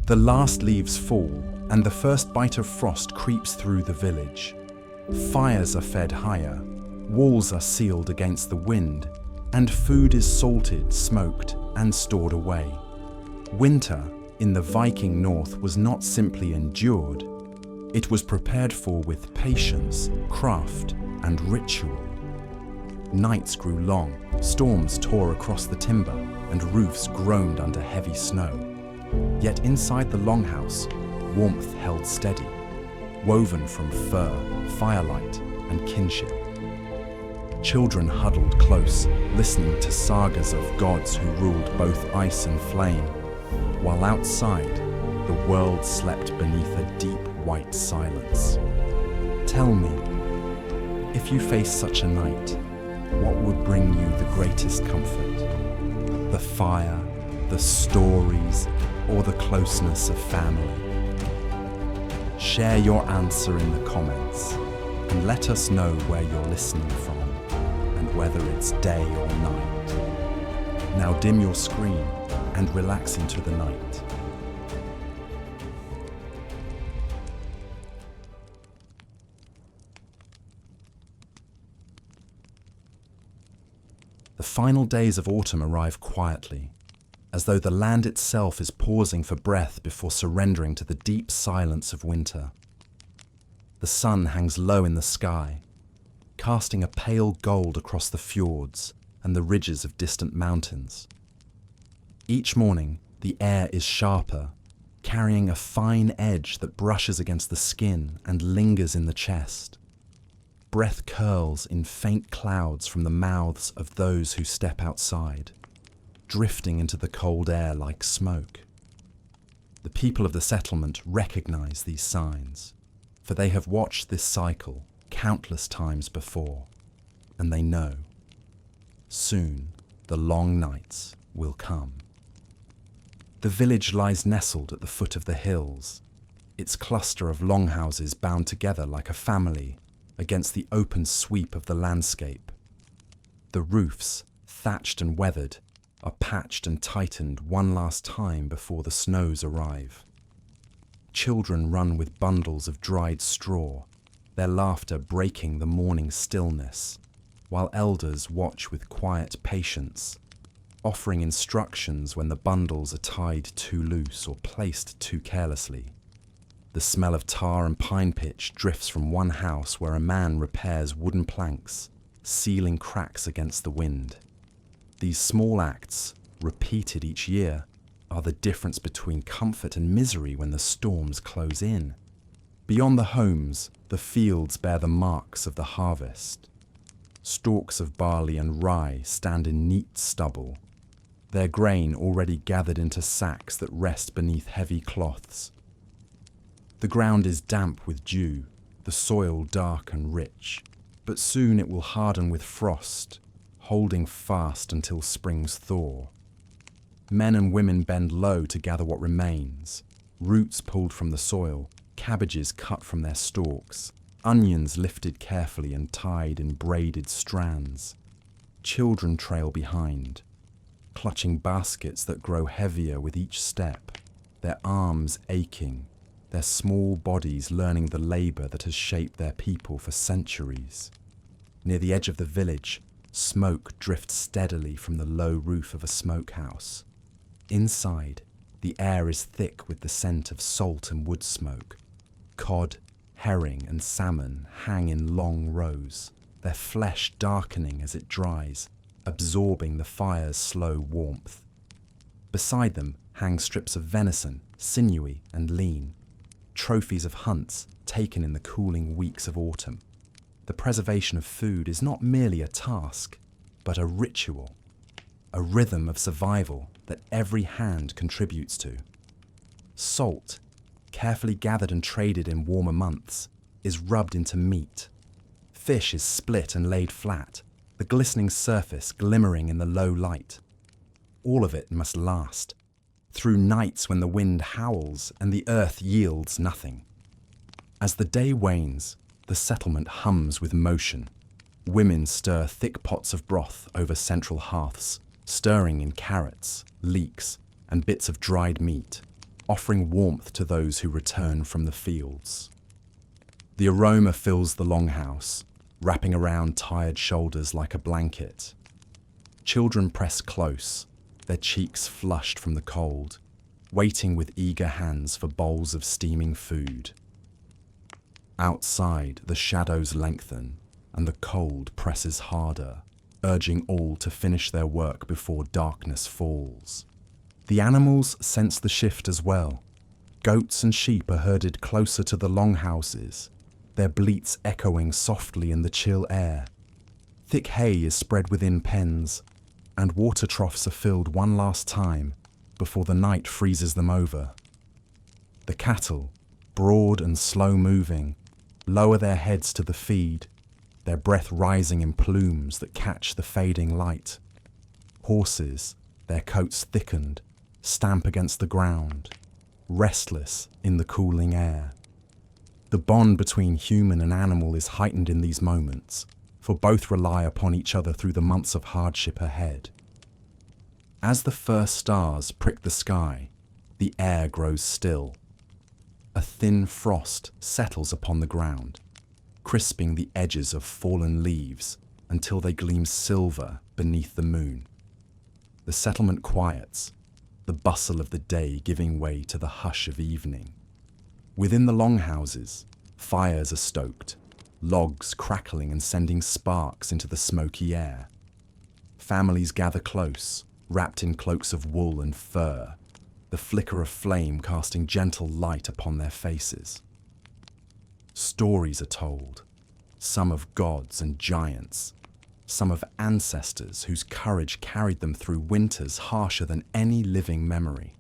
The last leaves fall, and the first bite of frost creeps through the village. Fires are fed higher, walls are sealed against the wind, and food is salted, smoked, and stored away. Winter in the Viking North was not simply endured, it was prepared for with patience, craft, and ritual. Nights grew long, storms tore across the timber, and roofs groaned under heavy snow. Yet inside the longhouse, warmth held steady, woven from fur, firelight, and kinship. Children huddled close, listening to sagas of gods who ruled both ice and flame, while outside, the world slept beneath a deep white silence. Tell me, if you face such a night, what would bring you the greatest comfort? The fire, the stories, or the closeness of family? Share your answer in the comments and let us know where you're listening from and whether it's day or night. Now dim your screen and relax into the night. The final days of autumn arrive quietly, as though the land itself is pausing for breath before surrendering to the deep silence of winter. The sun hangs low in the sky, casting a pale gold across the fjords and the ridges of distant mountains. Each morning, the air is sharper, carrying a fine edge that brushes against the skin and lingers in the chest. Breath curls in faint clouds from the mouths of those who step outside, drifting into the cold air like smoke. The people of the settlement recognize these signs, for they have watched this cycle countless times before, and they know soon the long nights will come. The village lies nestled at the foot of the hills, its cluster of longhouses bound together like a family against the open sweep of the landscape. The roofs, thatched and weathered, are patched and tightened one last time before the snows arrive. Children run with bundles of dried straw, their laughter breaking the morning stillness, while elders watch with quiet patience, offering instructions when the bundles are tied too loose or placed too carelessly. The smell of tar and pine pitch drifts from one house where a man repairs wooden planks, sealing cracks against the wind. These small acts, repeated each year, are the difference between comfort and misery when the storms close in. Beyond the homes, the fields bear the marks of the harvest. Stalks of barley and rye stand in neat stubble, their grain already gathered into sacks that rest beneath heavy cloths. The ground is damp with dew, the soil dark and rich, but soon it will harden with frost, holding fast until spring's thaw. Men and women bend low to gather what remains, roots pulled from the soil, cabbages cut from their stalks, onions lifted carefully and tied in braided strands. Children trail behind, clutching baskets that grow heavier with each step, their arms aching, their small bodies learning the labour that has shaped their people for centuries. Near the edge of the village, smoke drifts steadily from the low roof of a smokehouse. Inside, the air is thick with the scent of salt and wood smoke. Cod, herring, and salmon hang in long rows, their flesh darkening as it dries, absorbing the fire's slow warmth. Beside them hang strips of venison, sinewy and lean, trophies of hunts taken in the cooling weeks of autumn. The preservation of food is not merely a task, but a ritual, a rhythm of survival that every hand contributes to. Salt, carefully gathered and traded in warmer months, is rubbed into meat. Fish is split and laid flat, the glistening surface glimmering in the low light. All of it must last, through nights when the wind howls and the earth yields nothing. As the day wanes, the settlement hums with motion. Women stir thick pots of broth over central hearths, stirring in carrots, leeks, and bits of dried meat. offering warmth to those who return from the fields. The aroma fills the longhouse, wrapping around tired shoulders like a blanket. Children press close, their cheeks flushed from the cold, waiting with eager hands for bowls of steaming food. Outside, the shadows lengthen, and the cold presses harder, urging all to finish their work before darkness falls. The animals sense the shift as well. Goats and sheep are herded closer to the longhouses, their bleats echoing softly in the chill air. Thick hay is spread within pens, and water troughs are filled one last time before the night freezes them over. The cattle, broad and slow-moving, lower their heads to the feed, their breath rising in plumes that catch the fading light. Horses, their coats thickened, stamp against the ground, restless in the cooling air. The bond between human and animal is heightened in these moments, for both rely upon each other through the months of hardship ahead. As the first stars prick the sky, the air grows still. A thin frost settles upon the ground, crisping the edges of fallen leaves until they gleam silver beneath the moon. The settlement quiets, the bustle of the day giving way to the hush of evening. Within the longhouses, fires are stoked, logs crackling and sending sparks into the smoky air. Families gather close, wrapped in cloaks of wool and fur, the flicker of flame casting gentle light upon their faces. Stories are told, some of gods and giants, some of ancestors whose courage carried them through winters harsher than any living memory.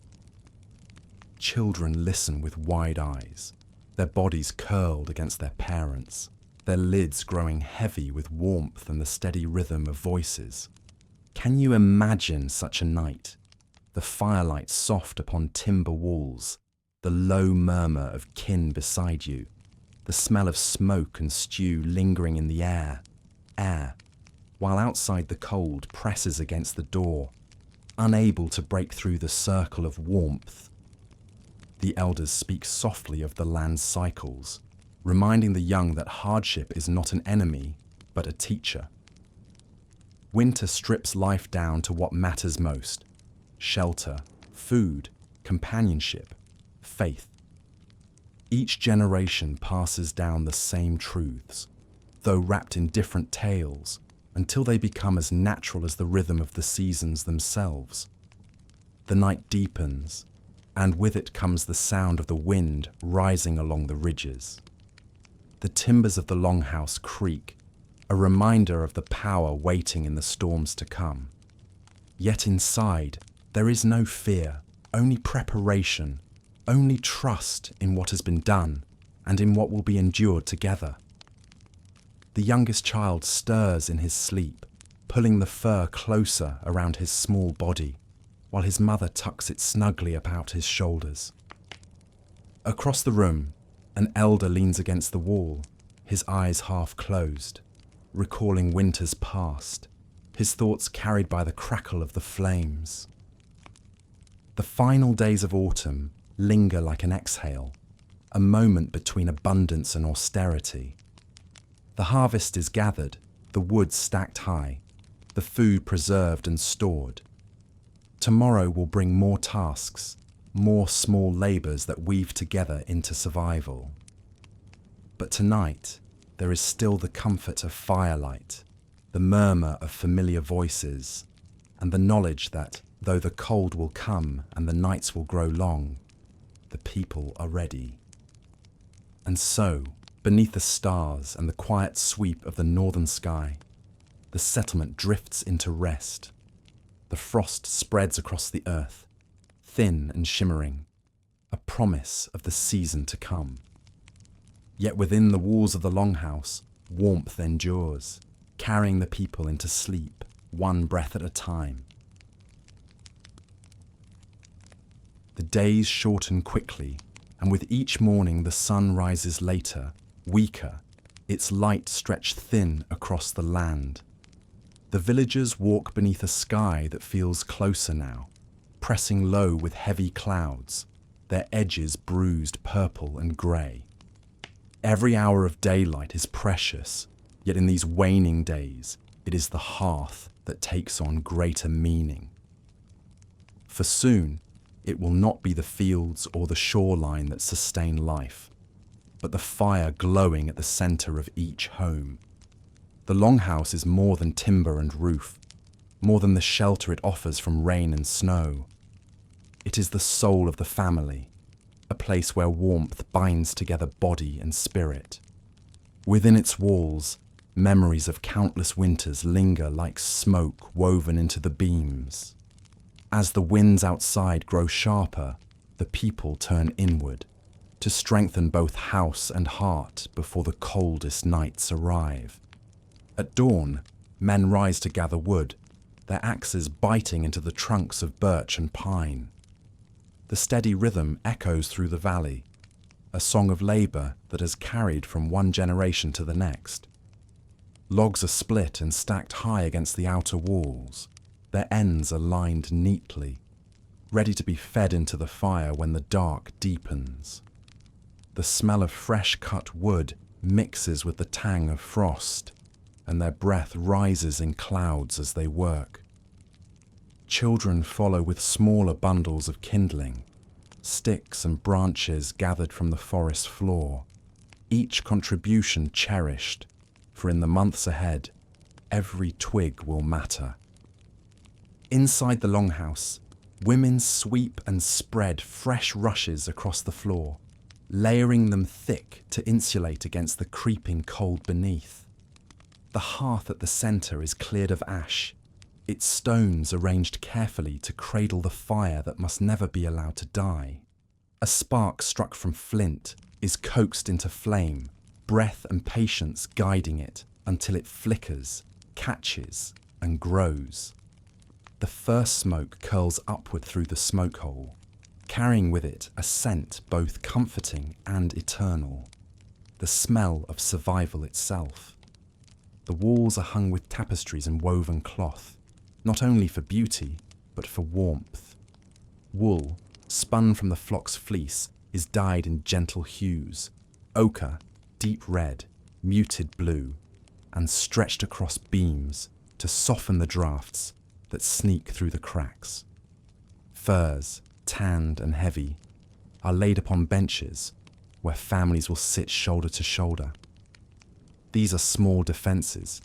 Children listen with wide eyes, their bodies curled against their parents, their lids growing heavy with warmth and the steady rhythm of voices. Can you imagine such a night? The firelight soft upon timber walls, the low murmur of kin beside you, the smell of smoke and stew lingering in the air, while outside the cold presses against the door, unable to break through the circle of warmth. The elders speak softly of the land's cycles, reminding the young that hardship is not an enemy, but a teacher. Winter strips life down to what matters most: shelter, food, companionship, faith. Each generation passes down the same truths, though wrapped in different tales, until they become as natural as the rhythm of the seasons themselves. The night deepens, and with it comes the sound of the wind rising along the ridges. The timbers of the longhouse creak, a reminder of the power waiting in the storms to come. Yet inside, there is no fear, only preparation, only trust in what has been done and in what will be endured together. The youngest child stirs in his sleep, pulling the fur closer around his small body, while his mother tucks it snugly about his shoulders. Across the room, an elder leans against the wall, his eyes half closed, recalling winters past, his thoughts carried by the crackle of the flames. The final days of autumn linger like an exhale, a moment between abundance and austerity. The harvest is gathered, the wood stacked high, the food preserved and stored. Tomorrow will bring more tasks, more small labours that weave together into survival. But tonight, there is still the comfort of firelight, the murmur of familiar voices, and the knowledge that, though the cold will come and the nights will grow long, the people are ready. And so, beneath the stars and the quiet sweep of the northern sky, the settlement drifts into rest. The frost spreads across the earth, thin and shimmering, a promise of the season to come. Yet within the walls of the longhouse, warmth endures, carrying the people into sleep, one breath at a time. The days shorten quickly, and with each morning the sun rises later, weaker, its light stretched thin across the land. The villagers walk beneath a sky that feels closer now, pressing low with heavy clouds, their edges bruised purple and grey. Every hour of daylight is precious, yet in these waning days, it is the hearth that takes on greater meaning. For soon, it will not be the fields or the shoreline that sustain life, but the fire glowing at the centre of each home. The longhouse is more than timber and roof, more than the shelter it offers from rain and snow. It is the soul of the family, a place where warmth binds together body and spirit. Within its walls, memories of countless winters linger like smoke woven into the beams. As the winds outside grow sharper, the people turn inward, to strengthen both house and heart before the coldest nights arrive. At dawn, men rise to gather wood, their axes biting into the trunks of birch and pine. The steady rhythm echoes through the valley, a song of labour that has carried from one generation to the next. Logs are split and stacked high against the outer walls, their ends are lined neatly, ready to be fed into the fire when the dark deepens. The smell of fresh cut wood mixes with the tang of frost, and their breath rises in clouds as they work. Children follow with smaller bundles of kindling, sticks and branches gathered from the forest floor, each contribution cherished, for in the months ahead, every twig will matter. Inside the longhouse, women sweep and spread fresh rushes across the floor, layering them thick to insulate against the creeping cold beneath. The hearth at the centre is cleared of ash, its stones arranged carefully to cradle the fire that must never be allowed to die. A spark struck from flint is coaxed into flame, breath and patience guiding it until it flickers, catches, and grows. The first smoke curls upward through the smoke hole, carrying with it a scent both comforting and eternal, the smell of survival itself. The walls are hung with tapestries and woven cloth, not only for beauty, but for warmth. Wool, spun from the flock's fleece, is dyed in gentle hues, ochre, deep red, muted blue, and stretched across beams to soften the draughts that sneak through the cracks. Furs, tanned and heavy, are laid upon benches where families will sit shoulder to shoulder. These are small defences,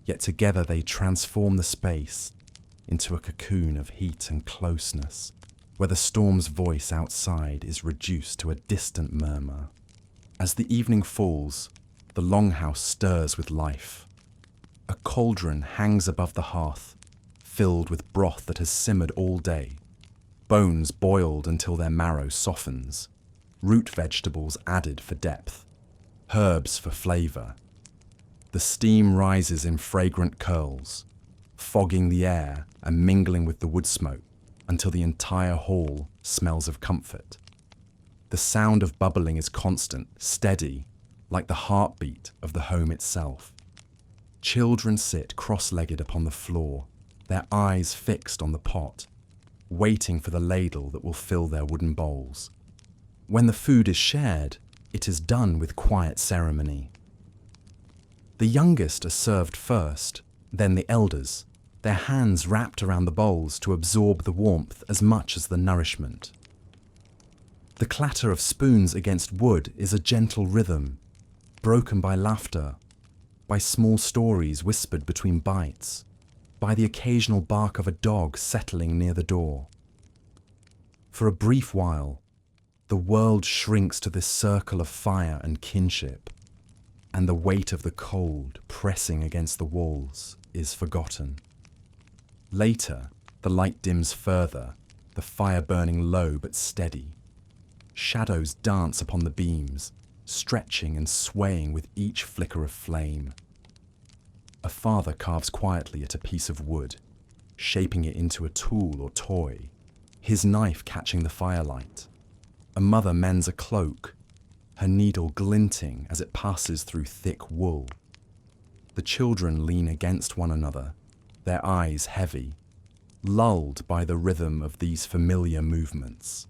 yet together they transform the space into a cocoon of heat and closeness, where the storm's voice outside is reduced to a distant murmur. As the evening falls, the longhouse stirs with life. A cauldron hangs above the hearth, filled with broth that has simmered all day, bones boiled until their marrow softens, root vegetables added for depth, herbs for flavour. The steam rises in fragrant curls, fogging the air and mingling with the wood smoke until the entire hall smells of comfort. The sound of bubbling is constant, steady, like the heartbeat of the home itself. Children sit cross-legged upon the floor, their eyes fixed on the pot, waiting for the ladle that will fill their wooden bowls. When the food is shared, it is done with quiet ceremony. The youngest are served first, then the elders, their hands wrapped around the bowls to absorb the warmth as much as the nourishment. The clatter of spoons against wood is a gentle rhythm, broken by laughter, by small stories whispered between bites, by the occasional bark of a dog settling near the door. For a brief while, the world shrinks to this circle of fire and kinship, and the weight of the cold pressing against the walls is forgotten. Later, the light dims further, the fire burning low but steady. Shadows dance upon the beams, stretching and swaying with each flicker of flame. A father carves quietly at a piece of wood, shaping it into a tool or toy, his knife catching the firelight. A mother mends a cloak, her needle glinting as it passes through thick wool. The children lean against one another, their eyes heavy, lulled by the rhythm of these familiar movements.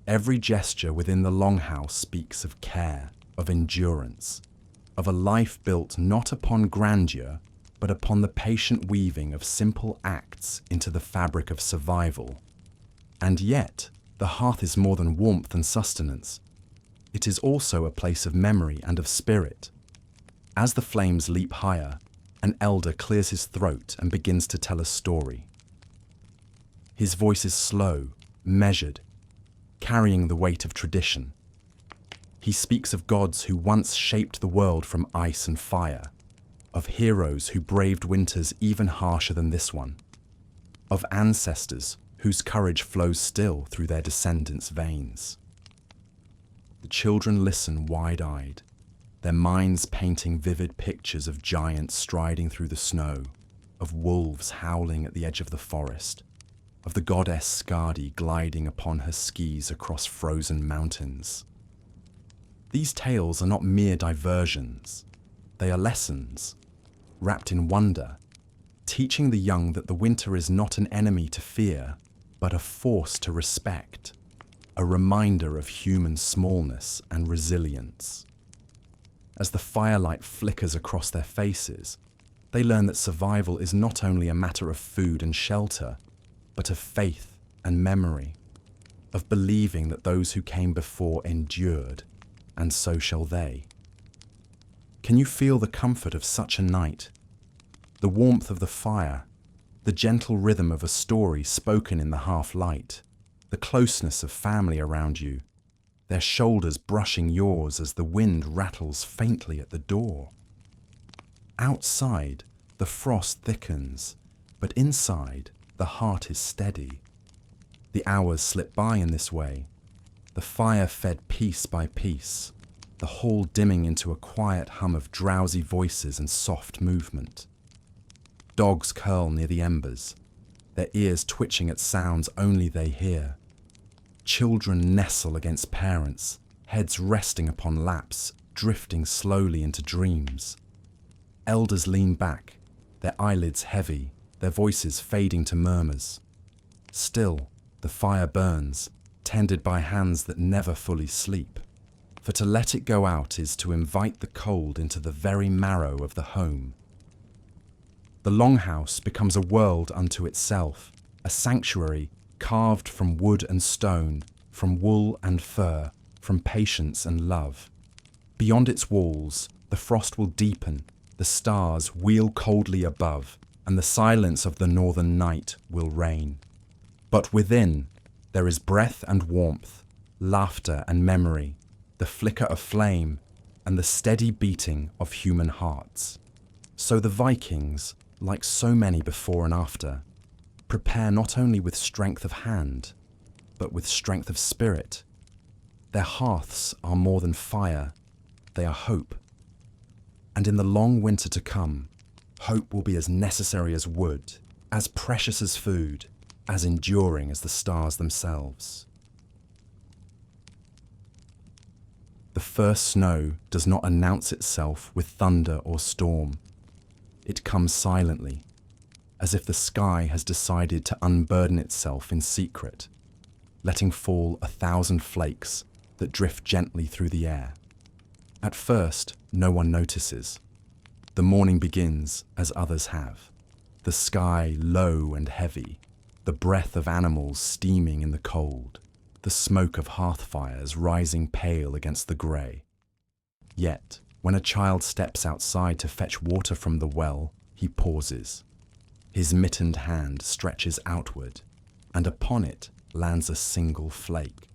Every gesture within the longhouse speaks of care, of endurance, of a life built not upon grandeur, but upon the patient weaving of simple acts into the fabric of survival. And yet, the hearth is more than warmth and sustenance. It is also a place of memory and of spirit. As the flames leap higher, an elder clears his throat and begins to tell a story. His voice is slow, measured, carrying the weight of tradition. He speaks of gods who once shaped the world from ice and fire, of heroes who braved winters even harsher than this one, of ancestors whose courage flows still through their descendants' veins. The children listen wide-eyed, their minds painting vivid pictures of giants striding through the snow, of wolves howling at the edge of the forest, of the goddess Skadi gliding upon her skis across frozen mountains. These tales are not mere diversions. They are lessons, wrapped in wonder, teaching the young that the winter is not an enemy to fear, but a force to respect, a reminder of human smallness and resilience. As the firelight flickers across their faces, they learn that survival is not only a matter of food and shelter, but of faith and memory, of believing that those who came before endured, and so shall they. Can you feel the comfort of such a night? The warmth of the fire, the gentle rhythm of a story spoken in the half-light, the closeness of family around you, their shoulders brushing yours as the wind rattles faintly at the door. Outside, the frost thickens, but inside, the heart is steady. The hours slip by in this way, the fire fed piece by piece, the hall dimming into a quiet hum of drowsy voices and soft movement. Dogs curl near the embers, their ears twitching at sounds only they hear. Children nestle against parents, heads resting upon laps, drifting slowly into dreams. Elders lean back, their eyelids heavy, their voices fading to murmurs. Still, the fire burns, tended by hands that never fully sleep. For to let it go out is to invite the cold into the very marrow of the home. The longhouse becomes a world unto itself, a sanctuary carved from wood and stone, from wool and fur, from patience and love. Beyond its walls, the frost will deepen, the stars wheel coldly above, and the silence of the northern night will reign. But within, there is breath and warmth, laughter and memory, the flicker of flame, and the steady beating of human hearts. So the Vikings, like so many before and after, prepare not only with strength of hand, but with strength of spirit. Their hearths are more than fire, they are hope. And in the long winter to come, hope will be as necessary as wood, as precious as food, as enduring as the stars themselves. The first snow does not announce itself with thunder or storm. It comes silently, as if the sky has decided to unburden itself in secret, letting fall 1,000 flakes that drift gently through the air. At first, no one notices. The morning begins as others have, the sky low and heavy, the breath of animals steaming in the cold, the smoke of hearth fires rising pale against the grey. Yet, when a child steps outside to fetch water from the well, he pauses. His mittened hand stretches outward, and upon it lands a single flake,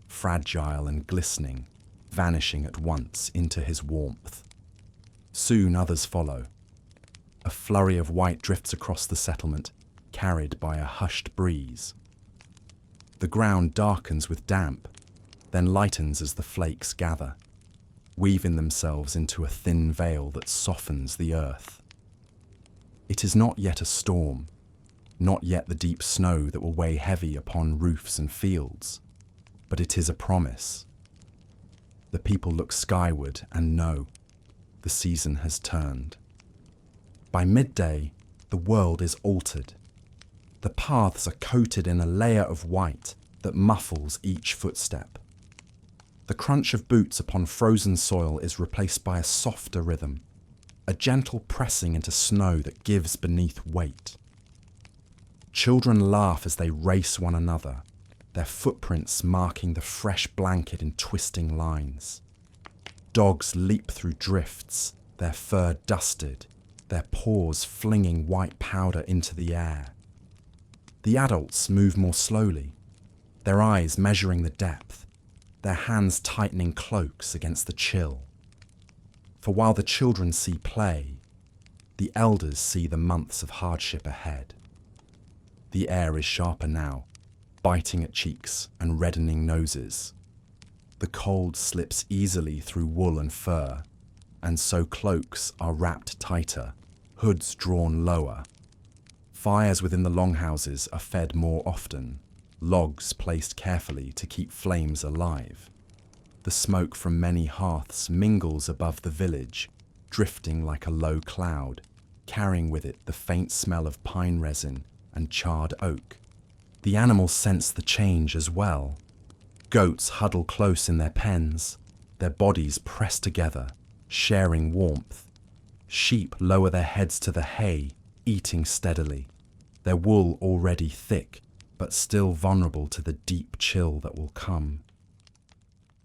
fragile and glistening, vanishing at once into his warmth. Soon others follow. A flurry of white drifts across the settlement, carried by a hushed breeze. The ground darkens with damp, then lightens as the flakes gather, weaving themselves into a thin veil that softens the earth. It is not yet a storm, not yet the deep snow that will weigh heavy upon roofs and fields, but it is a promise. The people look skyward and know the season has turned. By midday, the world is altered. The paths are coated in a layer of white, that muffles each footstep. The crunch of boots upon frozen soil is replaced by a softer rhythm, a gentle pressing into snow that gives beneath weight. Children laugh as they race one another, their footprints marking the fresh blanket in twisting lines. Dogs leap through drifts, their fur dusted, their paws flinging white powder into the air. The adults move more slowly, their eyes measuring the depth, their hands tightening cloaks against the chill. For while the children see play, the elders see the months of hardship ahead. The air is sharper now, biting at cheeks and reddening noses. The cold slips easily through wool and fur, and so cloaks are wrapped tighter, hoods drawn lower. Fires within the longhouses are fed more often, logs placed carefully to keep flames alive. The smoke from many hearths mingles above the village, drifting like a low cloud, carrying with it the faint smell of pine resin and charred oak. The animals sense the change as well. Goats huddle close in their pens, their bodies pressed together, sharing warmth. Sheep lower their heads to the hay, eating steadily, their wool already thick, but still vulnerable to the deep chill that will come.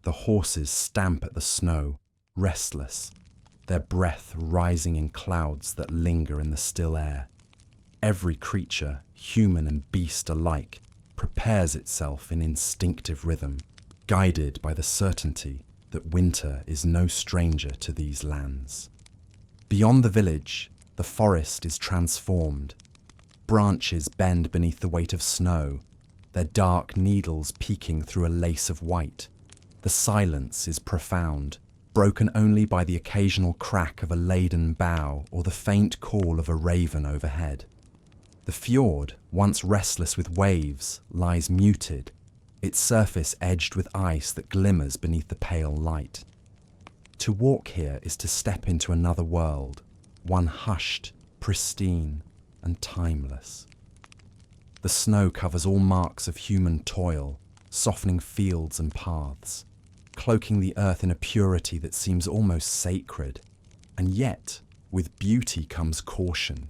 The horses stamp at the snow, restless, their breath rising in clouds that linger in the still air. Every creature, human and beast alike, prepares itself in instinctive rhythm, guided by the certainty that winter is no stranger to these lands. Beyond the village, the forest is transformed. Branches bend beneath the weight of snow, their dark needles peeking through a lace of white. The silence is profound, broken only by the occasional crack of a laden bough or the faint call of a raven overhead. The fjord, once restless with waves, lies muted, its surface edged with ice that glimmers beneath the pale light. To walk here is to step into another world, one hushed, pristine, and timeless. The snow covers all marks of human toil, softening fields and paths, cloaking the earth in a purity that seems almost sacred. And yet, with beauty comes caution.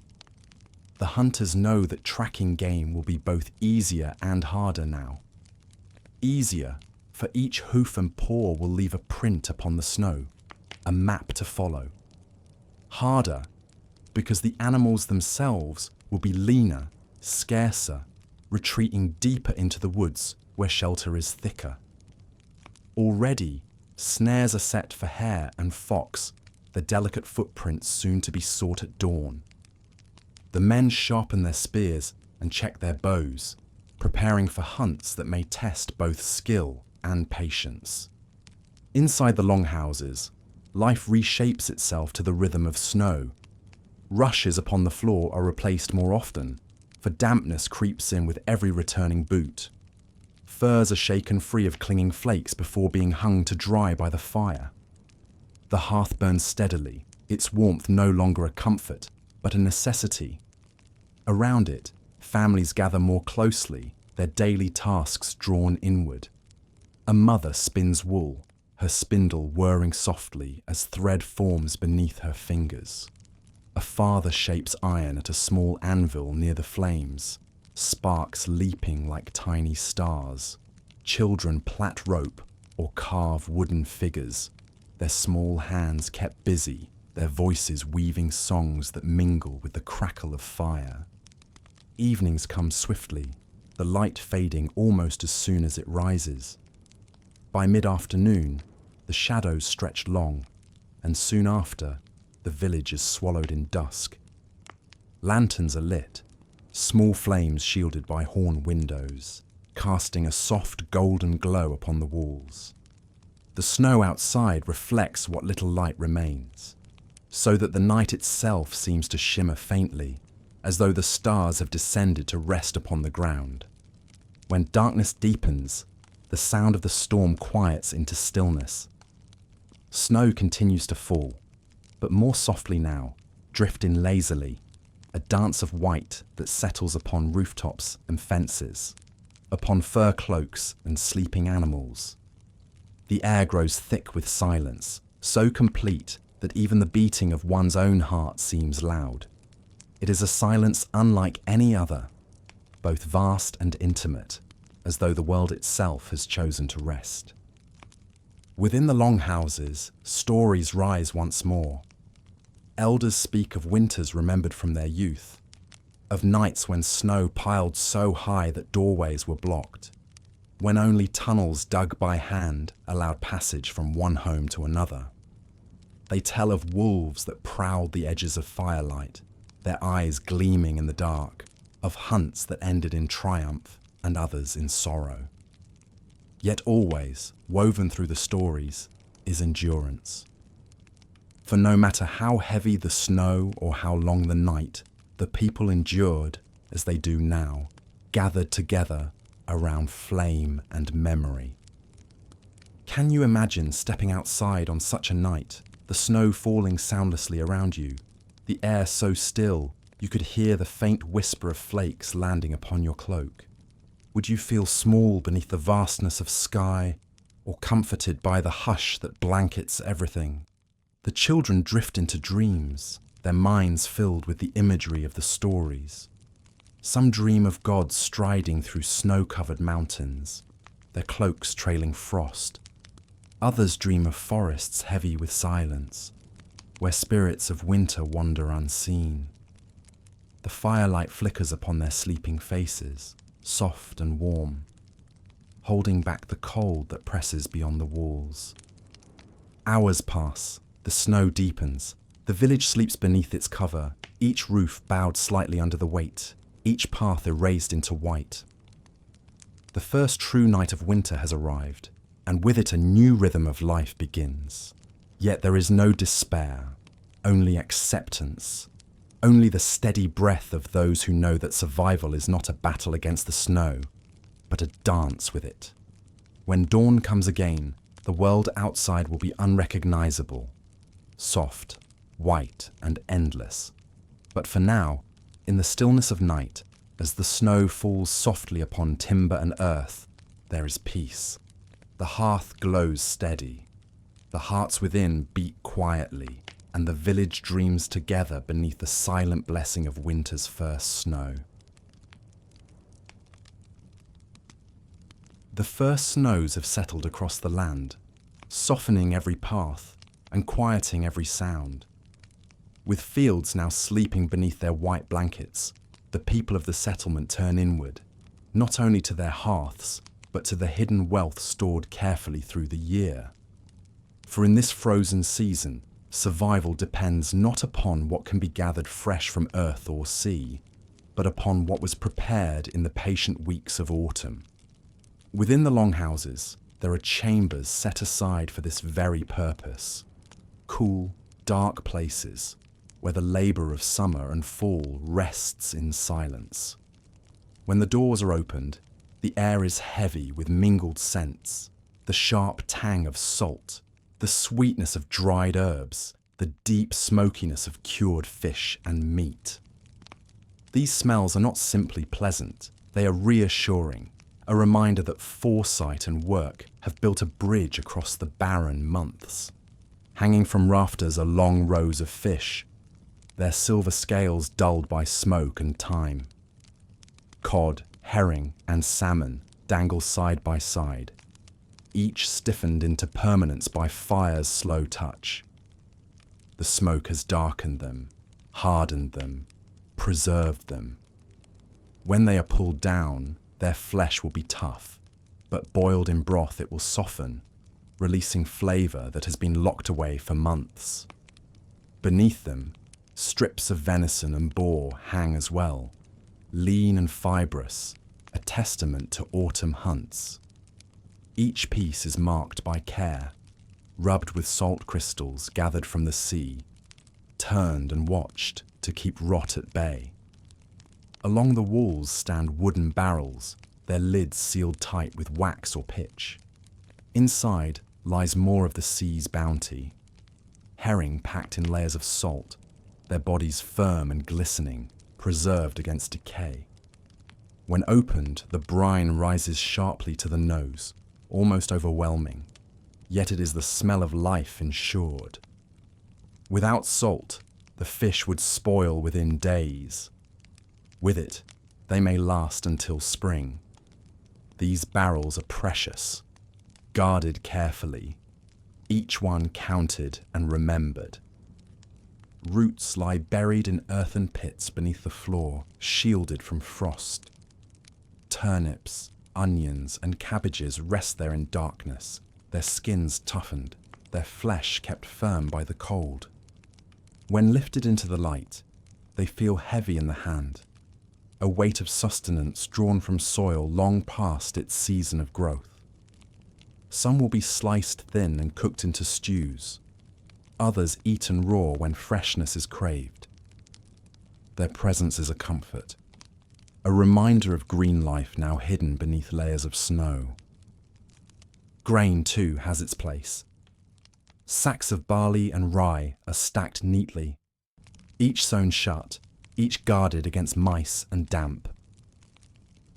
The hunters know that tracking game will be both easier and harder now. Easier, for each hoof and paw will leave a print upon the snow, a map to follow. Harder, because the animals themselves will be leaner, scarcer, retreating deeper into the woods where shelter is thicker. Already, snares are set for hare and fox, the delicate footprints soon to be sought at dawn. The men sharpen their spears and check their bows, preparing for hunts that may test both skill and patience. Inside the longhouses, life reshapes itself to the rhythm of snow. Rushes upon the floor are replaced more often, for dampness creeps in with every returning boot. Furs are shaken free of clinging flakes before being hung to dry by the fire. The hearth burns steadily, its warmth no longer a comfort, but a necessity. Around it, families gather more closely, their daily tasks drawn inward. A mother spins wool, her spindle whirring softly as thread forms beneath her fingers. A father shapes iron at a small anvil near the flames, sparks leaping like tiny stars. Children plait rope or carve wooden figures, their small hands kept busy, their voices weaving songs that mingle with the crackle of fire. Evenings come swiftly, the light fading almost as soon as it rises. By mid-afternoon, the shadows stretch long, and soon after, the village is swallowed in dusk. Lanterns are lit, small flames shielded by horn windows, casting a soft golden glow upon the walls. The snow outside reflects what little light remains, so that the night itself seems to shimmer faintly, as though the stars have descended to rest upon the ground. When darkness deepens, the sound of the storm quiets into stillness. Snow continues to fall, but more softly now, drifting lazily, a dance of white that settles upon rooftops and fences. upon fur cloaks and sleeping animals. The air grows thick with silence, so complete that even the beating of one's own heart seems loud. It is a silence unlike any other, both vast and intimate, as though the world itself has chosen to rest. Within the longhouses, stories rise once more. Elders speak of winters remembered from their youth, of nights when snow piled so high that doorways were blocked, when only tunnels dug by hand allowed passage from one home to another. They tell of wolves that prowled the edges of firelight, their eyes gleaming in the dark, of hunts that ended in triumph and others in sorrow. Yet always, woven through the stories, is endurance. For no matter how heavy the snow or how long the night, the people endured, as they do now, gathered together around flame and memory. Can you imagine stepping outside on such a night, the snow falling soundlessly around you, the air so still you could hear the faint whisper of flakes landing upon your cloak? Would you feel small beneath the vastness of sky, or comforted by the hush that blankets everything? The children drift into dreams, their minds filled with the imagery of the stories. Some dream of gods striding through snow-covered mountains, their cloaks trailing frost. Others dream of forests heavy with silence, where spirits of winter wander unseen. The firelight flickers upon their sleeping faces, soft and warm, holding back the cold that presses beyond the walls. Hours pass, the snow deepens, the village sleeps beneath its cover, each roof bowed slightly under the weight, each path erased into white. The first true night of winter has arrived, and with it a new rhythm of life begins. Yet there is no despair, only acceptance, only the steady breath of those who know that survival is not a battle against the snow, but a dance with it. When dawn comes again, the world outside will be unrecognizable, soft, white, and endless. But for now, in the stillness of night, as the snow falls softly upon timber and earth, there is peace. The hearth glows steady. The hearts within beat quietly, and the village dreams together beneath the silent blessing of winter's first snow. The first snows have settled across the land, softening every path and quieting every sound. With fields now sleeping beneath their white blankets, the people of the settlement turn inward, not only to their hearths, but to the hidden wealth stored carefully through the year. For in this frozen season, survival depends not upon what can be gathered fresh from earth or sea, but upon what was prepared in the patient weeks of autumn. Within the longhouses, there are chambers set aside for this very purpose. Cool, dark places where the labour of summer and fall rests in silence. When the doors are opened, the air is heavy with mingled scents, the sharp tang of salt, the sweetness of dried herbs, the deep smokiness of cured fish and meat. These smells are not simply pleasant, they are reassuring, a reminder that foresight and work have built a bridge across the barren months. Hanging from rafters are long rows of fish, their silver scales dulled by smoke and time. Cod, herring, and salmon dangle side by side, each stiffened into permanence by fire's slow touch. The smoke has darkened them, hardened them, preserved them. When they are pulled down, their flesh will be tough, but boiled in broth it will soften, releasing flavour that has been locked away for months. Beneath them, strips of venison and boar hang as well, lean and fibrous, a testament to autumn hunts. Each piece is marked by care, rubbed with salt crystals gathered from the sea, turned and watched to keep rot at bay. Along the walls stand wooden barrels, their lids sealed tight with wax or pitch. Inside lies more of the sea's bounty. Herring packed in layers of salt, their bodies firm and glistening, preserved against decay. When opened, the brine rises sharply to the nose, almost overwhelming, yet it is the smell of life ensured. Without salt, the fish would spoil within days. With it, they may last until spring. These barrels are precious, guarded carefully, each one counted and remembered. Roots lie buried in earthen pits beneath the floor, shielded from frost. Turnips, onions, and cabbages rest there in darkness, their skins toughened, their flesh kept firm by the cold. When lifted into the light, they feel heavy in the hand, a weight of sustenance drawn from soil long past its season of growth. Some will be sliced thin and cooked into stews, others eaten raw when freshness is craved. Their presence is a comfort, a reminder of green life now hidden beneath layers of snow. Grain, too, has its place. Sacks of barley and rye are stacked neatly, each sewn shut, each guarded against mice and damp.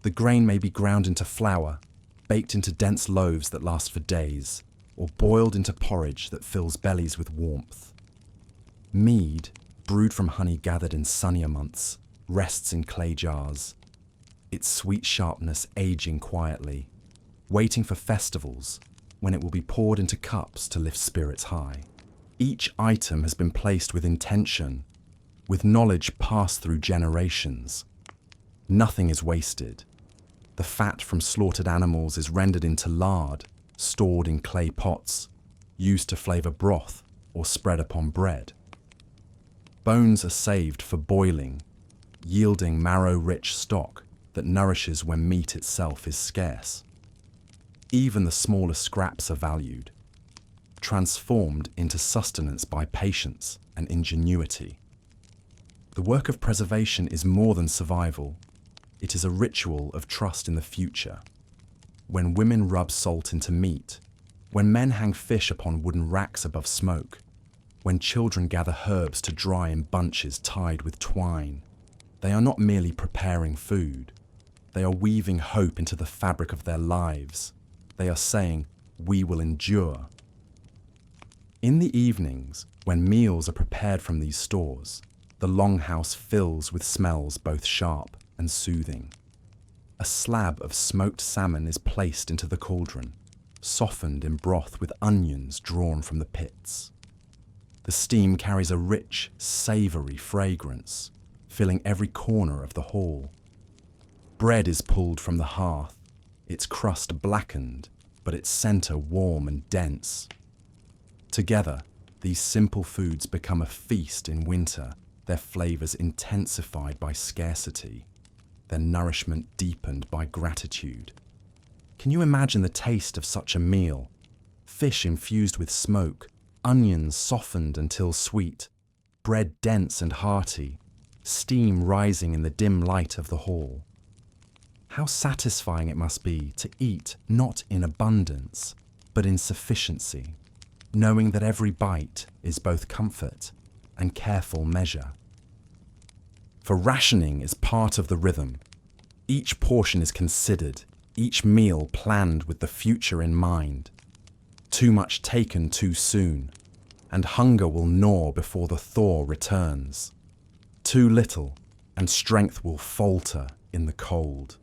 The grain may be ground into flour, baked into dense loaves that last for days, or boiled into porridge that fills bellies with warmth. Mead, brewed from honey gathered in sunnier months, rests in clay jars, its sweet sharpness aging quietly, waiting for festivals when it will be poured into cups to lift spirits high. Each item has been placed with intention, with knowledge passed through generations. Nothing is wasted. The fat from slaughtered animals is rendered into lard, stored in clay pots, used to flavour broth or spread upon bread. Bones are saved for boiling, yielding marrow-rich stock that nourishes when meat itself is scarce. Even the smallest scraps are valued, transformed into sustenance by patience and ingenuity. The work of preservation is more than survival. It is a ritual of trust in the future. When women rub salt into meat, when men hang fish upon wooden racks above smoke, when children gather herbs to dry in bunches tied with twine, they are not merely preparing food. They are weaving hope into the fabric of their lives. They are saying, "We will endure." In the evenings, when meals are prepared from these stores, the longhouse fills with smells both sharp and soothing. A slab of smoked salmon is placed into the cauldron, softened in broth with onions drawn from the pits. The steam carries a rich, savoury fragrance, filling every corner of the hall. Bread is pulled from the hearth, its crust blackened, but its centre warm and dense. Together, these simple foods become a feast in winter, their flavours intensified by scarcity, their nourishment deepened by gratitude. Can you imagine the taste of such a meal? Fish infused with smoke, onions softened until sweet, bread dense and hearty, steam rising in the dim light of the hall. How satisfying it must be to eat not in abundance, but in sufficiency, knowing that every bite is both comfort and careful measure. For rationing is part of the rhythm. Each portion is considered, each meal planned with the future in mind. Too much taken too soon, and hunger will gnaw before the thaw returns. Too little, and strength will falter in the cold.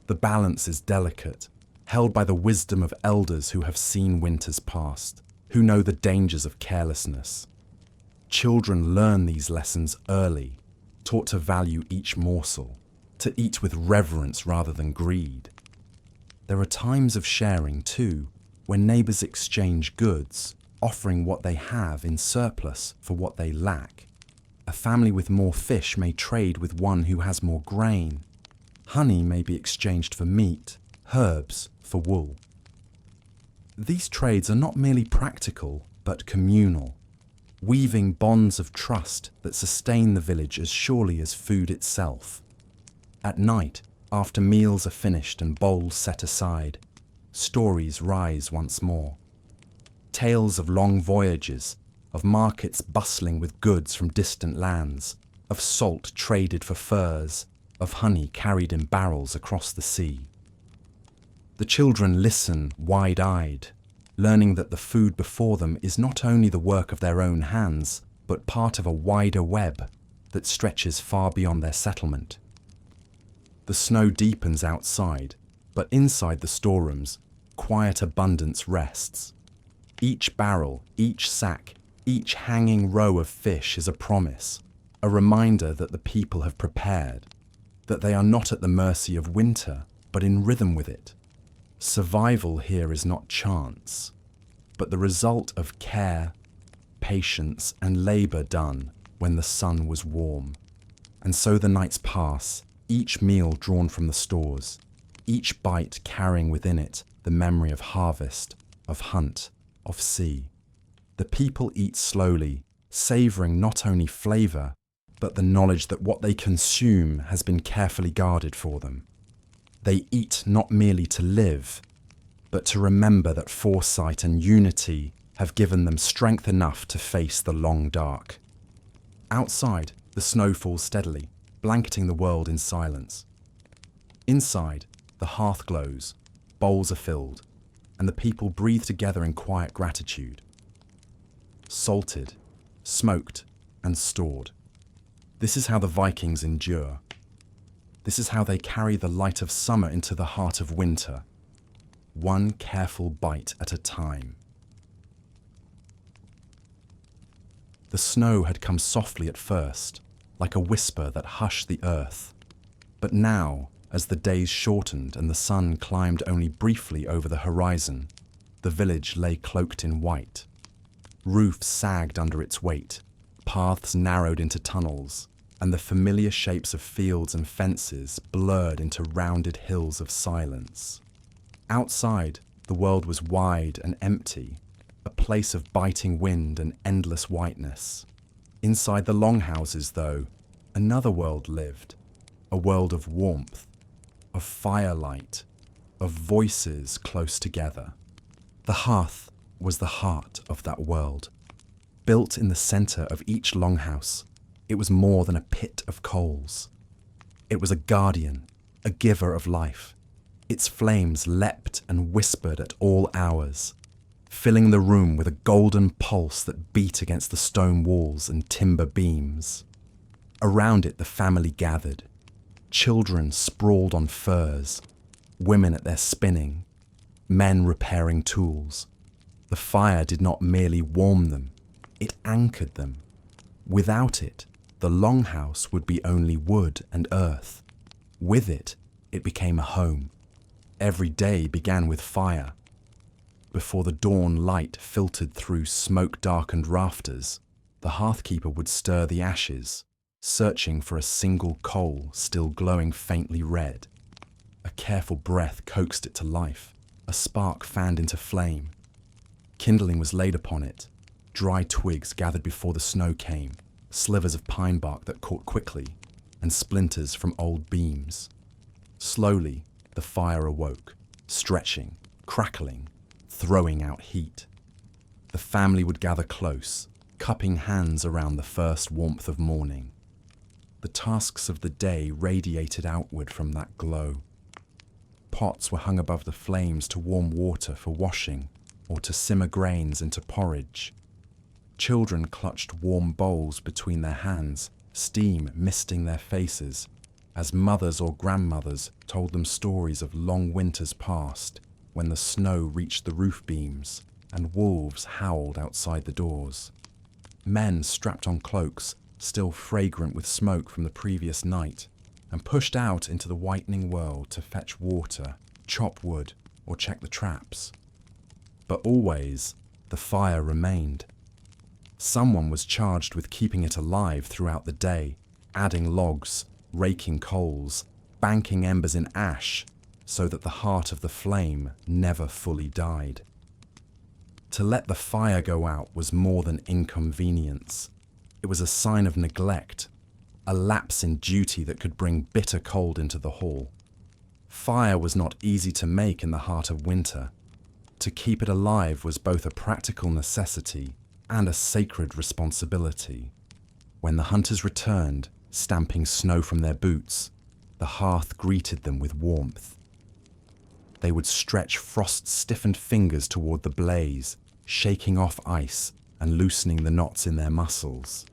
The balance is delicate, held by the wisdom of elders who have seen winters past, who know the dangers of carelessness. Children learn these lessons early, taught to value each morsel, to eat with reverence rather than greed. There are times of sharing too, when neighbours exchange goods, offering what they have in surplus for what they lack. A family with more fish may trade with one who has more grain. Honey may be exchanged for meat, herbs for wool. These trades are not merely practical, but communal, weaving bonds of trust that sustain the village as surely as food itself. At night, after meals are finished and bowls set aside, stories rise once more. Tales of long voyages, of markets bustling with goods from distant lands, of salt traded for furs, of honey carried in barrels across the sea. The children listen wide-eyed, learning that the food before them is not only the work of their own hands, but part of a wider web that stretches far beyond their settlement. The snow deepens outside, but inside the storerooms, quiet abundance rests. Each barrel, each sack, each hanging row of fish is a promise, a reminder that the people have prepared, that they are not at the mercy of winter, but in rhythm with it. Survival here is not chance, but the result of care, patience, and labour done when the sun was warm. And so the nights pass, each meal drawn from the stores, each bite carrying within it the memory of harvest, of hunt, of sea. The people eat slowly, savouring not only flavour, but the knowledge that what they consume has been carefully guarded for them. They eat not merely to live, but to remember that foresight and unity have given them strength enough to face the long dark. Outside, the snow falls steadily, blanketing the world in silence. Inside, the hearth glows, bowls are filled, and the people breathe together in quiet gratitude. Salted, smoked, and stored. This is how the Vikings endure. This is how they carry the light of summer into the heart of winter, one careful bite at a time. The snow had come softly at first, like a whisper that hushed the earth. But now, as the days shortened and the sun climbed only briefly over the horizon, the village lay cloaked in white. Roofs sagged under its weight, paths narrowed into tunnels, and the familiar shapes of fields and fences blurred into rounded hills of silence. Outside, the world was wide and empty, a place of biting wind and endless whiteness. Inside the longhouses, though, another world lived, a world of warmth, of firelight, of voices close together. The hearth was the heart of that world. Built in the centre of each longhouse, it was more than a pit of coals. It was a guardian, a giver of life. Its flames leapt and whispered at all hours, filling the room with a golden pulse that beat against the stone walls and timber beams. Around it the family gathered, children sprawled on furs, women at their spinning, men repairing tools. The fire did not merely warm them, it anchored them. Without it, the longhouse would be only wood and earth. With it, it became a home. Every day began with fire. Before the dawn light filtered through smoke-darkened rafters, the hearthkeeper would stir the ashes, searching for a single coal still glowing faintly red. A careful breath coaxed it to life, a spark fanned into flame. Kindling was laid upon it, dry twigs gathered before the snow came, slivers of pine bark that caught quickly, and splinters from old beams. Slowly, the fire awoke, stretching, crackling, throwing out heat. The family would gather close, cupping hands around the first warmth of morning. The tasks of the day radiated outward from that glow. Pots were hung above the flames to warm water for washing or to simmer grains into porridge. Children clutched warm bowls between their hands, steam misting their faces, as mothers or grandmothers told them stories of long winters past, when the snow reached the roof beams and wolves howled outside the doors. Men strapped on cloaks, still fragrant with smoke from the previous night, and pushed out into the whitening world to fetch water, chop wood, or check the traps. But always, the fire remained. Someone was charged with keeping it alive throughout the day, adding logs, raking coals, banking embers in ash, so that the heart of the flame never fully died. To let the fire go out was more than inconvenience. It was a sign of neglect, a lapse in duty that could bring bitter cold into the hall. Fire was not easy to make in the heart of winter. To keep it alive was both a practical necessity and a sacred responsibility. When the hunters returned, stamping snow from their boots, the hearth greeted them with warmth. They would stretch frost-stiffened fingers toward the blaze, shaking off ice and loosening the knots in their muscles.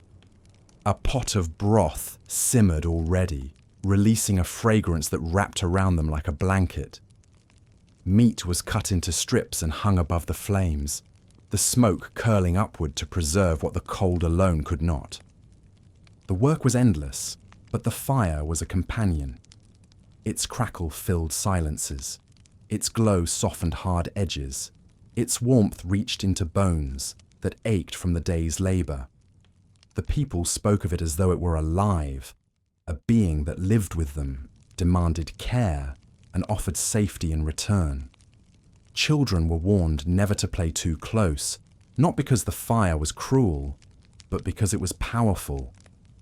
A pot of broth simmered already, releasing a fragrance that wrapped around them like a blanket. Meat was cut into strips and hung above the flames, the smoke curling upward to preserve what the cold alone could not. The work was endless, but the fire was a companion. Its crackle filled silences. Its glow softened hard edges. Its warmth reached into bones that ached from the day's labor. The people spoke of it as though it were alive, a being that lived with them, demanded care, and offered safety in return. Children were warned never to play too close, not because the fire was cruel, but because it was powerful,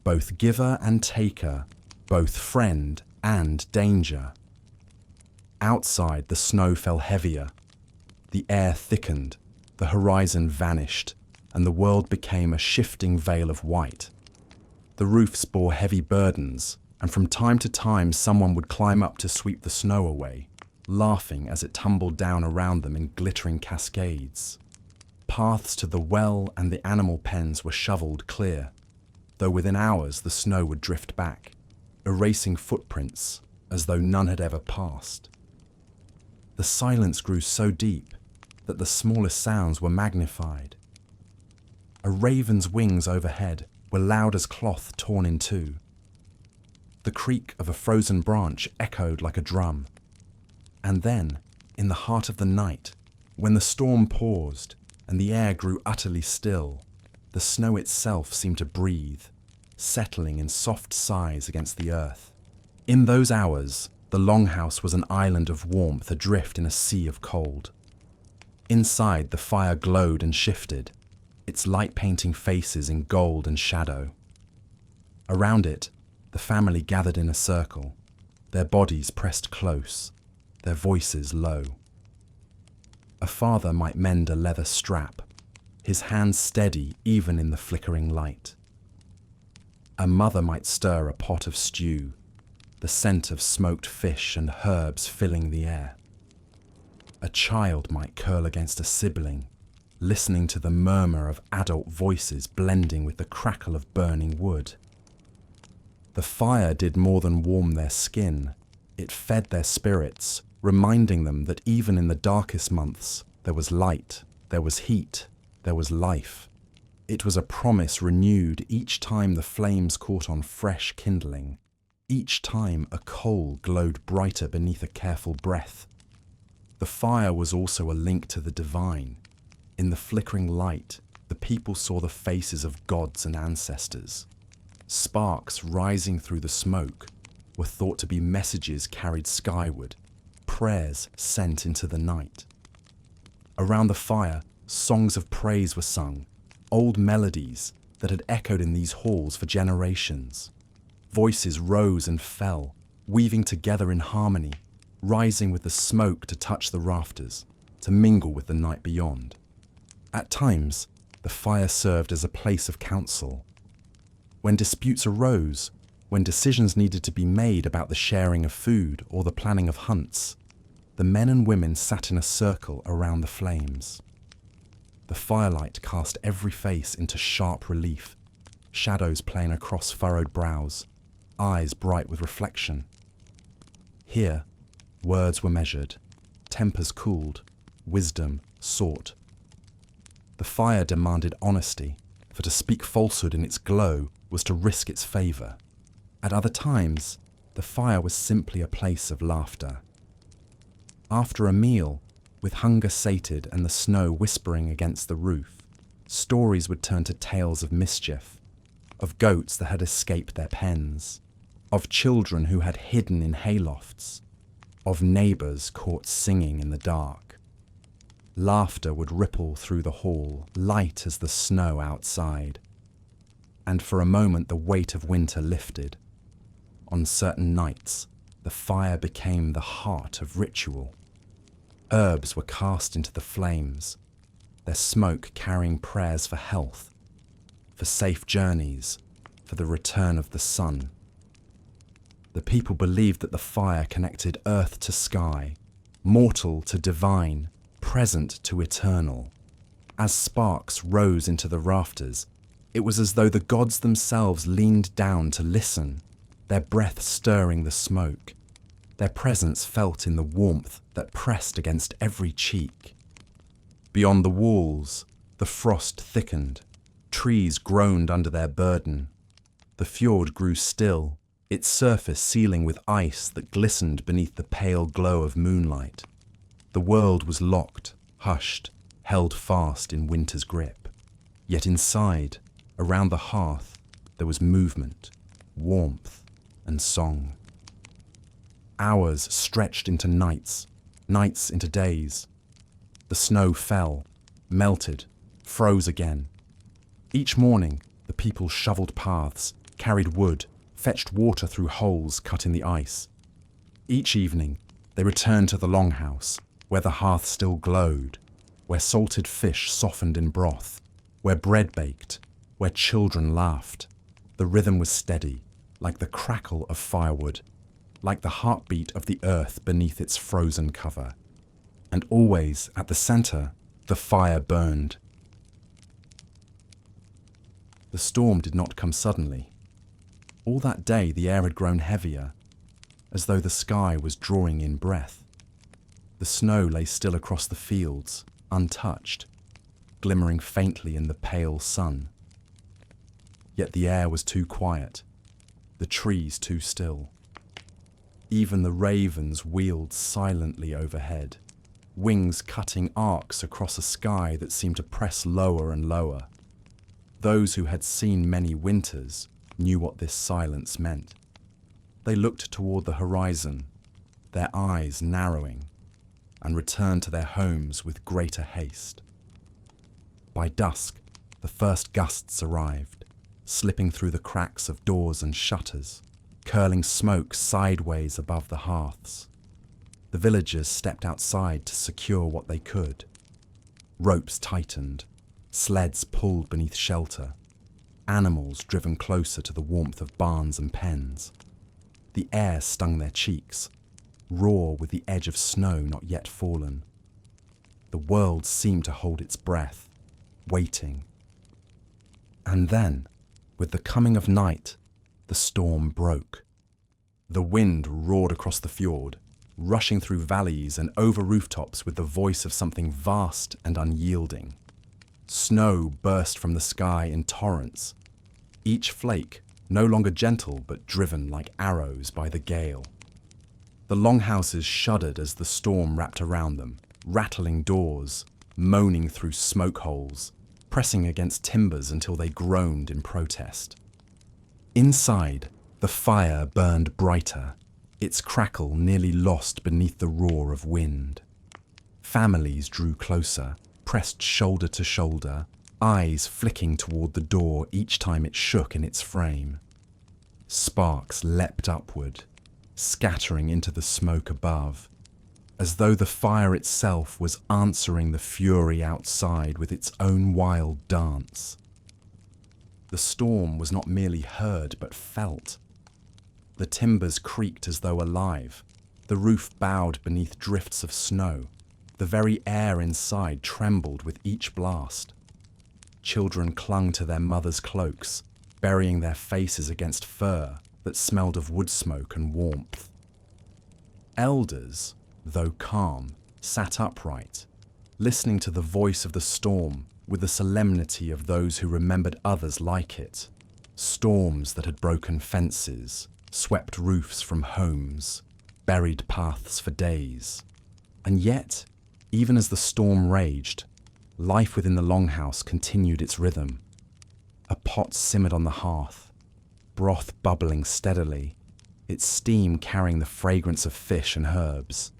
both giver and taker, both friend and danger. Outside, the snow fell heavier. The air thickened, the horizon vanished, and the world became a shifting veil of white. The roofs bore heavy burdens, and from time to time someone would climb up to sweep the snow away, laughing as it tumbled down around them in glittering cascades. Paths to the well and the animal pens were shoveled clear, though within hours the snow would drift back, erasing footprints as though none had ever passed. The silence grew so deep that the smallest sounds were magnified. A raven's wings overhead were loud as cloth torn in two. The creak of a frozen branch echoed like a drum. And then, in the heart of the night, when the storm paused and the air grew utterly still, the snow itself seemed to breathe, settling in soft sighs against the earth. In those hours, the longhouse was an island of warmth adrift in a sea of cold. Inside, the fire glowed and shifted, its light painting faces in gold and shadow. Around it, the family gathered in a circle, their bodies pressed close, their voices low. A father might mend a leather strap, his hands steady even in the flickering light. A mother might stir a pot of stew, the scent of smoked fish and herbs filling the air. A child might curl against a sibling, listening to the murmur of adult voices blending with the crackle of burning wood. The fire did more than warm their skin. It fed their spirits, reminding them that even in the darkest months, there was light, there was heat, there was life. It was a promise renewed each time the flames caught on fresh kindling. Each time a coal glowed brighter beneath a careful breath. The fire was also a link to the divine. In the flickering light, the people saw the faces of gods and ancestors. Sparks rising through the smoke were thought to be messages carried skyward, prayers sent into the night. Around the fire, songs of praise were sung, old melodies that had echoed in these halls for generations. Voices rose and fell, weaving together in harmony, rising with the smoke to touch the rafters, to mingle with the night beyond. At times, the fire served as a place of counsel. When disputes arose, when decisions needed to be made about the sharing of food or the planning of hunts, the men and women sat in a circle around the flames. The firelight cast every face into sharp relief, shadows playing across furrowed brows, eyes bright with reflection. Here, words were measured, tempers cooled, wisdom sought. The fire demanded honesty, for to speak falsehood in its glow was to risk its favour. At other times, the fire was simply a place of laughter. After a meal, with hunger sated and the snow whispering against the roof, stories would turn to tales of mischief, of goats that had escaped their pens, of children who had hidden in haylofts, of neighbours caught singing in the dark. Laughter would ripple through the hall, light as the snow outside. And for a moment the weight of winter lifted. On certain nights, the fire became the heart of ritual. Herbs were cast into the flames, their smoke carrying prayers for health, for safe journeys, for the return of the sun. The people believed that the fire connected earth to sky, mortal to divine, present to eternal. As sparks rose into the rafters, it was as though the gods themselves leaned down to listen, their breath stirring the smoke, their presence felt in the warmth that pressed against every cheek. Beyond the walls, the frost thickened, trees groaned under their burden. The fjord grew still, its surface sealing with ice that glistened beneath the pale glow of moonlight. The world was locked, hushed, held fast in winter's grip. Yet inside, around the hearth, there was movement, warmth, and song. Hours stretched into nights, nights into days. The snow fell, melted, froze again. Each morning, the people shoveled paths, carried wood, fetched water through holes cut in the ice. Each evening, they returned to the longhouse, where the hearth still glowed, where salted fish softened in broth, where bread baked, where children laughed. The rhythm was steady, like the crackle of firewood, like the heartbeat of the earth beneath its frozen cover. And always, at the center, the fire burned. The storm did not come suddenly. All that day the air had grown heavier, as though the sky was drawing in breath. The snow lay still across the fields, untouched, glimmering faintly in the pale sun. Yet the air was too quiet, the trees too still. Even the ravens wheeled silently overhead, wings cutting arcs across a sky that seemed to press lower and lower. Those who had seen many winters knew what this silence meant. They looked toward the horizon, their eyes narrowing, and returned to their homes with greater haste. By dusk, the first gusts arrived, slipping through the cracks of doors and shutters, curling smoke sideways above the hearths. The villagers stepped outside to secure what they could. Ropes tightened, sleds pulled beneath shelter, animals driven closer to the warmth of barns and pens. The air stung their cheeks, raw with the edge of snow not yet fallen. The world seemed to hold its breath, waiting. And then, with the coming of night, the storm broke. The wind roared across the fjord, rushing through valleys and over rooftops with the voice of something vast and unyielding. Snow burst from the sky in torrents, each flake no longer gentle but driven like arrows by the gale. The longhouses shuddered as the storm wrapped around them, rattling doors, moaning through smoke holes, pressing against timbers until they groaned in protest. Inside, the fire burned brighter, its crackle nearly lost beneath the roar of wind. Families drew closer, pressed shoulder to shoulder, eyes flicking toward the door each time it shook in its frame. Sparks leapt upward, scattering into the smoke above, as though the fire itself was answering the fury outside with its own wild dance. The storm was not merely heard but felt. The timbers creaked as though alive, the roof bowed beneath drifts of snow, the very air inside trembled with each blast. Children clung to their mothers' cloaks, burying their faces against fur that smelled of wood smoke and warmth. Elders, though calm, sat upright, listening to the voice of the storm with the solemnity of those who remembered others like it. Storms that had broken fences, swept roofs from homes, buried paths for days. And yet, even as the storm raged, life within the longhouse continued its rhythm. A pot simmered on the hearth, broth bubbling steadily, its steam carrying the fragrance of fish and herbs.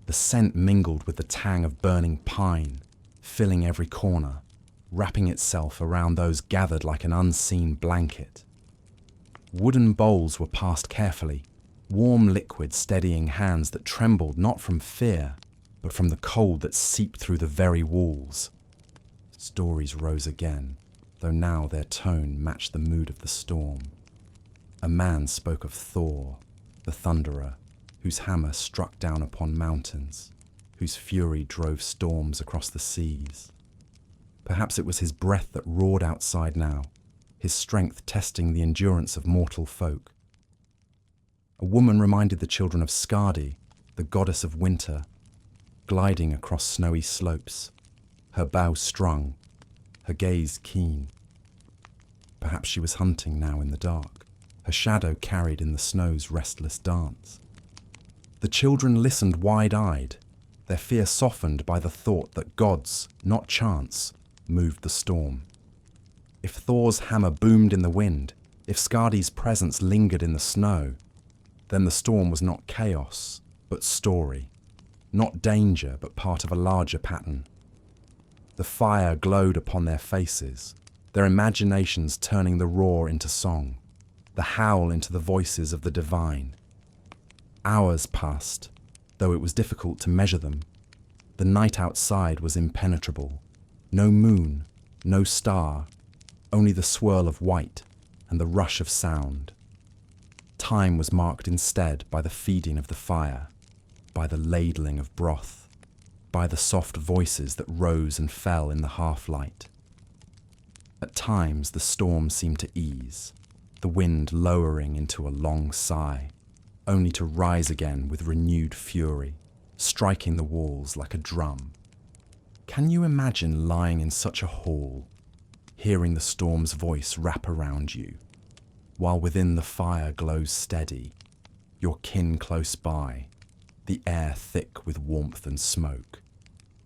The scent mingled with the tang of burning pine, filling every corner, wrapping itself around those gathered like an unseen blanket. Wooden bowls were passed carefully, warm liquid steadying hands that trembled not from fear, but from the cold that seeped through the very walls. Stories rose again, though now their tone matched the mood of the storm. A man spoke of Thor, the thunderer, whose hammer struck down upon mountains, whose fury drove storms across the seas. Perhaps it was his breath that roared outside now, his strength testing the endurance of mortal folk. A woman reminded the children of Skadi, the goddess of winter, gliding across snowy slopes, her bow strung, her gaze keen. Perhaps she was hunting now in the dark, her shadow carried in the snow's restless dance. The children listened wide-eyed, their fear softened by the thought that gods, not chance, moved the storm. If Thor's hammer boomed in the wind, if Skadi's presence lingered in the snow, then the storm was not chaos, but story, not danger, but part of a larger pattern. The fire glowed upon their faces, their imaginations turning the roar into song, the howl into the voices of the divine. Hours passed, though it was difficult to measure them. The night outside was impenetrable. No moon, no star, only the swirl of white and the rush of sound. Time was marked instead by the feeding of the fire, by the ladling of broth, by the soft voices that rose and fell in the half-light. At times the storm seemed to ease, the wind lowering into a long sigh, only to rise again with renewed fury, striking the walls like a drum. Can you imagine lying in such a hall, hearing the storm's voice wrap around you, while within the fire glows steady, your kin close by, the air thick with warmth and smoke?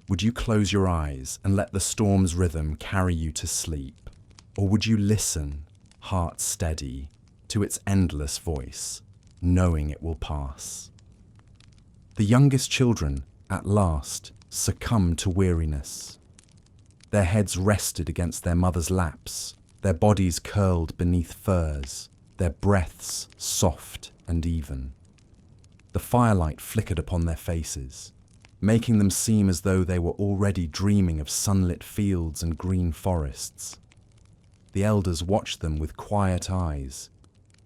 Would you close your eyes and let the storm's rhythm carry you to sleep? Or would you listen, heart steady, to its endless voice, knowing it will pass? The youngest children, at last, succumbed to weariness. Their heads rested against their mothers' laps, their bodies curled beneath furs, their breaths soft and even. The firelight flickered upon their faces, making them seem as though they were already dreaming of sunlit fields and green forests. The elders watched them with quiet eyes,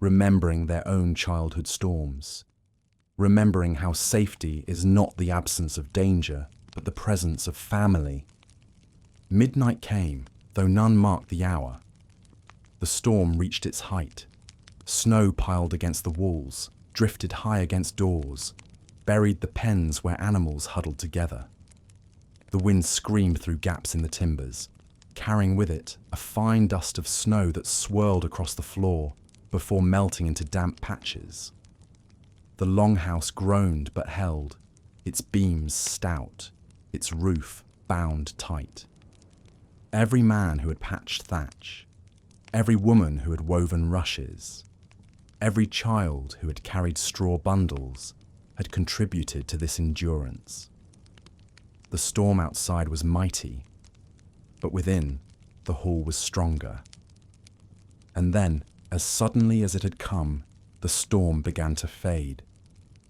remembering their own childhood storms, remembering how safety is not the absence of danger, but the presence of family. Midnight came, though none marked the hour. The storm reached its height. Snow piled against the walls, drifted high against doors, buried the pens where animals huddled together. The wind screamed through gaps in the timbers, carrying with it a fine dust of snow that swirled across the floor before melting into damp patches. The longhouse groaned but held, its beams stout, its roof bound tight. Every man who had patched thatch, every woman who had woven rushes, every child who had carried straw bundles had contributed to this endurance. The storm outside was mighty, but within, the hall was stronger. And then, as suddenly as it had come, the storm began to fade.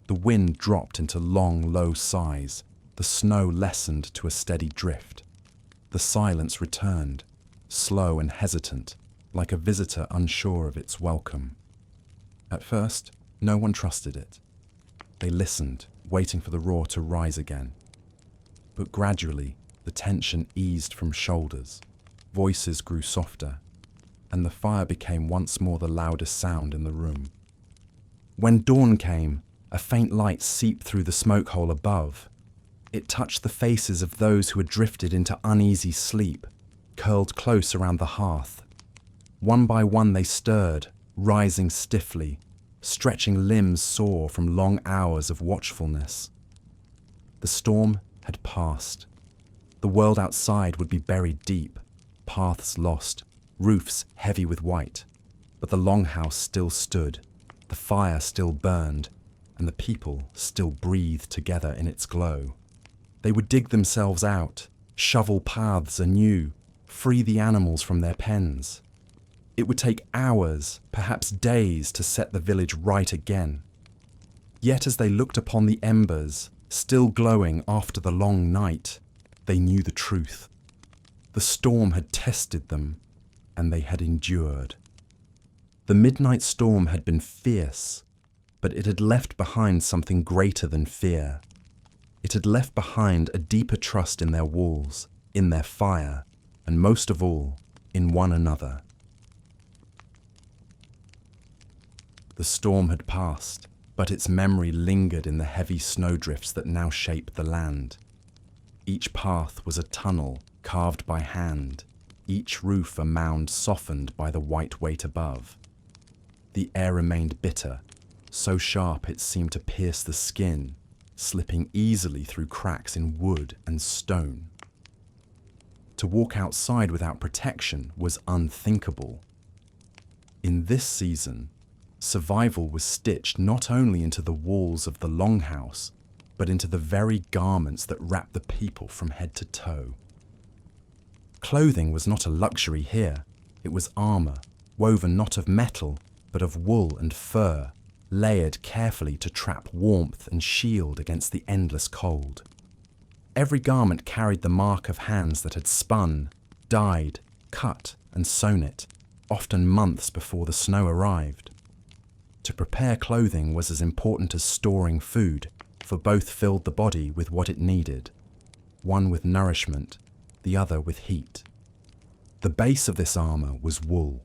The wind dropped into long, low sighs. The snow lessened to a steady drift. The silence returned, slow and hesitant, like a visitor unsure of its welcome. At first, no one trusted it. They listened, waiting for the roar to rise again. But gradually, the tension eased from shoulders, voices grew softer, and the fire became once more the loudest sound in the room. When dawn came, a faint light seeped through the smoke hole above. It touched the faces of those who had drifted into uneasy sleep, curled close around the hearth. One by one they stirred, rising stiffly, stretching limbs sore from long hours of watchfulness. The storm had passed. The world outside would be buried deep, paths lost, roofs heavy with white. But the longhouse still stood, the fire still burned, and the people still breathed together in its glow. They would dig themselves out, shovel paths anew, free the animals from their pens. It would take hours, perhaps days, to set the village right again. Yet as they looked upon the embers, still glowing after the long night, they knew the truth. The storm had tested them, and they had endured. The midnight storm had been fierce, but it had left behind something greater than fear. It had left behind a deeper trust in their walls, in their fire, and most of all, in one another. The storm had passed, but its memory lingered in the heavy snowdrifts that now shaped the land. Each path was a tunnel carved by hand, each roof a mound softened by the white weight above. The air remained bitter, so sharp it seemed to pierce the skin, slipping easily through cracks in wood and stone. To walk outside without protection was unthinkable. In this season, survival was stitched not only into the walls of the longhouse, but into the very garments that wrapped the people from head to toe. Clothing was not a luxury here. It was armor, woven not of metal, but of wool and fur, layered carefully to trap warmth and shield against the endless cold. Every garment carried the mark of hands that had spun, dyed, cut, and sewn it, often months before the snow arrived. To prepare clothing was as important as storing food, for both filled the body with what it needed, one with nourishment, the other with heat. The base of this armor was wool.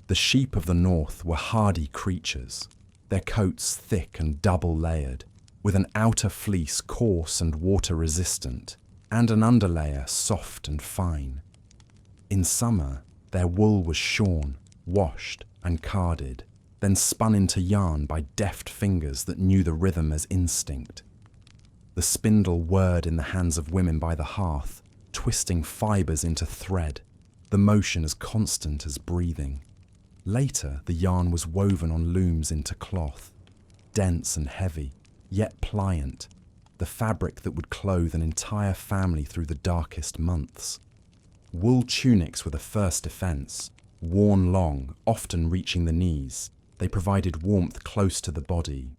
The sheep of the north were hardy creatures, their coats thick and double-layered, with an outer fleece coarse and water-resistant, and an underlayer soft and fine. In summer, their wool was shorn, washed, and carded, then spun into yarn by deft fingers that knew the rhythm as instinct. The spindle whirred in the hands of women by the hearth, twisting fibers into thread, the motion as constant as breathing. Later, the yarn was woven on looms into cloth, dense and heavy, yet pliant, the fabric that would clothe an entire family through the darkest months. Wool tunics were the first defense, worn long, often reaching the knees. They provided warmth close to the body.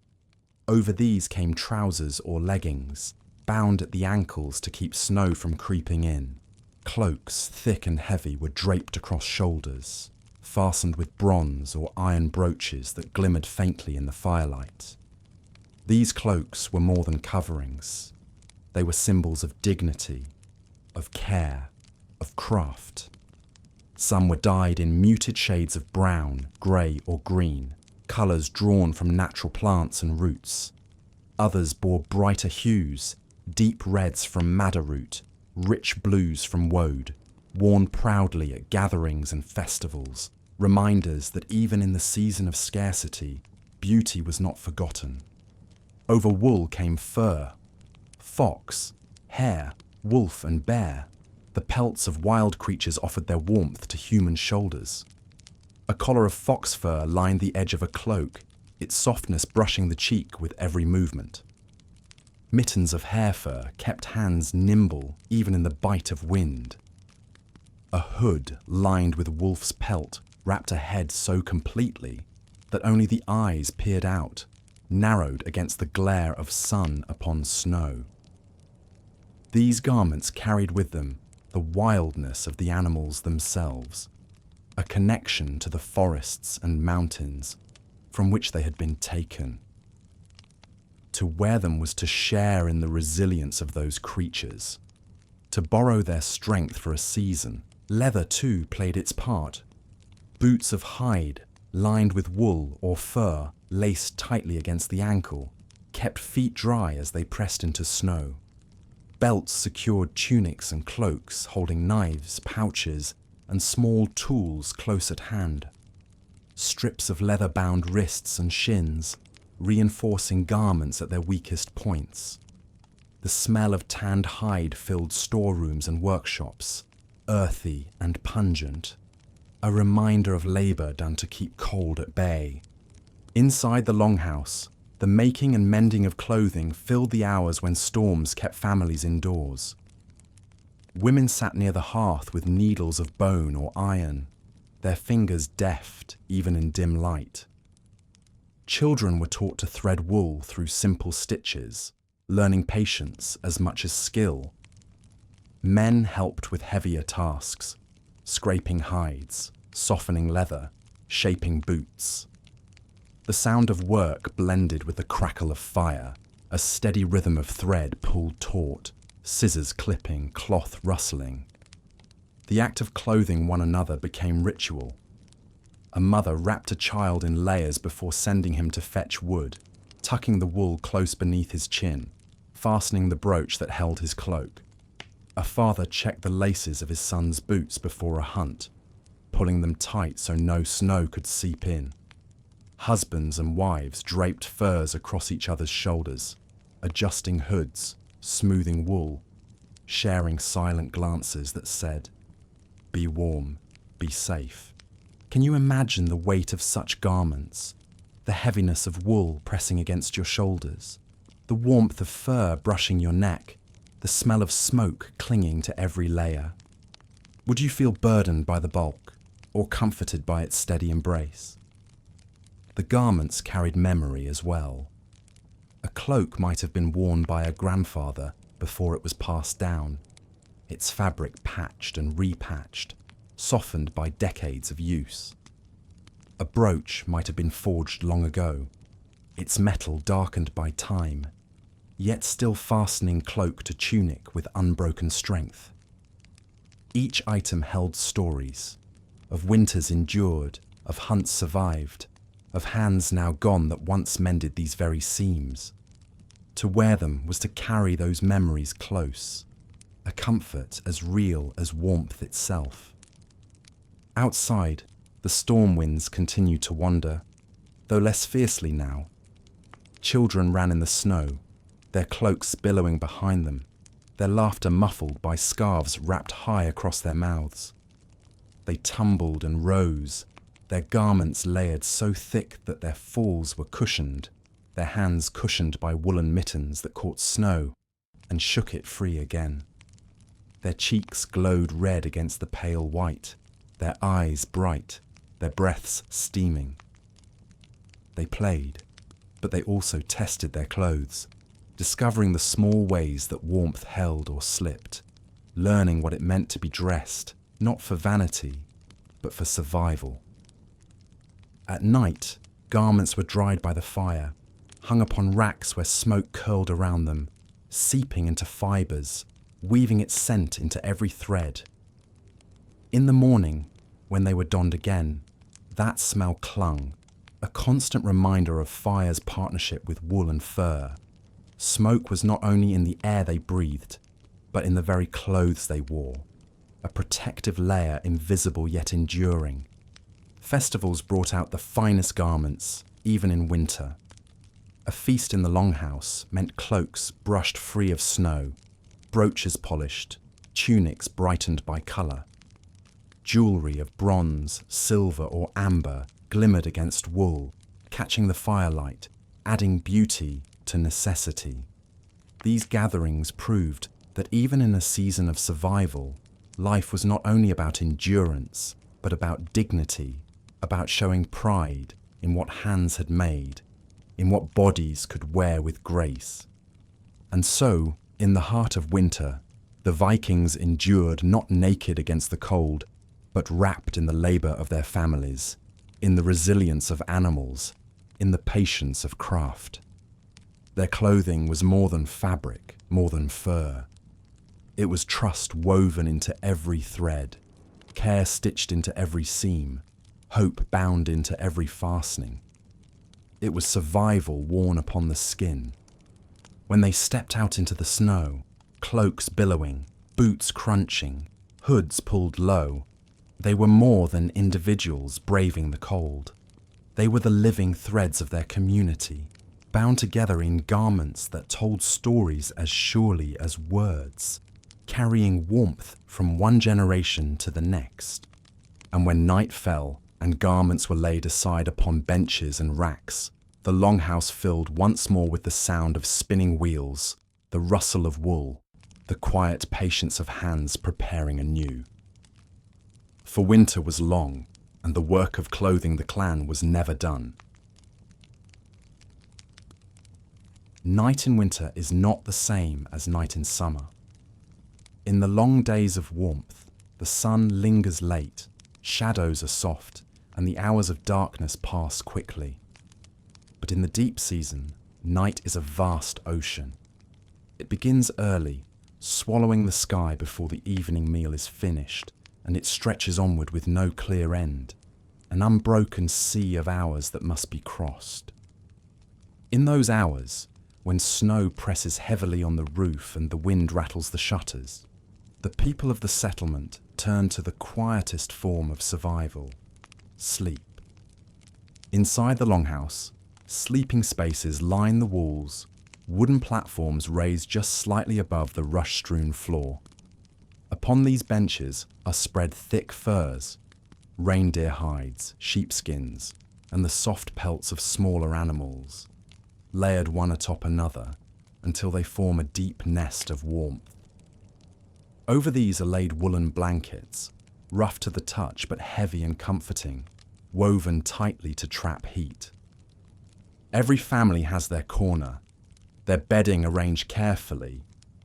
Over these came trousers or leggings, bound at the ankles to keep snow from creeping in. Cloaks, thick and heavy, were draped across shoulders, fastened with bronze or iron brooches that glimmered faintly in the firelight. These cloaks were more than coverings. They were symbols of dignity, of care, of craft. Some were dyed in muted shades of brown, grey or green, colours drawn from natural plants and roots. Others bore brighter hues, deep reds from madder root, rich blues from woad, worn proudly at gatherings and festivals, reminders that even in the season of scarcity, beauty was not forgotten. Over wool came fur, fox, hare, wolf and bear. The pelts of wild creatures offered their warmth to human shoulders. A collar of fox fur lined the edge of a cloak, its softness brushing the cheek with every movement. Mittens of hare fur kept hands nimble even in the bite of wind. A hood lined with wolf's pelt wrapped a head so completely that only the eyes peered out, narrowed against the glare of sun upon snow. These garments carried with them the wildness of the animals themselves, a connection to the forests and mountains from which they had been taken. To wear them was to share in the resilience of those creatures, to borrow their strength for a season. Leather, too, played its part. Boots of hide, lined with wool or fur, laced tightly against the ankle, kept feet dry as they pressed into snow. Belts secured tunics and cloaks, holding knives, pouches, and small tools close at hand. Strips of leather bound wrists and shins, reinforcing garments at their weakest points. The smell of tanned hide filled storerooms and workshops, earthy and pungent, a reminder of labour done to keep cold at bay. Inside the longhouse, the making and mending of clothing filled the hours when storms kept families indoors. Women sat near the hearth with needles of bone or iron, their fingers deft even in dim light. Children were taught to thread wool through simple stitches, learning patience as much as skill. Men helped with heavier tasks, scraping hides, softening leather, shaping boots. The sound of work blended with the crackle of fire, a steady rhythm of thread pulled taut, scissors clipping, cloth rustling. The act of clothing one another became ritual. A mother wrapped a child in layers before sending him to fetch wood, tucking the wool close beneath his chin, fastening the brooch that held his cloak. A father checked the laces of his son's boots before a hunt, pulling them tight so no snow could seep in. Husbands and wives draped furs across each other's shoulders, adjusting hoods, smoothing wool, sharing silent glances that said, "Be warm, be safe." Can you imagine the weight of such garments? The heaviness of wool pressing against your shoulders, the warmth of fur brushing your neck, the smell of smoke clinging to every layer. Would you feel burdened by the bulk, or comforted by its steady embrace? The garments carried memory as well. A cloak might have been worn by a grandfather before it was passed down, its fabric patched and repatched, softened by decades of use. A brooch might have been forged long ago, its metal darkened by time, yet still fastening cloak to tunic with unbroken strength. Each item held stories, of winters endured, of hunts survived, of hands now gone that once mended these very seams. To wear them was to carry those memories close, a comfort as real as warmth itself. Outside, the storm winds continued to wander, though less fiercely now. Children ran in the snow, their cloaks billowing behind them, their laughter muffled by scarves wrapped high across their mouths. They tumbled and rose, their garments layered so thick that their falls were cushioned, their hands cushioned by woolen mittens that caught snow and shook it free again. Their cheeks glowed red against the pale white, their eyes bright, their breaths steaming. They played, but they also tested their clothes, discovering the small ways that warmth held or slipped, learning what it meant to be dressed, not for vanity, but for survival. At night, garments were dried by the fire, hung upon racks where smoke curled around them, seeping into fibres, weaving its scent into every thread. In the morning, when they were donned again, that smell clung, a constant reminder of fire's partnership with wool and fur. Smoke was not only in the air they breathed, but in the very clothes they wore, a protective layer invisible yet enduring. Festivals brought out the finest garments, even in winter. A feast in the longhouse meant cloaks brushed free of snow, brooches polished, tunics brightened by colour. Jewellery of bronze, silver or amber glimmered against wool, catching the firelight, adding beauty to necessity. These gatherings proved that even in a season of survival, life was not only about endurance, but about dignity, about showing pride in what hands had made, in what bodies could wear with grace. And so, in the heart of winter, the Vikings endured not naked against the cold, but wrapped in the labour of their families, in the resilience of animals, in the patience of craft. Their clothing was more than fabric, more than fur. It was trust woven into every thread, care stitched into every seam, hope bound into every fastening. It was survival worn upon the skin. When they stepped out into the snow, cloaks billowing, boots crunching, hoods pulled low, they were more than individuals braving the cold. They were the living threads of their community, bound together in garments that told stories as surely as words, carrying warmth from one generation to the next. And when night fell and garments were laid aside upon benches and racks, the longhouse filled once more with the sound of spinning wheels, the rustle of wool, the quiet patience of hands preparing anew. For winter was long, and the work of clothing the clan was never done. Night in winter is not the same as night in summer. In the long days of warmth, the sun lingers late, shadows are soft, and the hours of darkness pass quickly. But in the deep season, night is a vast ocean. It begins early, swallowing the sky before the evening meal is finished, and it stretches onward with no clear end, an unbroken sea of hours that must be crossed. In those hours, when snow presses heavily on the roof and the wind rattles the shutters, the people of the settlement turn to the quietest form of survival: sleep. Inside the longhouse, sleeping spaces line the walls, wooden platforms raised just slightly above the rush-strewn floor. Upon these benches are spread thick furs, reindeer hides, sheepskins, and the soft pelts of smaller animals, layered one atop another until they form a deep nest of warmth. Over these are laid woolen blankets, rough to the touch but heavy and comforting, woven tightly to trap heat. Every family has their corner, their bedding arranged carefully,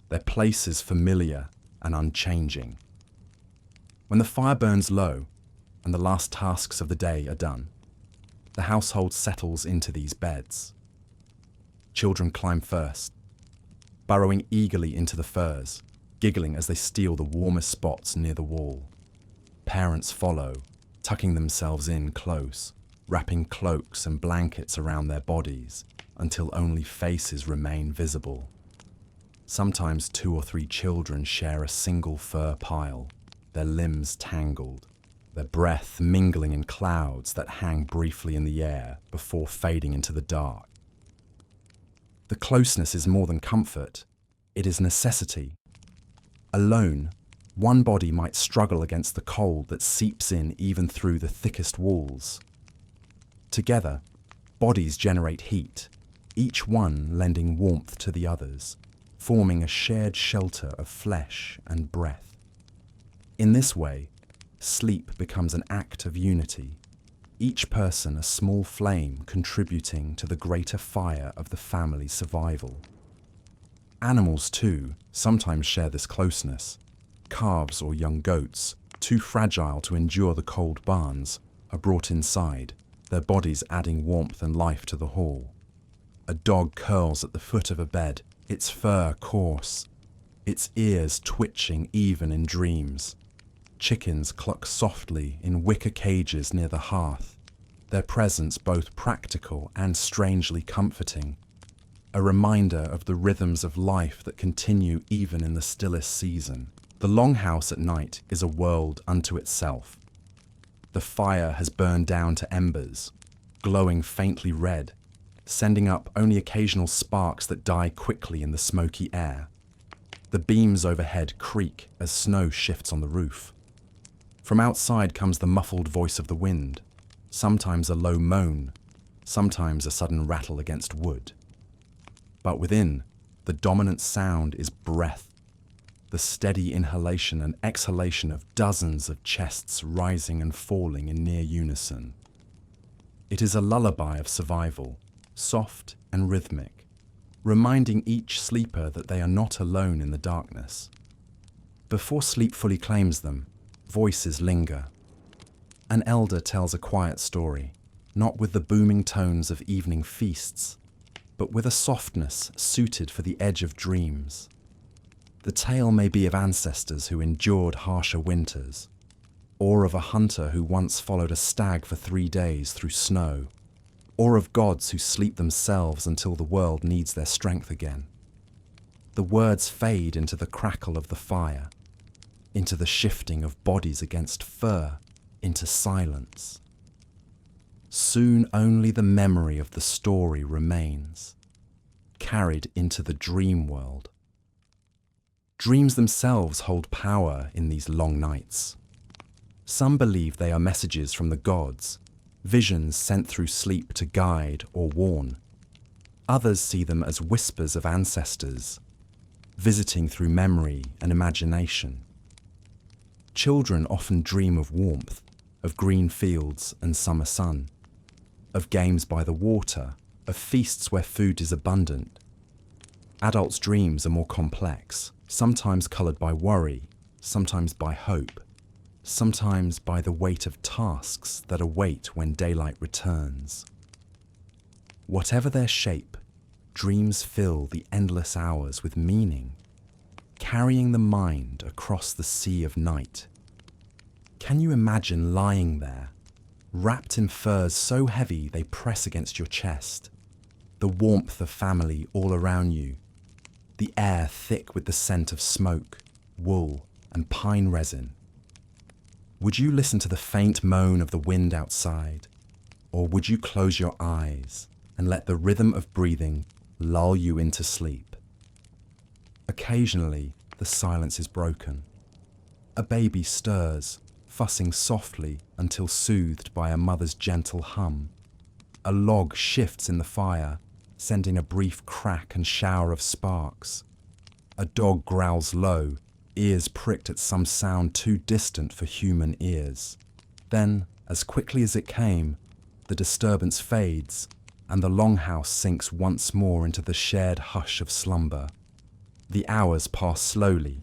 their places familiar and unchanging. When the fire burns low and the last tasks of the day are done, the household settles into these beds. Children climb first, burrowing eagerly into the furs, giggling as they steal the warmest spots near the wall. Parents follow, tucking themselves in close, wrapping cloaks and blankets around their bodies until only faces remain visible. Sometimes 2 or 3 children share a single fur pile, their limbs tangled, their breath mingling in clouds that hang briefly in the air before fading into the dark. The closeness is more than comfort, it is necessity. Alone, one body might struggle against the cold that seeps in even through the thickest walls. Together, bodies generate heat, each one lending warmth to the others, forming a shared shelter of flesh and breath. In this way, sleep becomes an act of unity, each person a small flame contributing to the greater fire of the family's survival. Animals, too, sometimes share this closeness. Calves or young goats, too fragile to endure the cold barns, are brought inside, their bodies adding warmth and life to the hall. A dog curls at the foot of a bed, its fur coarse, its ears twitching even in dreams. Chickens cluck softly in wicker cages near the hearth, their presence both practical and strangely comforting, a reminder of the rhythms of life that continue even in the stillest season. The longhouse at night is a world unto itself. The fire has burned down to embers, glowing faintly red, sending up only occasional sparks that die quickly in the smoky air. The beams overhead creak as snow shifts on the roof. From outside comes the muffled voice of the wind, sometimes a low moan, sometimes a sudden rattle against wood. But within, the dominant sound is breath, the steady inhalation and exhalation of dozens of chests rising and falling in near unison. It is a lullaby of survival, soft and rhythmic, reminding each sleeper that they are not alone in the darkness. Before sleep fully claims them, voices linger. An elder tells a quiet story, not with the booming tones of evening feasts, but with a softness suited for the edge of dreams. The tale may be of ancestors who endured harsher winters, or of a hunter who once followed a stag for 3 days through snow, or of gods who sleep themselves until the world needs their strength again. The words fade into the crackle of the fire, into the shifting of bodies against fur, into silence. Soon only the memory of the story remains, carried into the dream world. Dreams themselves hold power in these long nights. Some believe they are messages from the gods, visions sent through sleep to guide or warn. Others see them as whispers of ancestors, visiting through memory and imagination. Children often dream of warmth, of green fields and summer sun, of games by the water, of feasts where food is abundant. Adults' dreams are more complex, sometimes coloured by worry, sometimes by hope, sometimes by the weight of tasks that await when daylight returns. Whatever their shape, dreams fill the endless hours with meaning, carrying the mind across the sea of night. Can you imagine lying there, wrapped in furs so heavy they press against your chest, the warmth of family all around you, the air thick with the scent of smoke, wool, and pine resin? Would you listen to the faint moan of the wind outside, or would you close your eyes and let the rhythm of breathing lull you into sleep? Occasionally, the silence is broken. A baby stirs, fussing softly until soothed by a mother's gentle hum. A log shifts in the fire, sending a brief crack and shower of sparks. A dog growls low, ears pricked at some sound too distant for human ears. Then, as quickly as it came, the disturbance fades, and the longhouse sinks once more into the shared hush of slumber. The hours pass slowly.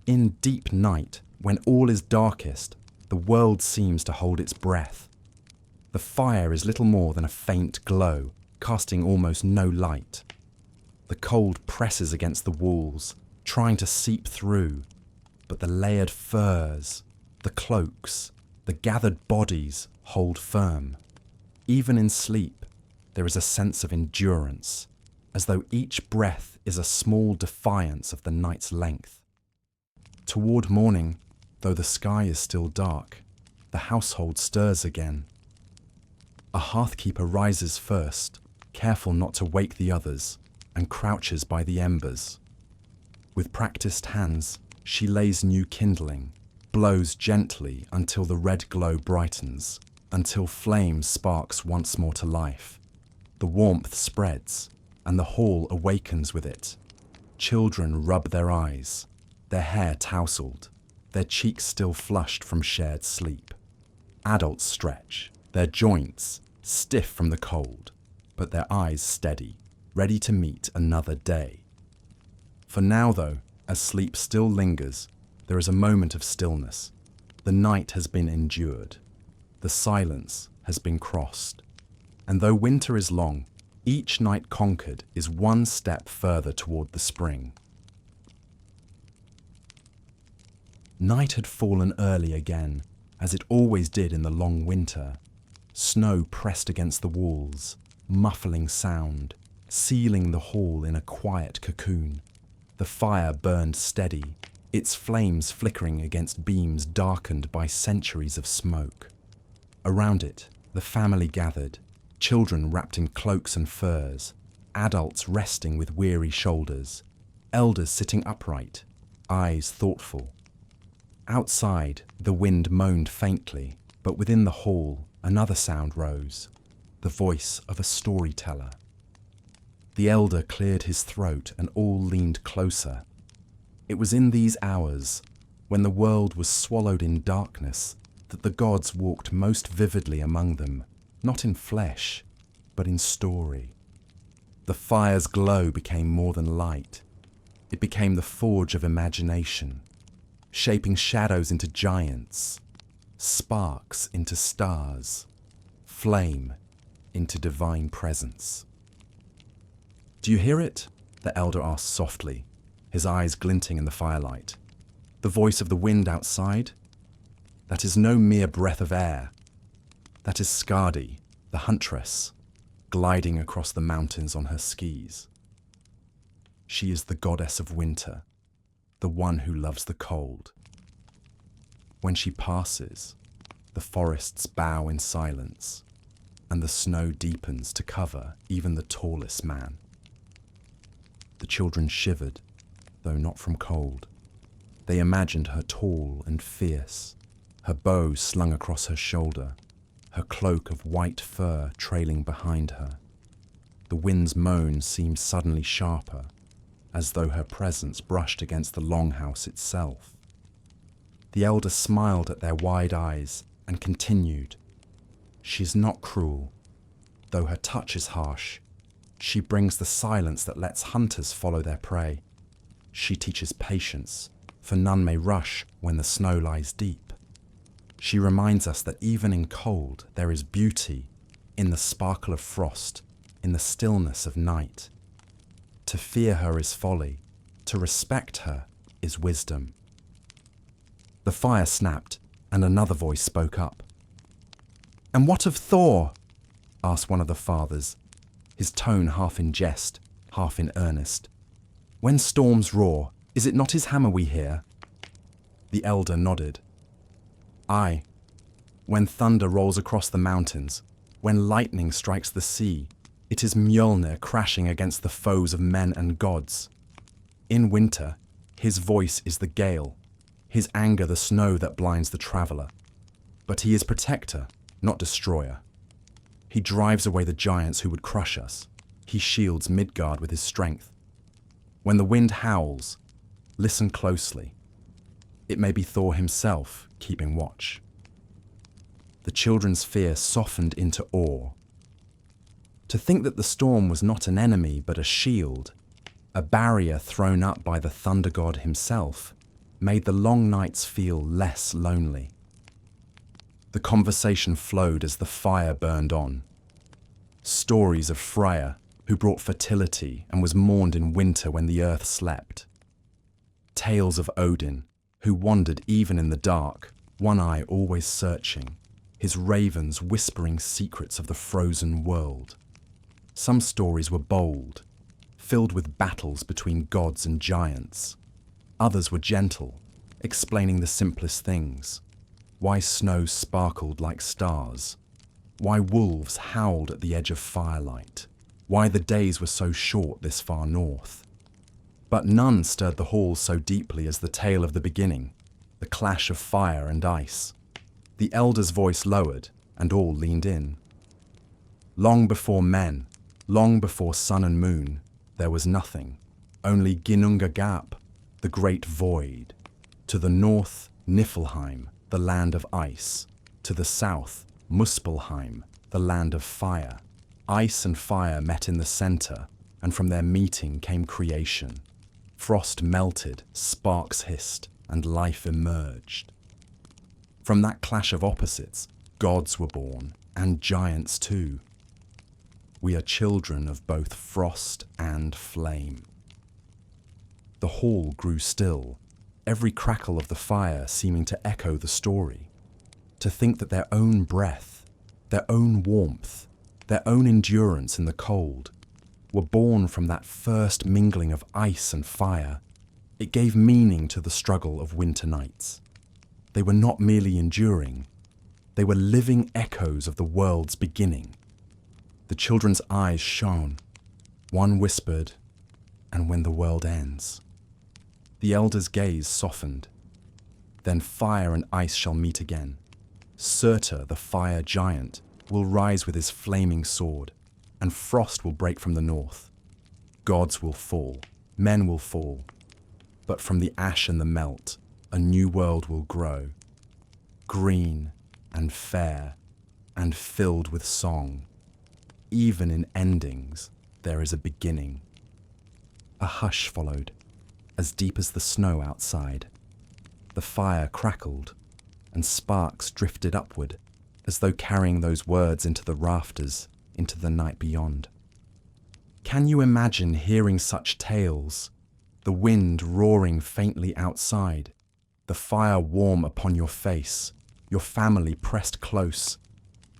In deep night, when all is darkest, the world seems to hold its breath. The fire is little more than a faint glow, casting almost no light. The cold presses against the walls, trying to seep through, but the layered furs, the cloaks, the gathered bodies hold firm. Even in sleep, there is a sense of endurance, as though each breath is a small defiance of the night's length. Toward morning, though the sky is still dark, the household stirs again. A hearthkeeper rises first, careful not to wake the others, and crouches by the embers. With practiced hands, she lays new kindling, blows gently until the red glow brightens, until flame sparks once more to life. The warmth spreads, and the hall awakens with it. Children rub their eyes, their hair tousled, their cheeks still flushed from shared sleep. Adults stretch, their joints stiff from the cold, but their eyes steady, ready to meet another day. For now, though, as sleep still lingers, there is a moment of stillness. The night has been endured. The silence has been crossed. And though winter is long, each night conquered is one step further toward the spring. Night had fallen early again, as it always did in the long winter. Snow pressed against the walls, muffling sound, sealing the hall in a quiet cocoon. The fire burned steady, its flames flickering against beams darkened by centuries of smoke. Around it, the family gathered, children wrapped in cloaks and furs, adults resting with weary shoulders, elders sitting upright, eyes thoughtful. Outside, the wind moaned faintly, but within the hall, another sound rose, the voice of a storyteller. The elder cleared his throat and all leaned closer. It was in these hours, when the world was swallowed in darkness, that the gods walked most vividly among them, not in flesh, but in story. The fire's glow became more than light. It became the forge of imagination, shaping shadows into giants, sparks into stars, flame into divine presence. "Do you hear it?" the elder asked softly, his eyes glinting in the firelight. "The voice of the wind outside? That is no mere breath of air. That is Skadi, the huntress, gliding across the mountains on her skis. She is the goddess of winter, the one who loves the cold. When she passes, the forests bow in silence, and the snow deepens to cover even the tallest man." The children shivered, though not from cold. They imagined her tall and fierce, her bow slung across her shoulder, her cloak of white fur trailing behind her. The wind's moan seemed suddenly sharper, as though her presence brushed against the longhouse itself. The elder smiled at their wide eyes and continued, "She is not cruel, though her touch is harsh. She brings the silence that lets hunters follow their prey. She teaches patience, for none may rush when the snow lies deep. She reminds us that even in cold there is beauty, in the sparkle of frost, in the stillness of night. To fear her is folly, to respect her is wisdom. The fire snapped, and another voice spoke up. "And what of Thor?" asked one of the fathers, his tone half in jest, half in earnest. "When storms roar, is it not his hammer we hear?" The elder nodded. "Aye, when thunder rolls across the mountains, when lightning strikes the sea, it is Mjolnir crashing against the foes of men and gods. In winter, his voice is the gale, his anger the snow that blinds the traveller. But he is protector, not destroyer. He drives away the giants who would crush us. He shields Midgard with his strength. When the wind howls, listen closely. It may be Thor himself keeping watch." The children's fear softened into awe. To think that the storm was not an enemy but a shield, a barrier thrown up by the thunder god himself, made the long nights feel less lonely. The conversation flowed as the fire burned on. Stories of Freya, who brought fertility and was mourned in winter when the earth slept. Tales of Odin, who wandered even in the dark, one eye always searching, his ravens whispering secrets of the frozen world. Some stories were bold, filled with battles between gods and giants. Others were gentle, explaining the simplest things. Why snow sparkled like stars. Why wolves howled at the edge of firelight. Why the days were so short this far north. But none stirred the halls so deeply as the tale of the beginning, the clash of fire and ice. The elder's voice lowered, and all leaned in. Long before men, long before sun and moon, there was nothing, only Ginnunga Gap, the great void. To the north, Niflheim, the land of ice. To the south, Muspelheim, the land of fire. Ice and fire met in the center, and from their meeting came creation. Frost melted, sparks hissed, and life emerged. From that clash of opposites, gods were born, and giants too. We are children of both frost and flame. The hall grew still, every crackle of the fire seeming to echo the story. To think that their own breath, their own warmth, their own endurance in the cold, were born from that first mingling of ice and fire, it gave meaning to the struggle of winter nights. They were not merely enduring, they were living echoes of the world's beginning. The children's eyes shone. One whispered, "And when the world ends." The elder's gaze softened. "Then fire and ice shall meet again. Surtur, the fire giant, will rise with his flaming sword, and frost will break from the north. Gods will fall, men will fall, but from the ash and the melt, a new world will grow, green and fair and filled with song. Even in endings, there is a beginning." A hush followed, as deep as the snow outside. The fire crackled, and sparks drifted upward, as though carrying those words into the rafters, into the night beyond. Can you imagine hearing such tales? The wind roaring faintly outside, the fire warm upon your face, your family pressed close,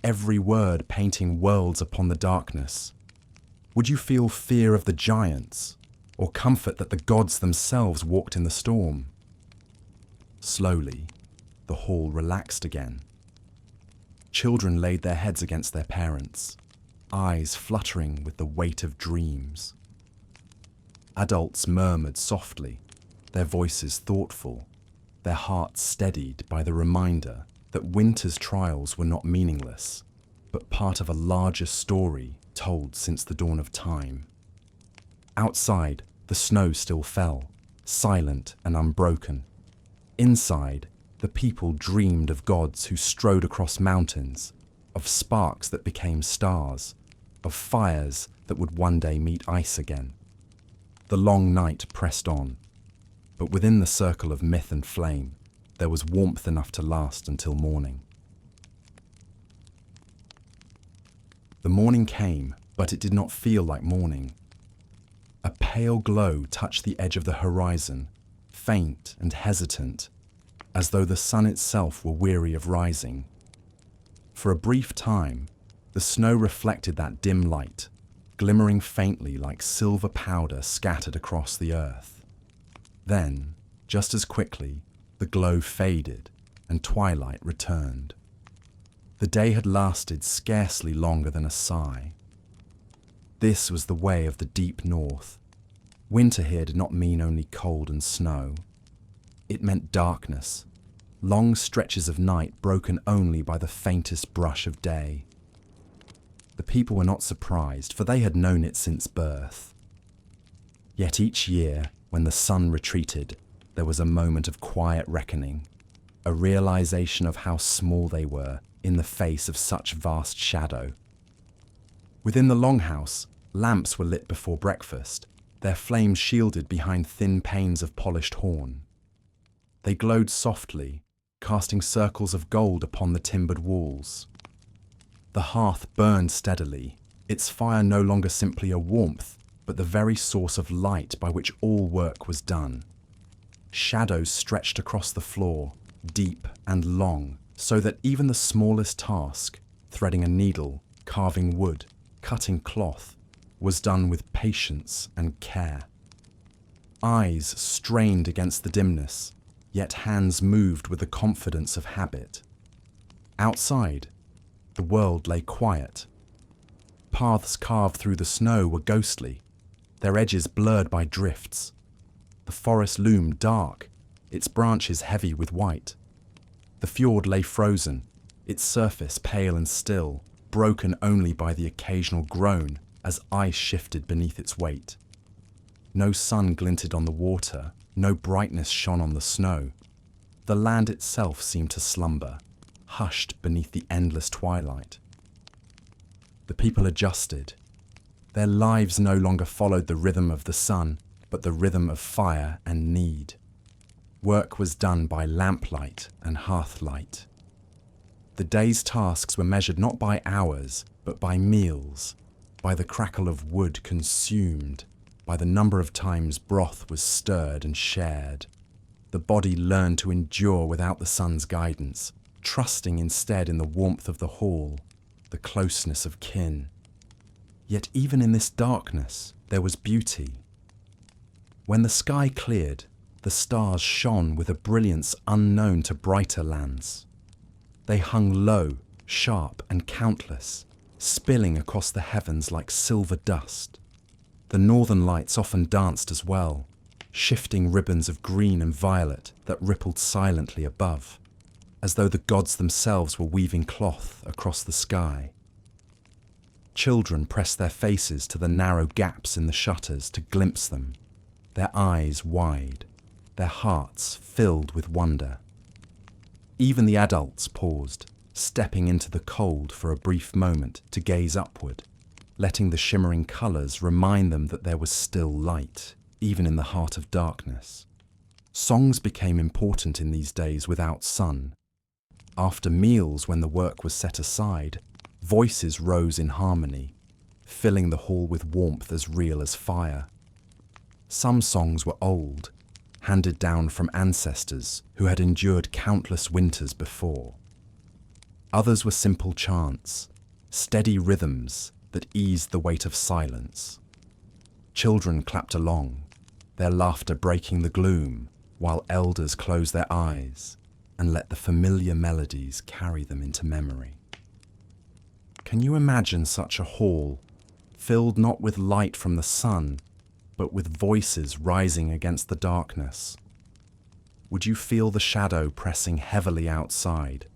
every word painting worlds upon the darkness. Would you feel fear of the giants, or comfort that the gods themselves walked in the storm? Slowly, the hall relaxed again. Children laid their heads against their parents, eyes fluttering with the weight of dreams. Adults murmured softly, their voices thoughtful, their hearts steadied by the reminder that winter's trials were not meaningless, but part of a larger story told since the dawn of time. Outside, the snow still fell, silent and unbroken. Inside, the people dreamed of gods who strode across mountains, of sparks that became stars, of fires that would one day meet ice again. The long night pressed on, but within the circle of myth and flame, there was warmth enough to last until morning. The morning came, But it did not feel like morning. A pale glow touched the edge of the horizon, faint and hesitant, as though the sun itself were weary of rising. For a brief time, the snow reflected that dim light, glimmering faintly like silver powder scattered across the earth. Then, just as quickly, the glow faded and twilight returned. The day had lasted scarcely longer than a sigh. This was the way of the deep north. Winter here did not mean only cold and snow. It meant darkness, long stretches of night broken only by the faintest brush of day. The people were not surprised, for they had known it since birth. Yet each year, when the sun retreated, there was a moment of quiet reckoning, a realization of how small they were in the face of such vast shadow. Within the longhouse, lamps were lit before breakfast, their flames shielded behind thin panes of polished horn. They glowed softly, casting circles of gold upon the timbered walls. The hearth burned steadily, its fire no longer simply a warmth, but the very source of light by which all work was done. Shadows stretched across the floor, deep and long, so that even the smallest task, threading a needle, carving wood, cutting cloth, was done with patience and care. Eyes strained against the dimness, yet hands moved with the confidence of habit. Outside, the world lay quiet. Paths carved through the snow were ghostly, their edges blurred by drifts. The forest loomed dark, its branches heavy with white. The fjord lay frozen, its surface pale and still, broken only by the occasional groan as ice shifted beneath its weight. No sun glinted on the water, no brightness shone on the snow. The land itself seemed to slumber, hushed beneath the endless twilight. The people adjusted. Their lives no longer followed the rhythm of the sun, but the rhythm of fire and need. Work was done by lamplight and hearthlight. The day's tasks were measured not by hours, but by meals, by the crackle of wood consumed, by the number of times broth was stirred and shared. The body learned to endure without the sun's guidance, trusting instead in the warmth of the hall, the closeness of kin. Yet even in this darkness, there was beauty. When the sky cleared, the stars shone with a brilliance unknown to brighter lands. They hung low, sharp and countless, spilling across the heavens like silver dust. The northern lights often danced as well, shifting ribbons of green and violet that rippled silently above, as though the gods themselves were weaving cloth across the sky. Children pressed their faces to the narrow gaps in the shutters to glimpse them, their eyes wide, their hearts filled with wonder. Even the adults paused, stepping into the cold for a brief moment to gaze upward, letting the shimmering colours remind them that there was still light, even in the heart of darkness. Songs became important in these days without sun. After meals, when the work was set aside, voices rose in harmony, filling the hall with warmth as real as fire. Some songs were old, handed down from ancestors who had endured countless winters before. Others were simple chants, steady rhythms that eased the weight of silence. Children clapped along, their laughter breaking the gloom, while elders closed their eyes and let the familiar melodies carry them into memory. Can you imagine such a hall, filled not with light from the sun, but with voices rising against the darkness? Would you feel the shadow pressing heavily outside?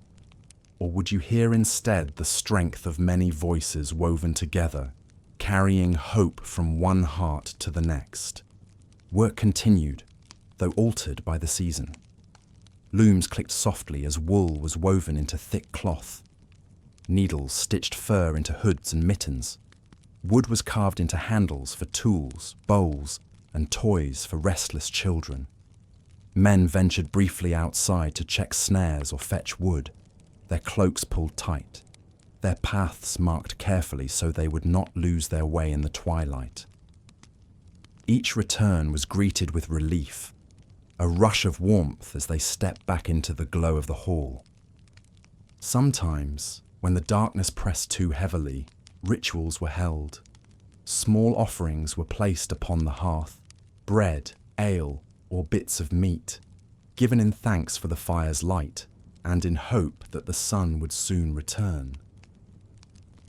Or would you hear instead the strength of many voices woven together, carrying hope from one heart to the next? Work continued, though altered by the season. Looms clicked softly as wool was woven into thick cloth. Needles stitched fur into hoods and mittens. Wood was carved into handles for tools, bowls, and toys for restless children. Men ventured briefly outside to check snares or fetch wood, their cloaks pulled tight, their paths marked carefully so they would not lose their way in the twilight. Each return was greeted with relief, a rush of warmth as they stepped back into the glow of the hall. Sometimes, when the darkness pressed too heavily, rituals were held. Small offerings were placed upon the hearth, bread, ale, or bits of meat, given in thanks for the fire's light and in hope that the sun would soon return.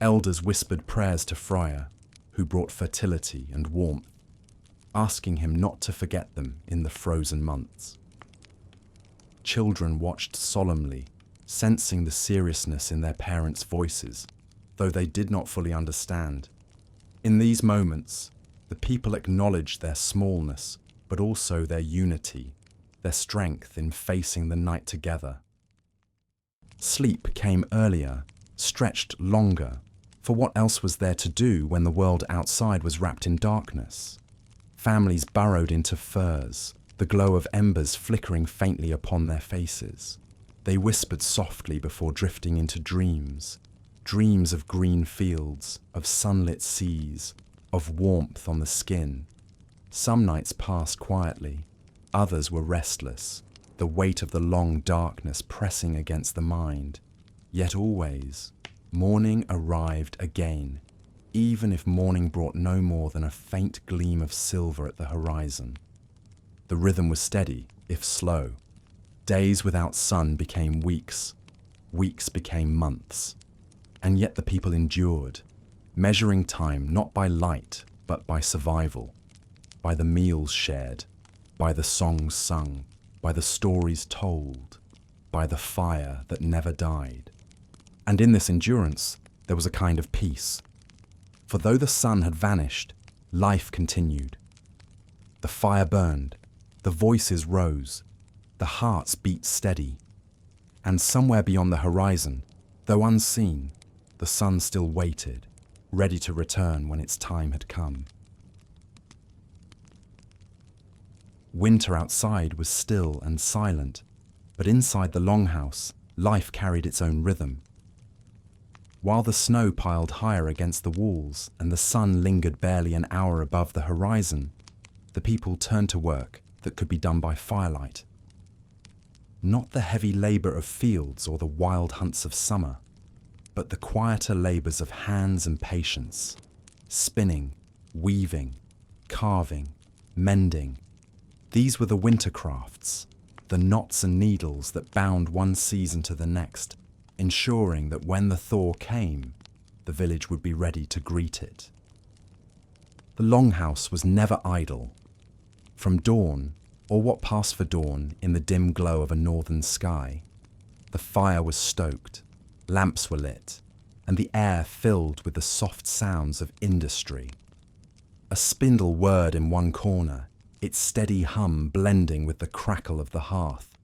Elders whispered prayers to Freya, who brought fertility and warmth, asking him not to forget them in the frozen months. Children watched solemnly, sensing the seriousness in their parents' voices, though they did not fully understand. In these moments, the people acknowledged their smallness, but also their unity, their strength in facing the night together. Sleep came earlier, stretched longer, for what else was there to do when the world outside was wrapped in darkness? Families burrowed into furs, the glow of embers flickering faintly upon their faces. They whispered softly before drifting into dreams, dreams of green fields, of sunlit seas, of warmth on the skin. Some nights passed quietly, others were restless, the weight of the long darkness pressing against the mind. Yet always, morning arrived again, even if morning brought no more than a faint gleam of silver at the horizon. The rhythm was steady, if slow. Days without sun became weeks, weeks became months. And yet the people endured, measuring time not by light, but by survival, by the meals shared, by the songs sung, by the stories told, by the fire that never died. And in this endurance, there was a kind of peace. For though the sun had vanished, life continued. The fire burned, the voices rose, the hearts beat steady. And somewhere beyond the horizon, though unseen, the sun still waited, ready to return when its time had come. Winter outside was still and silent, but inside the longhouse, life carried its own rhythm. While the snow piled higher against the walls and the sun lingered barely an hour above the horizon, the people turned to work that could be done by firelight. Not the heavy labour of fields or the wild hunts of summer, but the quieter labours of hands and patience, spinning, weaving, carving, mending. These were the winter crafts, the knots and needles that bound one season to the next, ensuring that when the thaw came, the village would be ready to greet it. The longhouse was never idle. From dawn, or what passed for dawn in the dim glow of a northern sky, the fire was stoked, lamps were lit, and the air filled with the soft sounds of industry. A spindle whirred in one corner, its steady hum blending with the crackle of the hearth.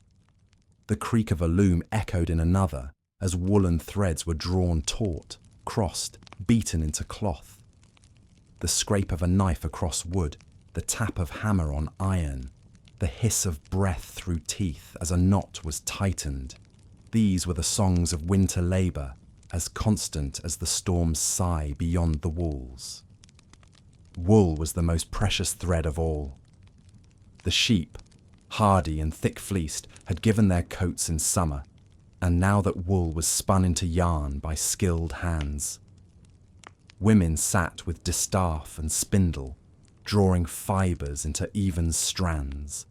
The creak of a loom echoed in another as woollen threads were drawn taut, crossed, beaten into cloth. The scrape of a knife across wood, the tap of hammer on iron, the hiss of breath through teeth as a knot was tightened. These were the songs of winter labour, as constant as the storm's sigh beyond the walls. Wool was the most precious thread of all. The sheep, hardy and thick-fleeced, had given their coats in summer, and now that wool was spun into yarn by skilled hands. Women sat with distaff and spindle, drawing fibres into even strands,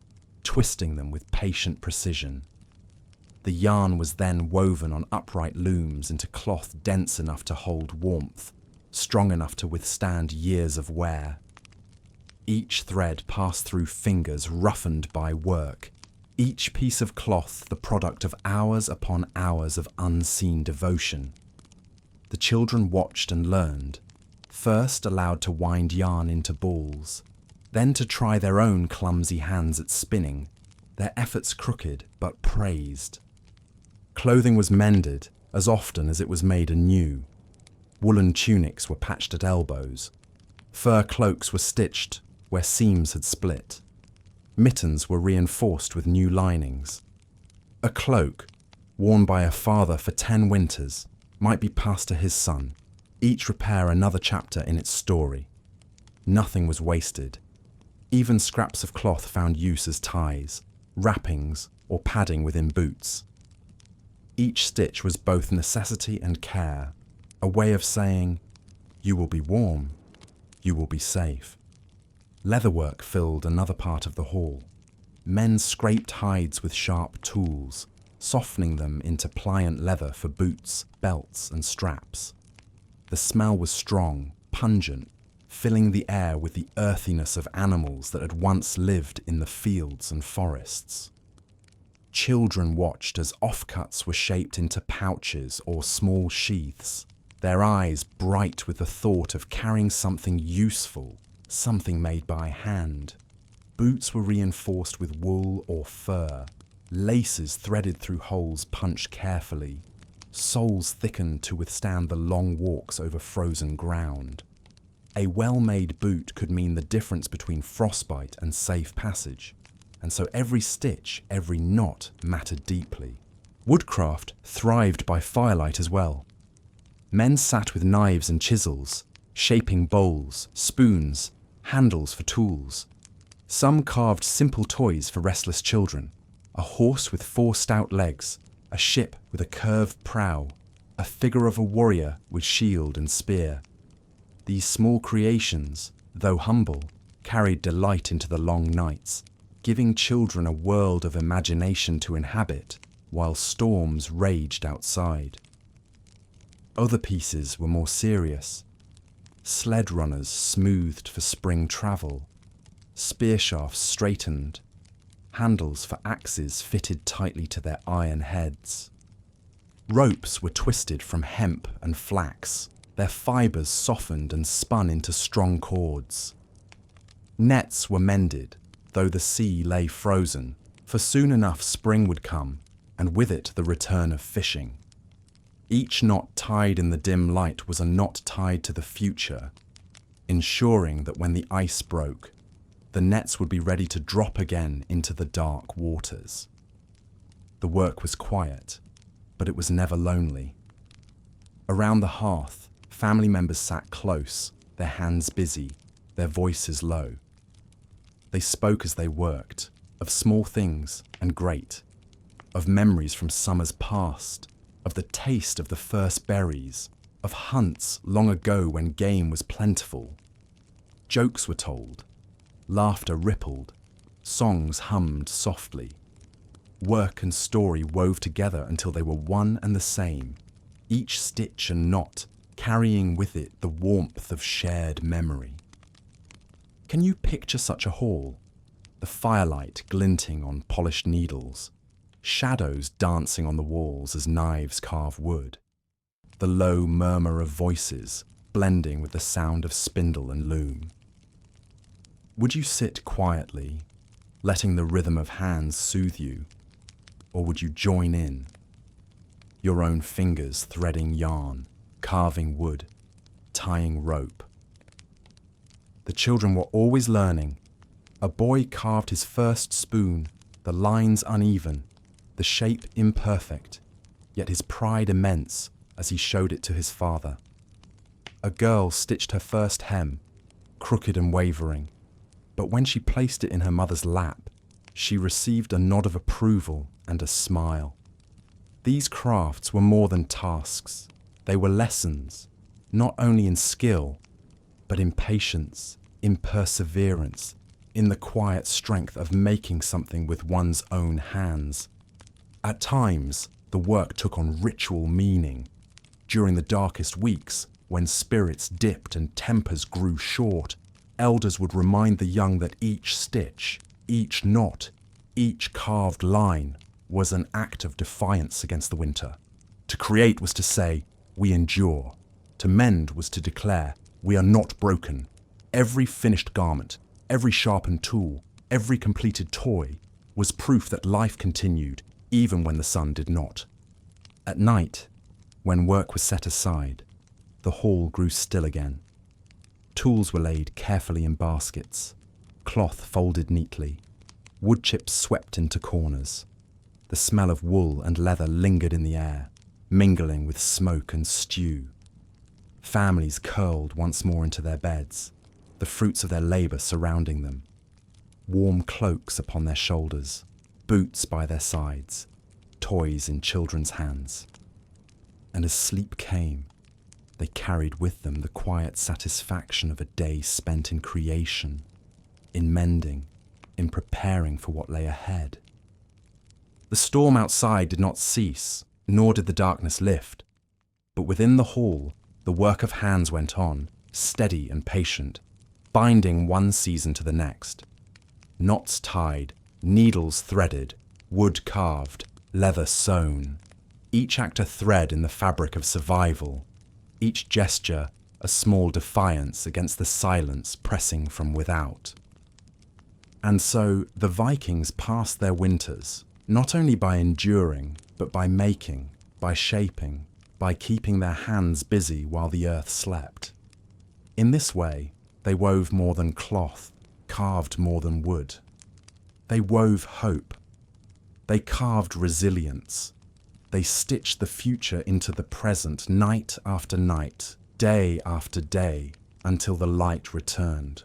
twisting them with patient precision. The yarn was then woven on upright looms into cloth dense enough to hold warmth, strong enough to withstand years of wear. Each thread passed through fingers roughened by work, each piece of cloth the product of hours upon hours of unseen devotion. The children watched and learned, first allowed to wind yarn into balls, then to try their own clumsy hands at spinning, their efforts crooked but praised. Clothing was mended as often as it was made anew. Woolen tunics were patched at elbows. Fur cloaks were stitched where seams had split. Mittens were reinforced with new linings. A cloak, worn by a father for 10 winters, might be passed to his son, each repair another chapter in its story. Nothing was wasted. Even scraps of cloth found use as ties, wrappings, or padding within boots. Each stitch was both necessity and care, a way of saying, "You will be warm, you will be safe." Leatherwork filled another part of the hall. Men scraped hides with sharp tools, softening them into pliant leather for boots, belts, and straps. The smell was strong, pungent, filling the air with the earthiness of animals that had once lived in the fields and forests. Children watched as offcuts were shaped into pouches or small sheaths, their eyes bright with the thought of carrying something useful, something made by hand. Boots were reinforced with wool or fur, laces threaded through holes punched carefully, soles thickened to withstand the long walks over frozen ground. A well-made boot could mean the difference between frostbite and safe passage, and so every stitch, every knot mattered deeply. Woodcraft thrived by firelight as well. Men sat with knives and chisels, shaping bowls, spoons, handles for tools. Some carved simple toys for restless children, a horse with 4 stout legs, a ship with a curved prow, a figure of a warrior with shield and spear. These small creations, though humble, carried delight into the long nights, giving children a world of imagination to inhabit while storms raged outside. Other pieces were more serious. Sled runners smoothed for spring travel, spear shafts straightened, handles for axes fitted tightly to their iron heads. Ropes were twisted from hemp and flax, their fibres softened and spun into strong cords. Nets were mended, though the sea lay frozen, for soon enough spring would come, and with it the return of fishing. Each knot tied in the dim light was a knot tied to the future, ensuring that when the ice broke, the nets would be ready to drop again into the dark waters. The work was quiet, but it was never lonely. Around the hearth, family members sat close, their hands busy, their voices low. They spoke as they worked, of small things and great, of memories from summers past, of the taste of the first berries, of hunts long ago when game was plentiful. Jokes were told, laughter rippled, songs hummed softly. Work and story wove together until they were one and the same, each stitch and knot carrying with it the warmth of shared memory. Can you picture such a hall? The firelight glinting on polished needles, shadows dancing on the walls as knives carve wood, the low murmur of voices blending with the sound of spindle and loom. Would you sit quietly, letting the rhythm of hands soothe you, or would you join in, your own fingers threading yarn, carving wood, tying rope? The children were always learning. A boy carved his first spoon, the lines uneven, the shape imperfect, yet his pride immense as he showed it to his father. A girl stitched her first hem, crooked and wavering, but when she placed it in her mother's lap, she received a nod of approval and a smile. These crafts were more than tasks. They were lessons, not only in skill, but in patience, in perseverance, in the quiet strength of making something with one's own hands. At times, the work took on ritual meaning. During the darkest weeks, when spirits dipped and tempers grew short, elders would remind the young that each stitch, each knot, each carved line was an act of defiance against the winter. To create was to say, we endure. To mend was to declare, we are not broken. Every finished garment, every sharpened tool, every completed toy was proof that life continued even when the sun did not. At night, when work was set aside, the hall grew still again. Tools were laid carefully in baskets, cloth folded neatly, wood chips swept into corners. The smell of wool and leather lingered in the air, mingling with smoke and stew. Families curled once more into their beds, the fruits of their labour surrounding them. Warm cloaks upon their shoulders, boots by their sides, toys in children's hands. And as sleep came, they carried with them the quiet satisfaction of a day spent in creation, in mending, in preparing for what lay ahead. The storm outside did not cease, nor did the darkness lift, but within the hall the work of hands went on, steady and patient, binding one season to the next. Knots tied, needles threaded, wood carved, leather sewn, each act a thread in the fabric of survival, each gesture a small defiance against the silence pressing from without. And so the Vikings passed their winters, not only by enduring, but by making, by shaping, by keeping their hands busy while the earth slept. In this way, they wove more than cloth, carved more than wood. They wove hope. They carved resilience. They stitched the future into the present night after night, day after day, until the light returned.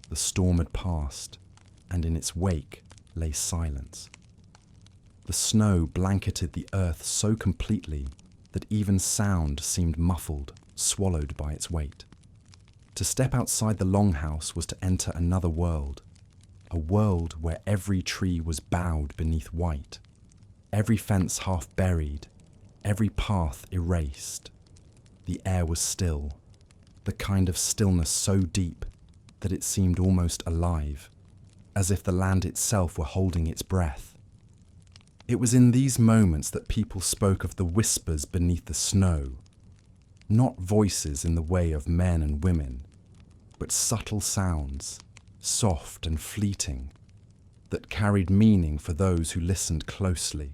The storm had passed, and in its wake lay silence. The snow blanketed the earth so completely that even sound seemed muffled, swallowed by its weight. To step outside the longhouse was to enter another world, a world where every tree was bowed beneath white, every fence half buried, every path erased. The air was still, the kind of stillness so deep that it seemed almost alive, as if the land itself were holding its breath. It was in these moments that people spoke of the whispers beneath the snow, not voices in the way of men and women, but subtle sounds, soft and fleeting, that carried meaning for those who listened closely.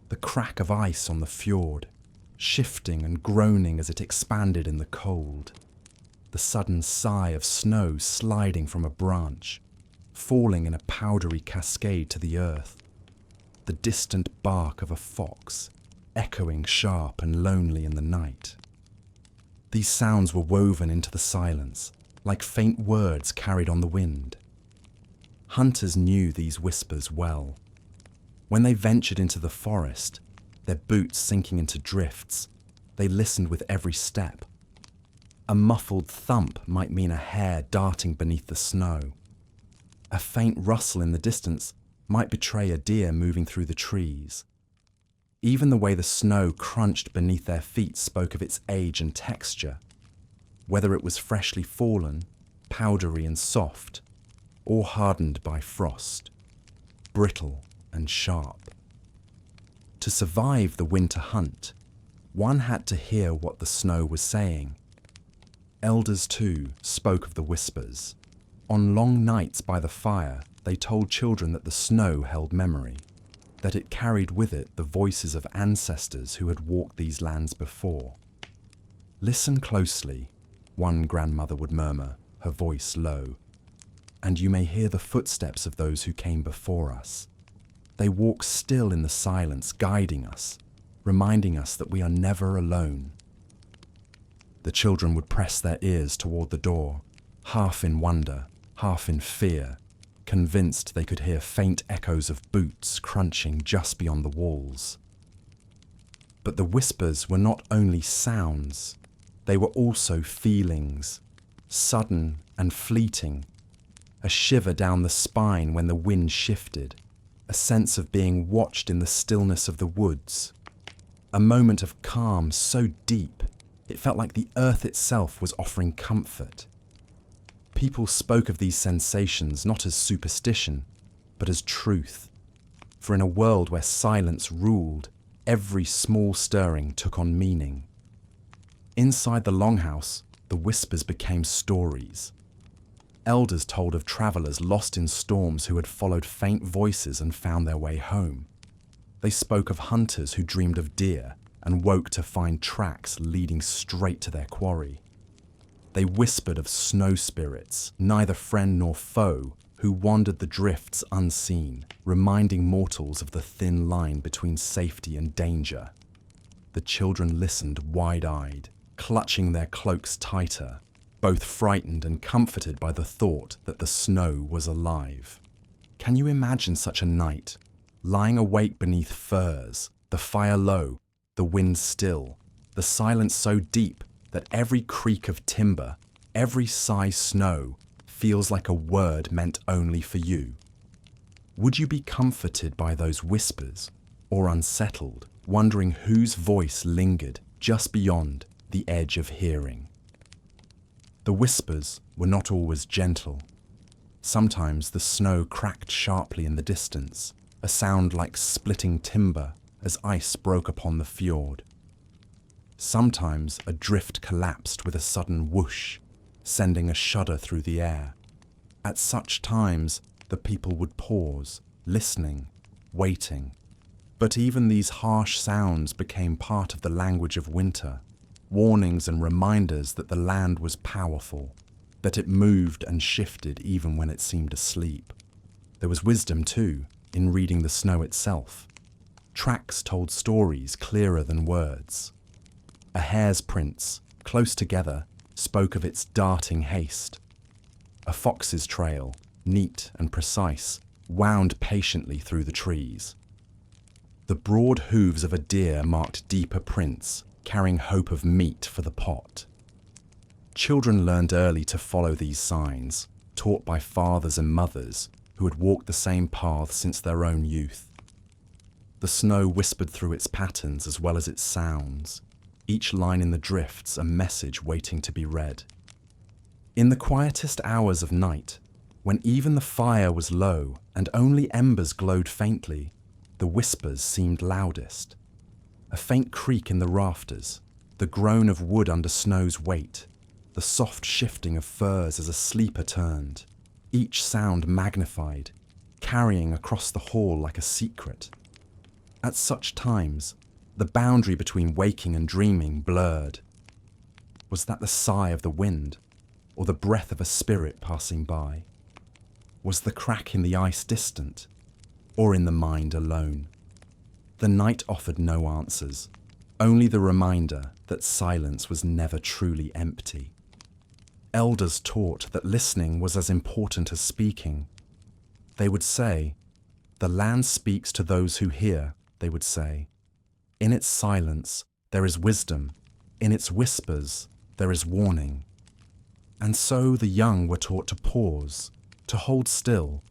The crack of ice on the fjord, shifting and groaning as it expanded in the cold. The sudden sigh of snow sliding from a branch, falling in a powdery cascade to the earth. The distant bark of a fox, echoing sharp and lonely in the night. These sounds were woven into the silence, like faint words carried on the wind. Hunters knew these whispers well. When they ventured into the forest, their boots sinking into drifts, they listened with every step. A muffled thump might mean a hare darting beneath the snow. A faint rustle in the distance might betray a deer moving through the trees. Even the way the snow crunched beneath their feet spoke of its age and texture, whether it was freshly fallen, powdery and soft, or hardened by frost, brittle and sharp. To survive the winter hunt, one had to hear what the snow was saying. Elders, too, spoke of the whispers. On long nights by the fire, they told children that the snow held memory, that it carried with it the voices of ancestors who had walked these lands before. "Listen closely," one grandmother would murmur, her voice low, "and you may hear the footsteps of those who came before us. They walk still in the silence, guiding us, reminding us that we are never alone." The children would press their ears toward the door, half in wonder, half in fear, convinced they could hear faint echoes of boots crunching just beyond the walls. But the whispers were not only sounds, they were also feelings, sudden and fleeting, a shiver down the spine when the wind shifted, a sense of being watched in the stillness of the woods, a moment of calm so deep it felt like the earth itself was offering comfort. People spoke of these sensations not as superstition, but as truth. For in a world where silence ruled, every small stirring took on meaning. Inside the longhouse, the whispers became stories. Elders told of travellers lost in storms who had followed faint voices and found their way home. They spoke of hunters who dreamed of deer and woke to find tracks leading straight to their quarry. They whispered of snow spirits, neither friend nor foe, who wandered the drifts unseen, reminding mortals of the thin line between safety and danger. The children listened wide-eyed, clutching their cloaks tighter, both frightened and comforted by the thought that the snow was alive. Can you imagine such a night, lying awake beneath firs, the fire low, the wind still, the silence so deep that every creak of timber, every sigh snow, feels like a word meant only for you? Would you be comforted by those whispers, or unsettled, wondering whose voice lingered just beyond the edge of hearing? The whispers were not always gentle. Sometimes the snow cracked sharply in the distance, a sound like splitting timber as ice broke upon the fjord. Sometimes a drift collapsed with a sudden whoosh, sending a shudder through the air. At such times, the people would pause, listening, waiting. But even these harsh sounds became part of the language of winter, warnings and reminders that the land was powerful, that it moved and shifted even when it seemed asleep. There was wisdom, too, in reading the snow itself. Tracks told stories clearer than words. A hare's prints, close together, spoke of its darting haste. A fox's trail, neat and precise, wound patiently through the trees. The broad hooves of a deer marked deeper prints, carrying hope of meat for the pot. Children learned early to follow these signs, taught by fathers and mothers who had walked the same path since their own youth. The snow whispered through its patterns as well as its sounds, each line in the drifts a message waiting to be read. In the quietest hours of night, when even the fire was low and only embers glowed faintly, the whispers seemed loudest. A faint creak in the rafters, the groan of wood under snow's weight, the soft shifting of furs as a sleeper turned, each sound magnified, carrying across the hall like a secret. At such times, the boundary between waking and dreaming blurred. Was that the sigh of the wind, or the breath of a spirit passing by? Was the crack in the ice distant, or in the mind alone? The night offered no answers, only the reminder that silence was never truly empty. Elders taught that listening was as important as speaking. They would say, "The land speaks to those who hear," they would say. "In its silence, there is wisdom. In its whispers, there is warning." And so the young were taught to pause, to hold still,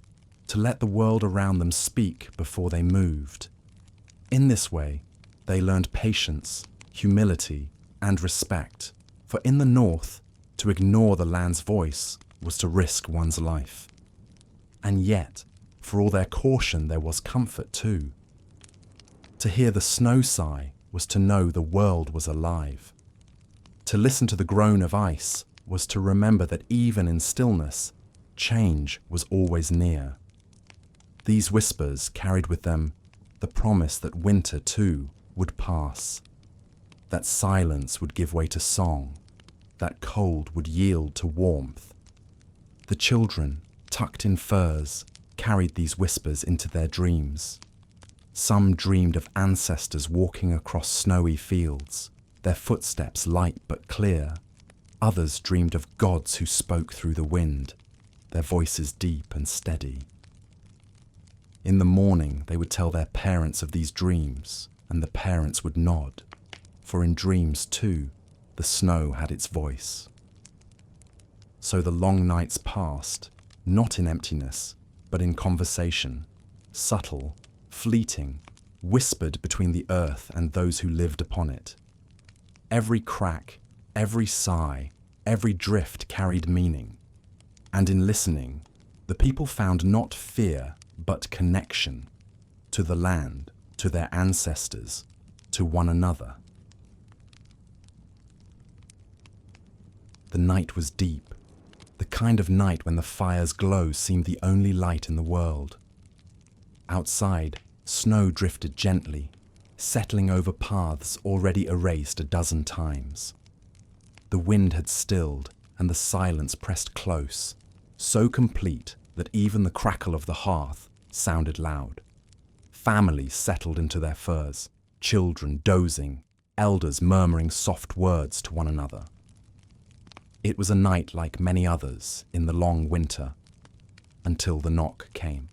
to let the world around them speak before they moved. In this way, they learned patience, humility, and respect, for in the north, to ignore the land's voice was to risk one's life. And yet, for all their caution, there was comfort too. To hear the snow sigh was to know the world was alive. To listen to the groan of ice was to remember that even in stillness, change was always near. These whispers carried with them the promise that winter too would pass, that silence would give way to song, that cold would yield to warmth. The children, tucked in furs, carried these whispers into their dreams. Some dreamed of ancestors walking across snowy fields, their footsteps light but clear. Others dreamed of gods who spoke through the wind, their voices deep and steady. In the morning, they would tell their parents of these dreams, and the parents would nod, for in dreams too, the snow had its voice. So the long nights passed, not in emptiness, but in conversation, subtle, fleeting, whispered between the earth and those who lived upon it. Every crack, every sigh, every drift carried meaning, and in listening, the people found not fear, but connection to the land, to their ancestors, to one another. The night was deep, the kind of night when the fire's glow seemed the only light in the world. Outside, snow drifted gently, settling over paths already erased a dozen times. The wind had stilled, and the silence pressed close, so complete that even the crackle of the hearth sounded loud. Families settled into their furs, children dozing, elders murmuring soft words to one another. It was a night like many others in the long winter, until the knock came.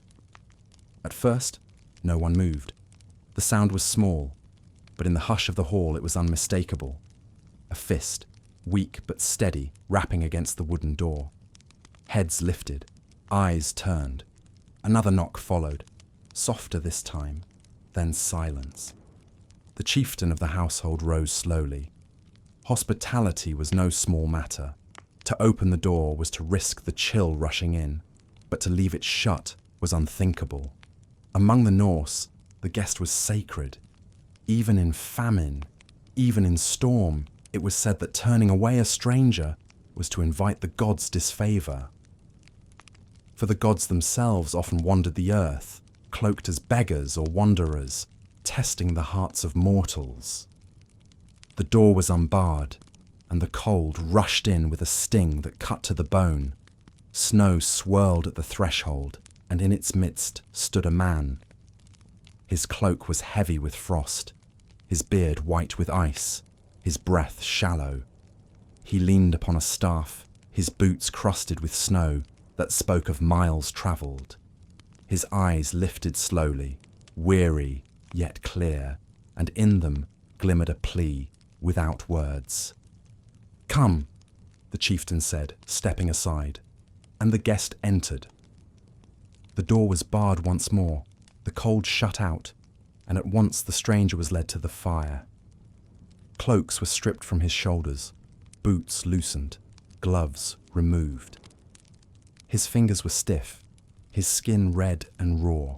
At first, no one moved. The sound was small, but in the hush of the hall it was unmistakable. A fist, weak but steady, rapping against the wooden door. Heads lifted, eyes turned. Another knock followed, softer this time, then silence. The chieftain of the household rose slowly. Hospitality was no small matter. To open the door was to risk the chill rushing in, but to leave it shut was unthinkable. Among the Norse, the guest was sacred. Even in famine, even in storm, it was said that turning away a stranger was to invite the gods' disfavour. For the gods themselves often wandered the earth, cloaked as beggars or wanderers, testing the hearts of mortals. The door was unbarred, and the cold rushed in with a sting that cut to the bone. Snow swirled at the threshold, and in its midst stood a man. His cloak was heavy with frost, his beard white with ice, his breath shallow. He leaned upon a staff, his boots crusted with snow that spoke of miles travelled. His eyes lifted slowly, weary yet clear, and in them glimmered a plea without words. "Come," the chieftain said, stepping aside, and the guest entered. The door was barred once more, the cold shut out, and at once the stranger was led to the fire. Cloaks were stripped from his shoulders, boots loosened, gloves removed. His fingers were stiff, his skin red and raw,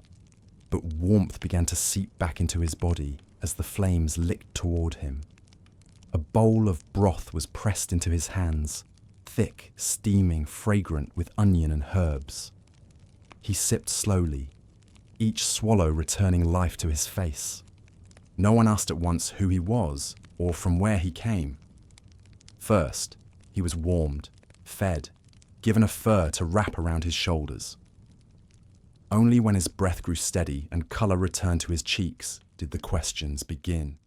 but warmth began to seep back into his body as the flames licked toward him. A bowl of broth was pressed into his hands, thick, steaming, fragrant with onion and herbs. He sipped slowly, each swallow returning life to his face. No one asked at once who he was or from where he came. First, he was warmed, fed, given a fur to wrap around his shoulders. Only when his breath grew steady and colour returned to his cheeks did the questions begin.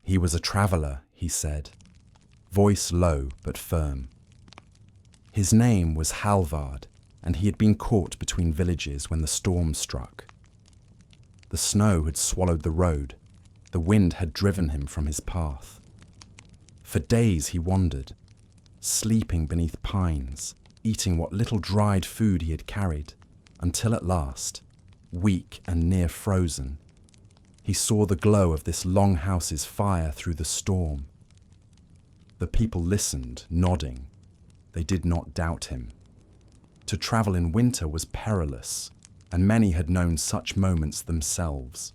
He was a traveller, he said, voice low but firm. His name was Halvard, and he had been caught between villages when the storm struck. The snow had swallowed the road, the wind had driven him from his path. For days he wandered, sleeping beneath pines, eating what little dried food he had carried, until at last, weak and near frozen, he saw the glow of this longhouse's fire through the storm. The people listened, nodding. They did not doubt him. To travel in winter was perilous, and many had known such moments themselves.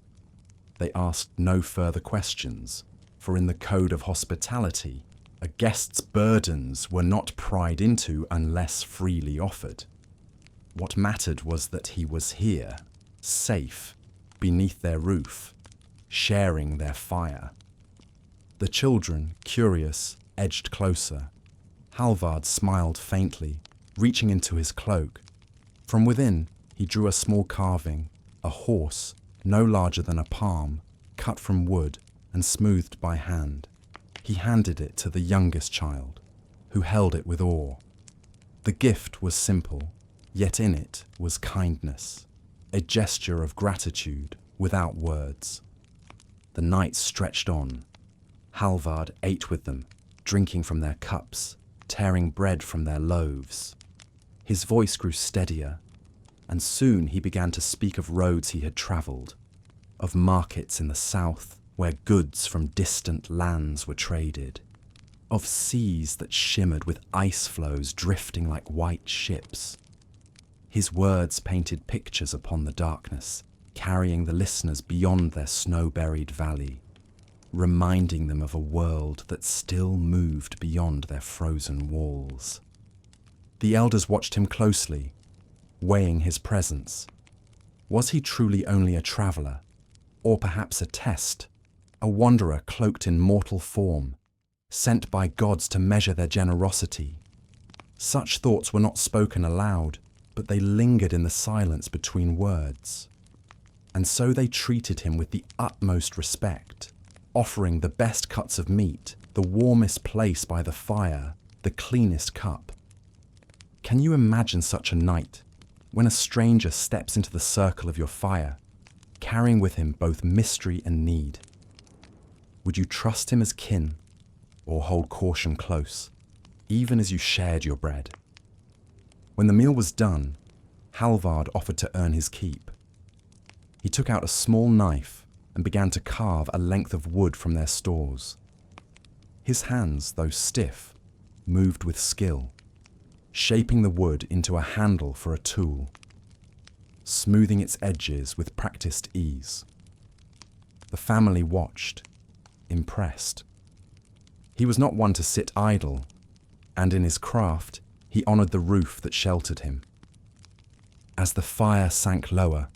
They asked no further questions, for in the code of hospitality, a guest's burdens were not pried into unless freely offered. What mattered was that he was here, safe, beneath their roof, sharing their fire. The children, curious, edged closer. Halvard smiled faintly, reaching into his cloak. From within, he drew a small carving, a horse, no larger than a palm, cut from wood and smoothed by hand. He handed it to the youngest child, who held it with awe. The gift was simple, yet in it was kindness, a gesture of gratitude without words. The night stretched on. Halvard ate with them, drinking from their cups, tearing bread from their loaves. His voice grew steadier, and soon he began to speak of roads he had travelled, of markets in the south where goods from distant lands were traded, of seas that shimmered with ice floes drifting like white ships. His words painted pictures upon the darkness, carrying the listeners beyond their snow-buried valley, reminding them of a world that still moved beyond their frozen walls. The elders watched him closely, weighing his presence. Was he truly only a traveller, or perhaps a test, a wanderer cloaked in mortal form, sent by gods to measure their generosity? Such thoughts were not spoken aloud, but they lingered in the silence between words. And so they treated him with the utmost respect, offering the best cuts of meat, the warmest place by the fire, the cleanest cup. Can you imagine such a night, when a stranger steps into the circle of your fire, carrying with him both mystery and need? Would you trust him as kin, or hold caution close, even as you shared your bread? When the meal was done, Halvard offered to earn his keep. He took out a small knife and began to carve a length of wood from their stores. His hands, though stiff, moved with skill, shaping the wood into a handle for a tool, smoothing its edges with practiced ease. The family watched, impressed. He was not one to sit idle, and in his craft, he honoured the roof that sheltered him. As the fire sank lower,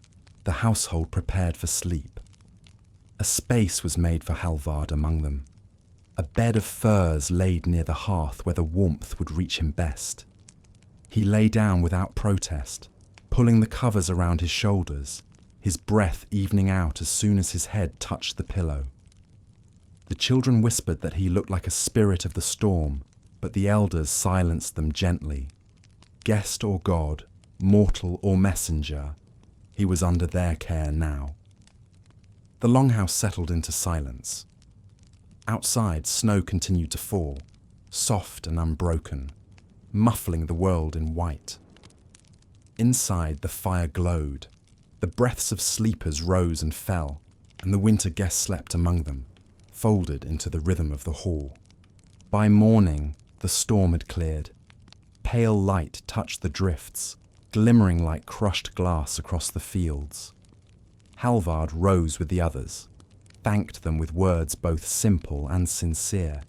the household prepared for sleep. A space was made for Halvard among them, a bed of furs laid near the hearth where the warmth would reach him best. He lay down without protest, pulling the covers around his shoulders, his breath evening out as soon as his head touched the pillow. The children whispered that he looked like a spirit of the storm, but the elders silenced them gently. Guest or god, mortal or messenger, he was under their care now. The longhouse settled into silence. Outside, snow continued to fall, soft and unbroken, muffling the world in white. Inside, the fire glowed. The breaths of sleepers rose and fell, and the winter guests slept among them, folded into the rhythm of the hall. By morning, the storm had cleared. Pale light touched the drifts, glimmering like crushed glass across the fields. Halvard rose with the others, thanked them with words both simple and sincere,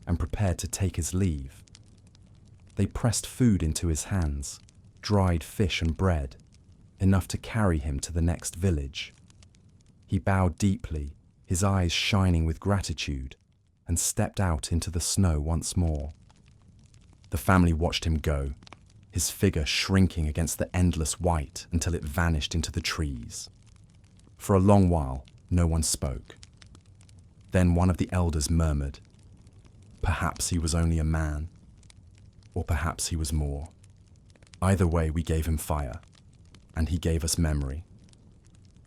and prepared to take his leave. They pressed food into his hands, dried fish and bread, enough to carry him to the next village. He bowed deeply, his eyes shining with gratitude, and stepped out into the snow once more. The family watched him go, his figure shrinking against the endless white until it vanished into the trees. For a long while, no one spoke. Then one of the elders murmured, "Perhaps he was only a man, or perhaps he was more. Either way, we gave him fire, and he gave us memory,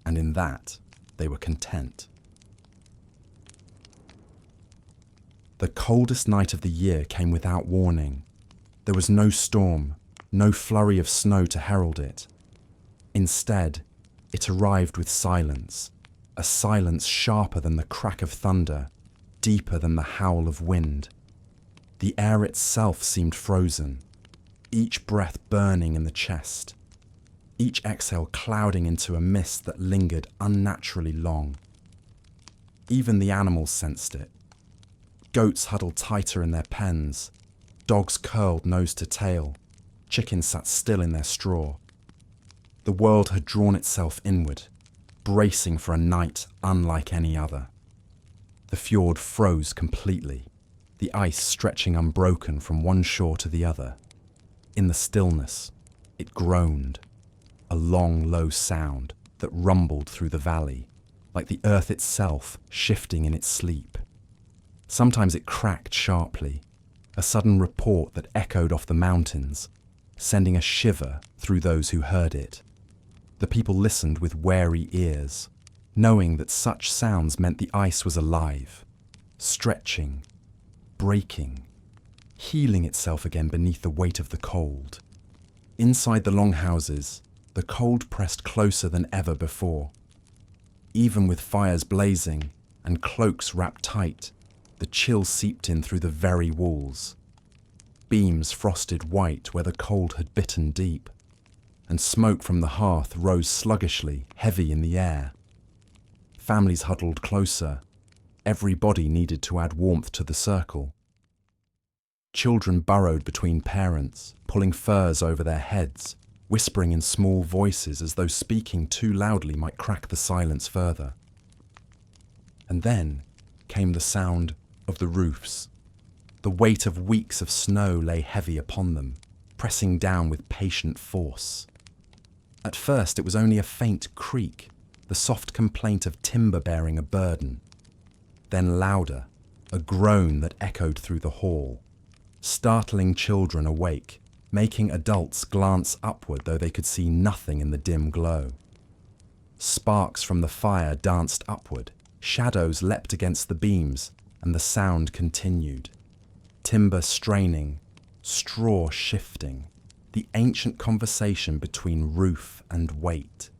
and in that they were content." The coldest night of the year came without warning. There was no storm, no flurry of snow to herald it. Instead, it arrived with silence, a silence sharper than the crack of thunder, deeper than the howl of wind. The air itself seemed frozen, each breath burning in the chest, each exhale clouding into a mist that lingered unnaturally long. Even the animals sensed it. Goats huddled tighter in their pens, dogs curled nose to tail, chickens sat still in their straw. The world had drawn itself inward, bracing for a night unlike any other. The fjord froze completely, the ice stretching unbroken from one shore to the other. In the stillness, it groaned, a long, low sound that rumbled through the valley, like the earth itself shifting in its sleep. Sometimes it cracked sharply, a sudden report that echoed off the mountains, sending a shiver through those who heard it. The people listened with wary ears, knowing that such sounds meant the ice was alive, stretching, breaking, healing itself again beneath the weight of the cold. Inside the longhouses, the cold pressed closer than ever before. Even with fires blazing and cloaks wrapped tight, the chill seeped in through the very walls. Beams frosted white where the cold had bitten deep, and smoke from the hearth rose sluggishly, heavy in the air. Families huddled closer. Every body needed to add warmth to the circle. Children burrowed between parents, pulling furs over their heads, whispering in small voices as though speaking too loudly might crack the silence further. And then came the sound of the roofs. The weight of weeks of snow lay heavy upon them, pressing down with patient force. At first it was only a faint creak, the soft complaint of timber bearing a burden. Then louder, a groan that echoed through the hall, startling children awake, making adults glance upward though they could see nothing in the dim glow. Sparks from the fire danced upward, shadows leapt against the beams, and the sound continued. Timber straining, straw shifting, the ancient conversation between roof and weight.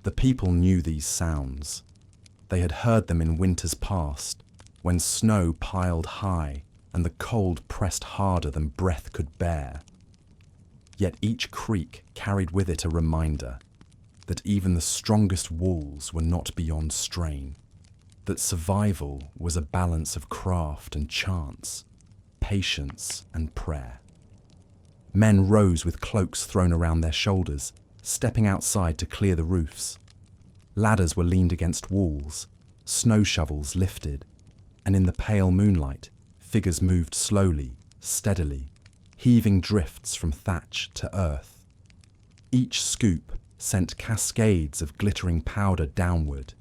The people knew these sounds. They had heard them in winters past, when snow piled high and the cold pressed harder than breath could bear. Yet each creak carried with it a reminder that even the strongest walls were not beyond strain, that survival was a balance of craft and chance, patience and prayer. Men rose with cloaks thrown around their shoulders, stepping outside to clear the roofs. Ladders were leaned against walls, snow shovels lifted, and in the pale moonlight, figures moved slowly, steadily, heaving drifts from thatch to earth. Each scoop sent cascades of glittering powder downward,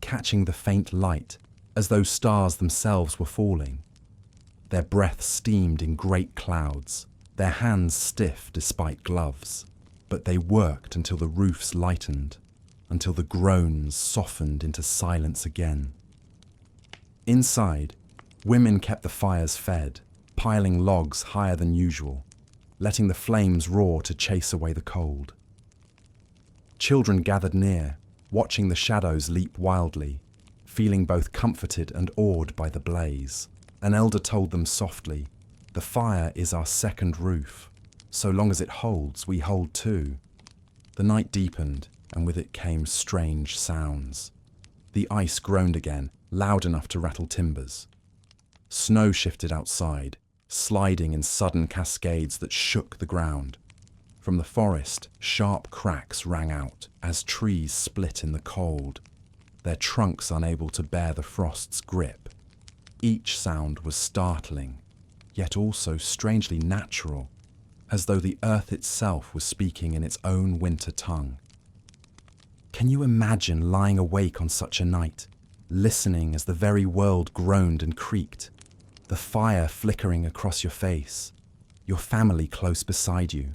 catching the faint light as though stars themselves were falling. Their breath steamed in great clouds, their hands stiff despite gloves, but they worked until the roofs lightened, until the groans softened into silence again. Inside, women kept the fires fed, piling logs higher than usual, letting the flames roar to chase away the cold. Children gathered near, watching the shadows leap wildly, feeling both comforted and awed by the blaze. An elder told them softly, "The fire is our second roof. So long as it holds, we hold too." The night deepened, and with it came strange sounds. The ice groaned again, loud enough to rattle timbers. Snow shifted outside, sliding in sudden cascades that shook the ground. From the forest, sharp cracks rang out as trees split in the cold, their trunks unable to bear the frost's grip. Each sound was startling, yet also strangely natural, as though the earth itself was speaking in its own winter tongue. Can you imagine lying awake on such a night, listening as the very world groaned and creaked, the fire flickering across your face, your family close beside you?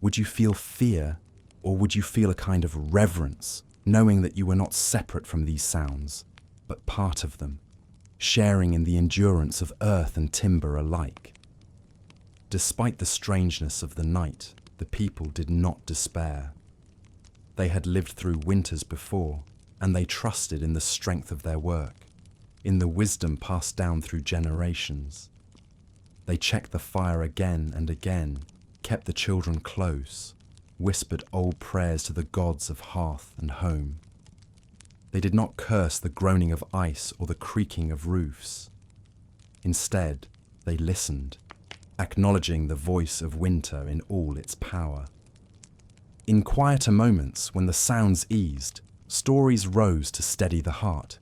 Would you feel fear, or would you feel a kind of reverence, knowing that you were not separate from these sounds, but part of them, sharing in the endurance of earth and timber alike? Despite the strangeness of the night, the people did not despair. They had lived through winters before, and they trusted in the strength of their work, in the wisdom passed down through generations. They checked the fire again and again, kept the children close, whispered old prayers to the gods of hearth and home. They did not curse the groaning of ice or the creaking of roofs. Instead, they listened, acknowledging the voice of winter in all its power. In quieter moments, when the sounds eased, stories rose to steady the heart.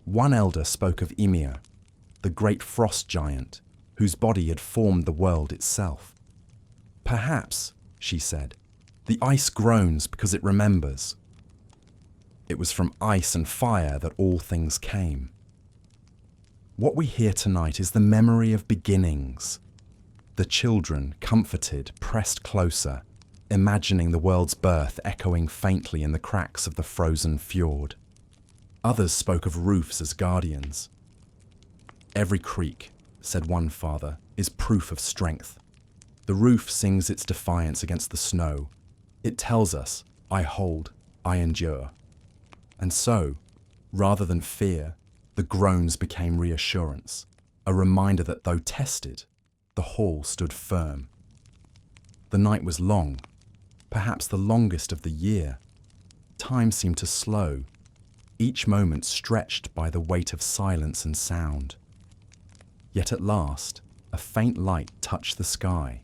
One elder spoke of Ymir, the great frost giant, whose body had formed the world itself. "Perhaps," she said, "the ice groans because it remembers." It was from ice and fire that all things came. What we hear tonight is the memory of beginnings. The children, comforted, pressed closer, imagining the world's birth echoing faintly in the cracks of the frozen fjord. Others spoke of roofs as guardians. "Every creak," said one father, "is proof of strength. The roof sings its defiance against the snow. It tells us, 'I hold, I endure.' And so, rather than fear, the groans became reassurance, a reminder that though tested, the hall stood firm. The night was long, perhaps the longest of the year. Time seemed to slow, each moment stretched by the weight of silence and sound. Yet at last, a faint light touched the sky.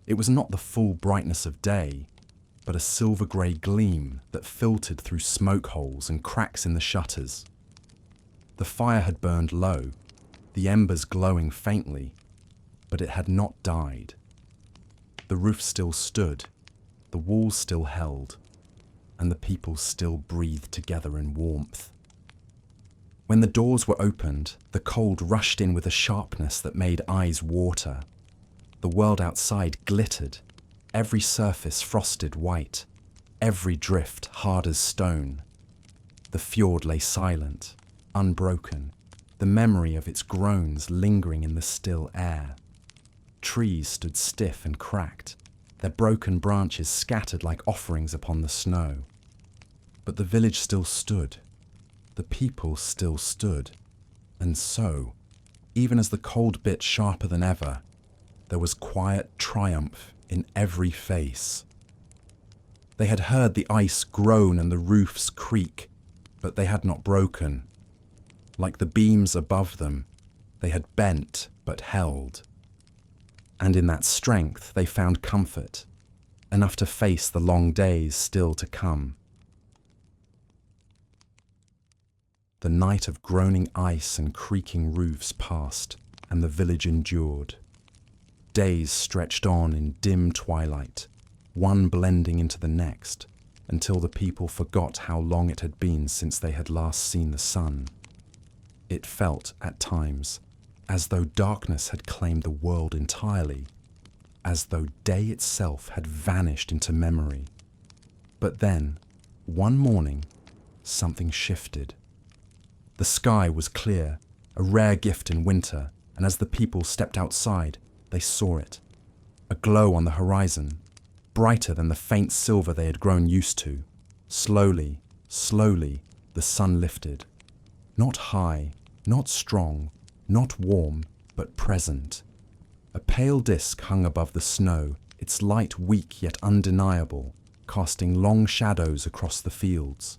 It was not the full brightness of day, but a silver-grey gleam that filtered through smoke holes and cracks in the shutters. The fire had burned low, the embers glowing faintly, but it had not died. The roof still stood, the walls still held, and the people still breathed together in warmth. When the doors were opened, the cold rushed in with a sharpness that made eyes water. The world outside glittered, every surface frosted white, every drift hard as stone. The fjord lay silent, unbroken, the memory of its groans lingering in the still air. Trees stood stiff and cracked, their broken branches scattered like offerings upon the snow. But the village still stood. The people still stood. And so, even as the cold bit sharper than ever, there was quiet triumph in every face. They had heard the ice groan and the roofs creak, but they had not broken. Like the beams above them, they had bent but held. And in that strength they found comfort, enough to face the long days still to come. The night of groaning ice and creaking roofs passed, and the village endured. Days stretched on in dim twilight, one blending into the next, until the people forgot how long it had been since they had last seen the sun. It felt, at times, as though darkness had claimed the world entirely, as though day itself had vanished into memory. But then, one morning, something shifted. The sky was clear, a rare gift in winter, and as the people stepped outside, they saw it. A glow on the horizon, brighter than the faint silver they had grown used to. Slowly, slowly, the sun lifted. Not high, not strong, not warm, but present. A pale disk hung above the snow, its light weak yet undeniable, casting long shadows across the fields.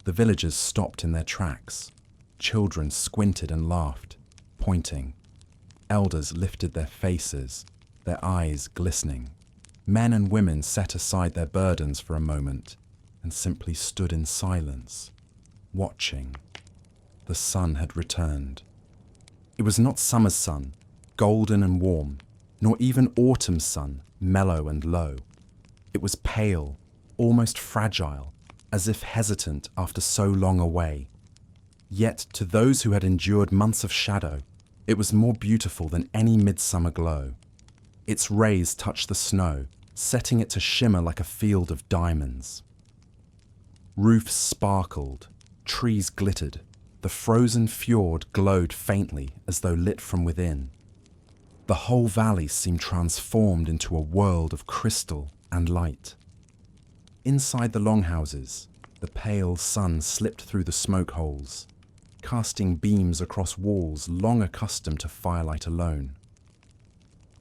The villagers stopped in their tracks. Children squinted and laughed, pointing. Elders lifted their faces, their eyes glistening. Men and women set aside their burdens for a moment and simply stood in silence, watching. The sun had returned. It was not summer's sun, golden and warm, nor even autumn's sun, mellow and low. It was pale, almost fragile, as if hesitant after so long away. Yet to those who had endured months of shadow, it was more beautiful than any midsummer glow. Its rays touched the snow, setting it to shimmer like a field of diamonds. Roofs sparkled, trees glittered, the frozen fjord glowed faintly as though lit from within. The whole valley seemed transformed into a world of crystal and light. Inside the longhouses, the pale sun slipped through the smoke holes, casting beams across walls long accustomed to firelight alone.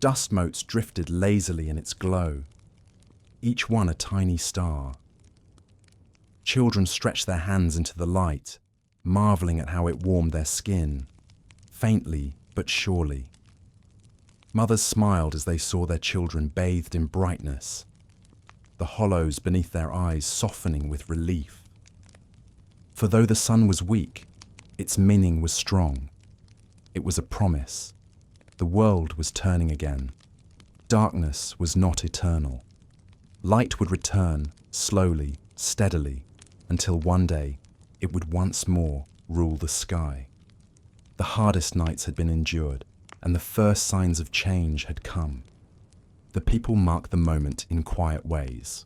Dust motes drifted lazily in its glow, each one a tiny star. Children stretched their hands into the light, marveling at how it warmed their skin, faintly but surely. Mothers smiled as they saw their children bathed in brightness, the hollows beneath their eyes softening with relief. For though the sun was weak, its meaning was strong. It was a promise. The world was turning again. Darkness was not eternal. Light would return, slowly, steadily, until one day it would once more rule the sky. The hardest nights had been endured, and the first signs of change had come. The people marked the moment in quiet ways.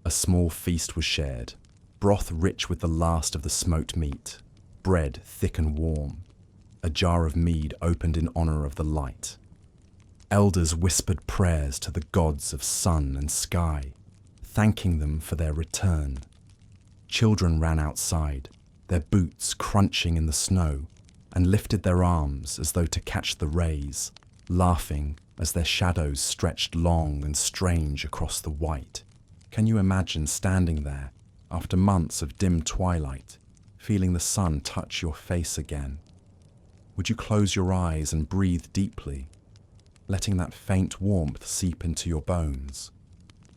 A small feast was shared, broth rich with the last of the smoked meat, bread thick and warm, a jar of mead opened in honor of the light. Elders whispered prayers to the gods of sun and sky, thanking them for their return. Children ran outside, their boots crunching in the snow, and lifted their arms as though to catch the rays, laughing as their shadows stretched long and strange across the white. Can you imagine standing there, after months of dim twilight, feeling the sun touch your face again? Would you close your eyes and breathe deeply, letting that faint warmth seep into your bones?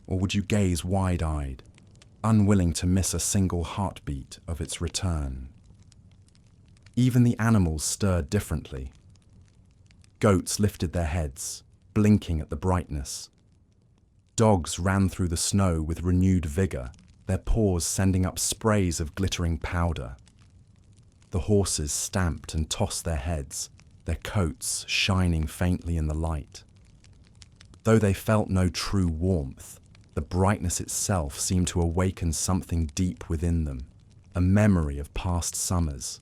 Or would you gaze wide-eyed, unwilling to miss a single heartbeat of its return? Even the animals stirred differently. Goats lifted their heads, blinking at the brightness. Dogs ran through the snow with renewed vigor, their paws sending up sprays of glittering powder. The horses stamped and tossed their heads, their coats shining faintly in the light. Though they felt no true warmth, the brightness itself seemed to awaken something deep within them, a memory of past summers,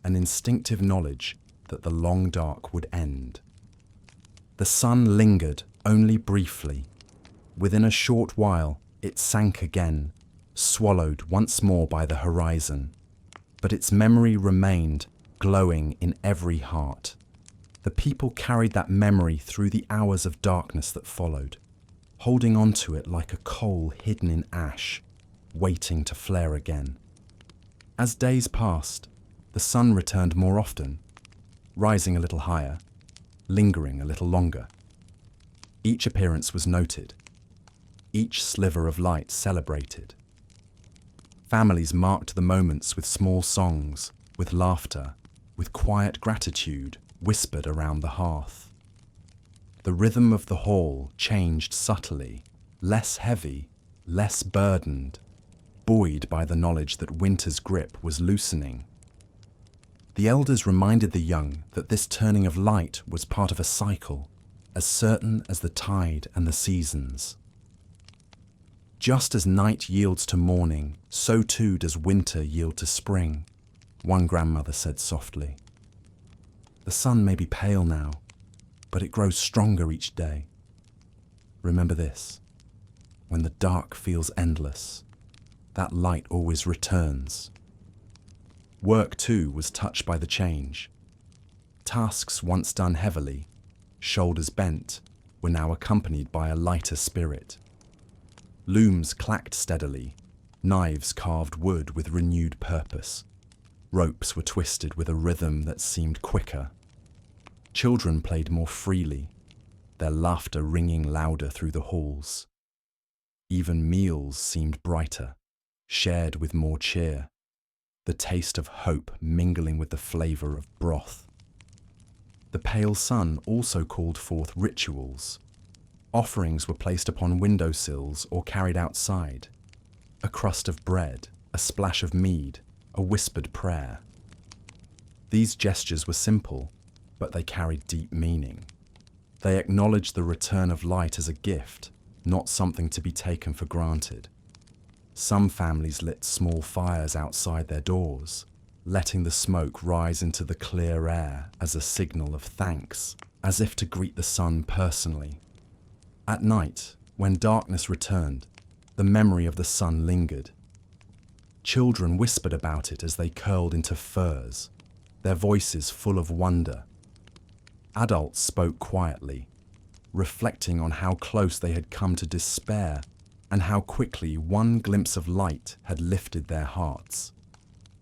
an instinctive knowledge that the long dark would end. The sun lingered only briefly. Within a short while, it sank again, swallowed once more by the horizon. But its memory remained, glowing in every heart. The people carried that memory through the hours of darkness that followed, holding on to it like a coal hidden in ash, waiting to flare again. As days passed, the sun returned more often, rising a little higher, lingering a little longer. Each appearance was noted, each sliver of light celebrated. Families marked the moments with small songs, with laughter, with quiet gratitude whispered around the hearth. The rhythm of the hall changed subtly, less heavy, less burdened, buoyed by the knowledge that winter's grip was loosening. The elders reminded the young that this turning of light was part of a cycle, as certain as the tide and the seasons. Just as night yields to morning, so too does winter yield to spring, one grandmother said softly. The sun may be pale now, but it grows stronger each day. Remember this, when the dark feels endless, that light always returns. Work, too, was touched by the change. Tasks once done heavily, shoulders bent, were now accompanied by a lighter spirit. Looms clacked steadily, knives carved wood with renewed purpose. Ropes were twisted with a rhythm that seemed quicker. Children played more freely, their laughter ringing louder through the halls. Even meals seemed brighter, shared with more cheer, the taste of hope mingling with the flavour of broth. The pale sun also called forth rituals. Offerings were placed upon windowsills or carried outside. A crust of bread, a splash of mead, a whispered prayer. These gestures were simple, but they carried deep meaning. They acknowledged the return of light as a gift, not something to be taken for granted. Some families lit small fires outside their doors, letting the smoke rise into the clear air as a signal of thanks, as if to greet the sun personally. At night, when darkness returned, the memory of the sun lingered. Children whispered about it as they curled into furs, their voices full of wonder. Adults spoke quietly, reflecting on how close they had come to despair and how quickly one glimpse of light had lifted their hearts.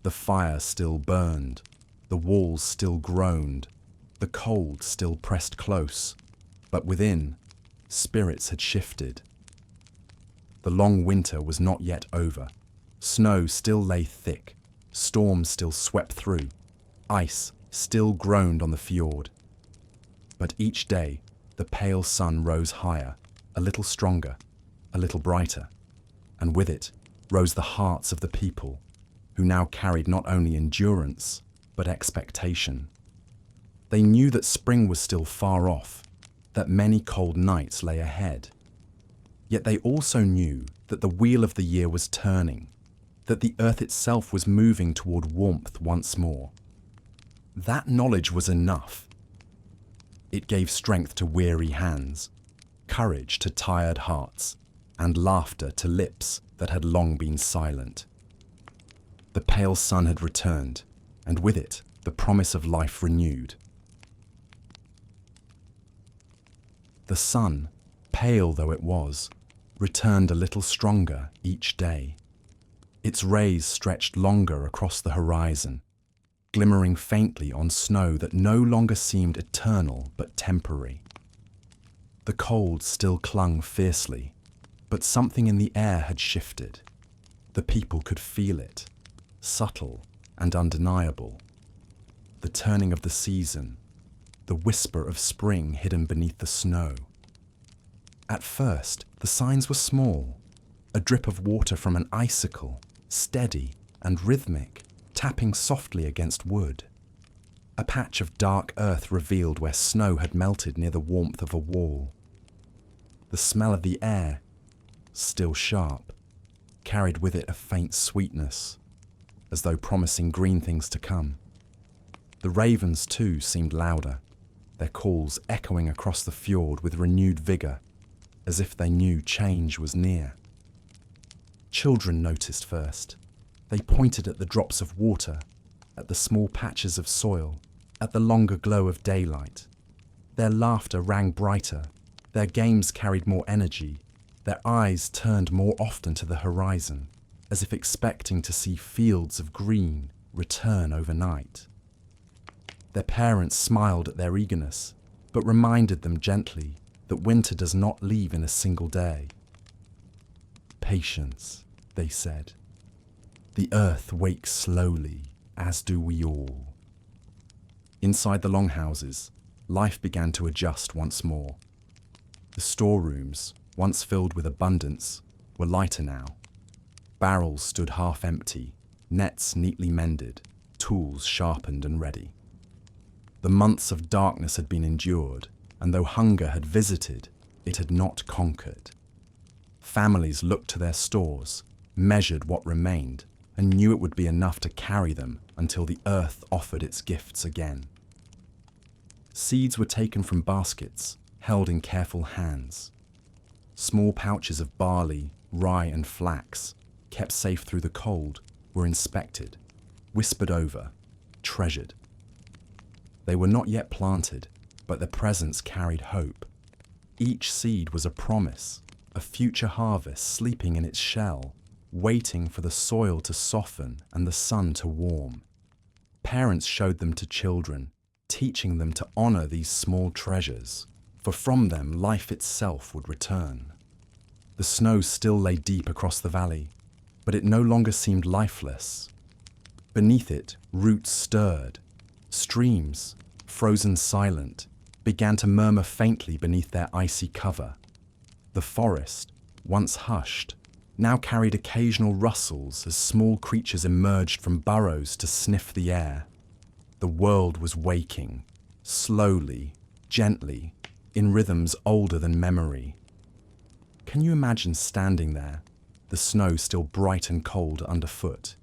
The fire still burned, the walls still groaned, the cold still pressed close, but within, spirits had shifted. The long winter was not yet over. Snow still lay thick, storms still swept through, ice still groaned on the fjord. But each day, the pale sun rose higher, a little stronger, a little brighter, and with it rose the hearts of the people, who now carried not only endurance, but expectation. They knew that spring was still far off, that many cold nights lay ahead. Yet they also knew that the wheel of the year was turning, that the earth itself was moving toward warmth once more. That knowledge was enough. It gave strength to weary hands, courage to tired hearts, and laughter to lips that had long been silent. The pale sun had returned, and with it the promise of life renewed. The sun, pale though it was, returned a little stronger each day. Its rays stretched longer across the horizon, glimmering faintly on snow that no longer seemed eternal but temporary. The cold still clung fiercely, but something in the air had shifted. The people could feel it, subtle and undeniable. The turning of the season, the whisper of spring hidden beneath the snow. At first, the signs were small. A drip of water from an icicle, steady and rhythmic, tapping softly against wood. A patch of dark earth revealed where snow had melted near the warmth of a wall. The smell of the air, still sharp, carried with it a faint sweetness, as though promising green things to come. The ravens, too, seemed louder, their calls echoing across the fjord with renewed vigour, as if they knew change was near. Children noticed first. They pointed at the drops of water, at the small patches of soil, at the longer glow of daylight. Their laughter rang brighter, their games carried more energy, their eyes turned more often to the horizon, as if expecting to see fields of green return overnight. Their parents smiled at their eagerness, but reminded them gently that winter does not leave in a single day. Patience, they said. The earth wakes slowly, as do we all. Inside the longhouses, life began to adjust once more. The storerooms, once filled with abundance, were lighter now. Barrels stood half empty, nets neatly mended, tools sharpened and ready. The months of darkness had been endured, and though hunger had visited, it had not conquered. Families looked to their stores, measured what remained, and knew it would be enough to carry them until the earth offered its gifts again. Seeds were taken from baskets, held in careful hands. Small pouches of barley, rye and flax, kept safe through the cold, were inspected, whispered over, treasured. They were not yet planted, but their presence carried hope. Each seed was a promise, a future harvest sleeping in its shell, waiting for the soil to soften and the sun to warm. Parents showed them to children, teaching them to honor these small treasures, for from them life itself would return. The snow still lay deep across the valley, but it no longer seemed lifeless. Beneath it, roots stirred. Streams, frozen silent, began to murmur faintly beneath their icy cover. The forest, once hushed, now carried occasional rustles as small creatures emerged from burrows to sniff the air. The world was waking, slowly, gently, in rhythms older than memory. Can you imagine standing there, the snow still bright and cold underfoot,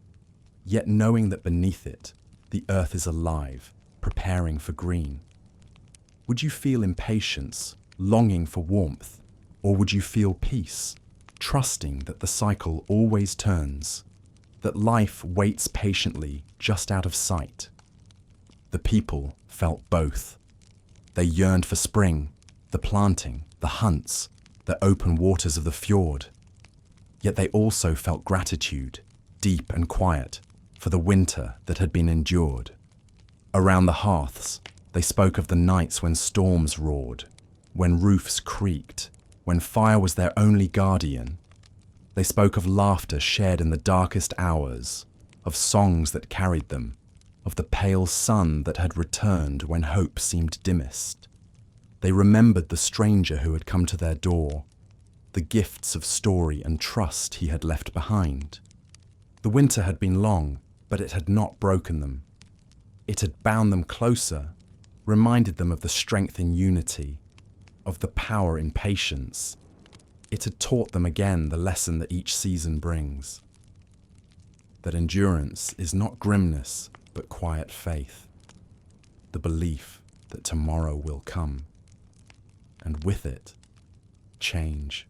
yet knowing that beneath it, the earth is alive, preparing for green? Would you feel impatience, longing for warmth, or would you feel peace, trusting that the cycle always turns, that life waits patiently just out of sight? The people felt both. They yearned for spring, the planting, the hunts, the open waters of the fjord. Yet they also felt gratitude, deep and quiet, for the winter that had been endured. Around the hearths, they spoke of the nights when storms roared, when roofs creaked, when fire was their only guardian. They spoke of laughter shared in the darkest hours, of songs that carried them, of the pale sun that had returned when hope seemed dimmest. They remembered the stranger who had come to their door, the gifts of story and trust he had left behind. The winter had been long, but it had not broken them. It had bound them closer, reminded them of the strength in unity, of the power in patience. It had taught them again the lesson that each season brings, that endurance is not grimness, but quiet faith, the belief that tomorrow will come, and with it, change.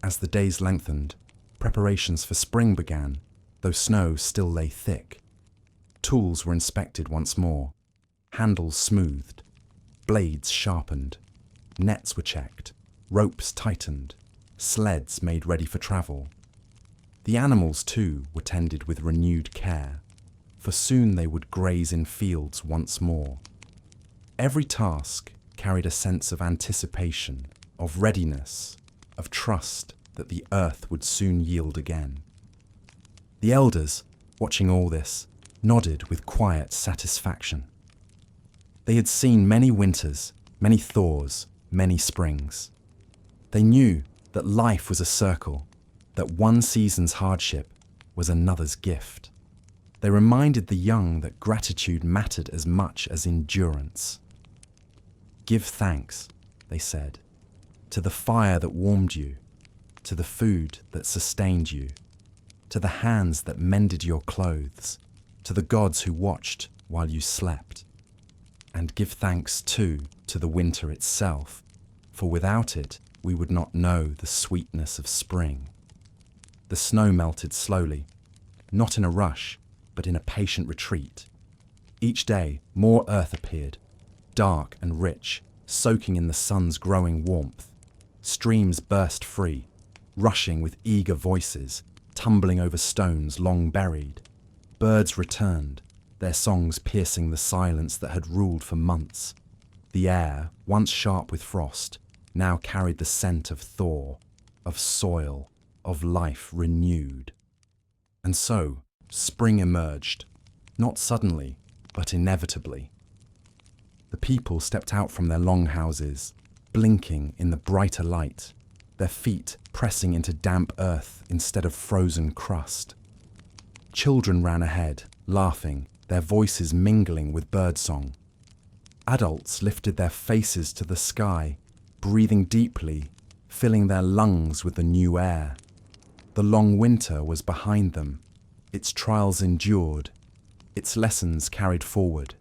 As the days lengthened, preparations for spring began, though snow still lay thick. Tools were inspected once more, handles smoothed, blades sharpened, nets were checked, ropes tightened, sleds made ready for travel. The animals, too, were tended with renewed care, for soon they would graze in fields once more. Every task carried a sense of anticipation, of readiness, of trust that the earth would soon yield again. The elders, watching all this, nodded with quiet satisfaction. They had seen many winters, many thaws, many springs. They knew that life was a circle, that one season's hardship was another's gift. They reminded the young that gratitude mattered as much as endurance. Give thanks, they said, to the fire that warmed you, to the food that sustained you, to the hands that mended your clothes, to the gods who watched while you slept. And give thanks too to the winter itself, for without it we would not know the sweetness of spring. The snow melted slowly, not in a rush, but in a patient retreat. Each day more earth appeared, dark and rich, soaking in the sun's growing warmth. Streams burst free, rushing with eager voices, tumbling over stones long buried. Birds returned, their songs piercing the silence that had ruled for months. The air, once sharp with frost, now carried the scent of thaw, of soil, of life renewed. And so, spring emerged, not suddenly, but inevitably. The people stepped out from their longhouses, blinking in the brighter light, their feet pressing into damp earth instead of frozen crust. Children ran ahead, laughing, their voices mingling with birdsong. Adults lifted their faces to the sky, breathing deeply, filling their lungs with the new air. The long winter was behind them, its trials endured, its lessons carried forward.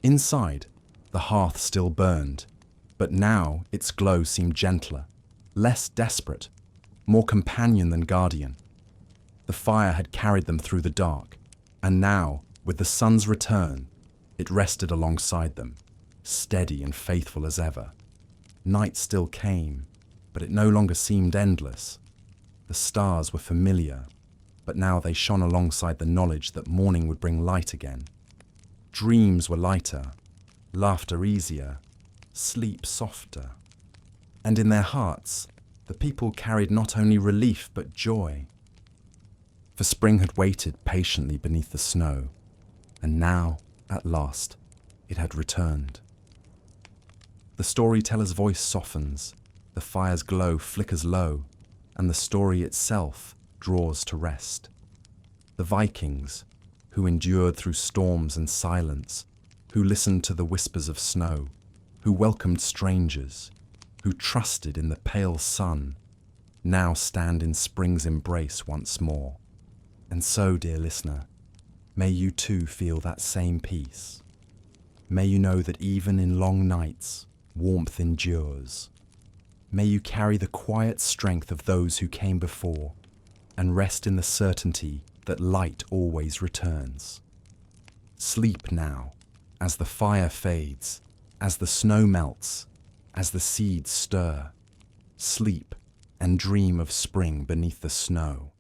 Inside, the hearth still burned, but now its glow seemed gentler, less desperate, more companion than guardian. The fire had carried them through the dark, and now, with the sun's return, it rested alongside them, steady and faithful as ever. Night still came, but it no longer seemed endless. The stars were familiar, but now they shone alongside the knowledge that morning would bring light again. Dreams were lighter, laughter easier, sleep softer. And in their hearts, the people carried not only relief but joy. For spring had waited patiently beneath the snow, and now, at last, it had returned. The storyteller's voice softens, the fire's glow flickers low, and the story itself draws to rest. The Vikings, who endured through storms and silence, who listened to the whispers of snow, who welcomed strangers, who trusted in the pale sun, now stand in spring's embrace once more. And so, dear listener, may you too feel that same peace. May you know that even in long nights, warmth endures. May you carry the quiet strength of those who came before and rest in the certainty that light always returns. Sleep now, as the fire fades, as the snow melts, as the seeds stir. Sleep and dream of spring beneath the snow.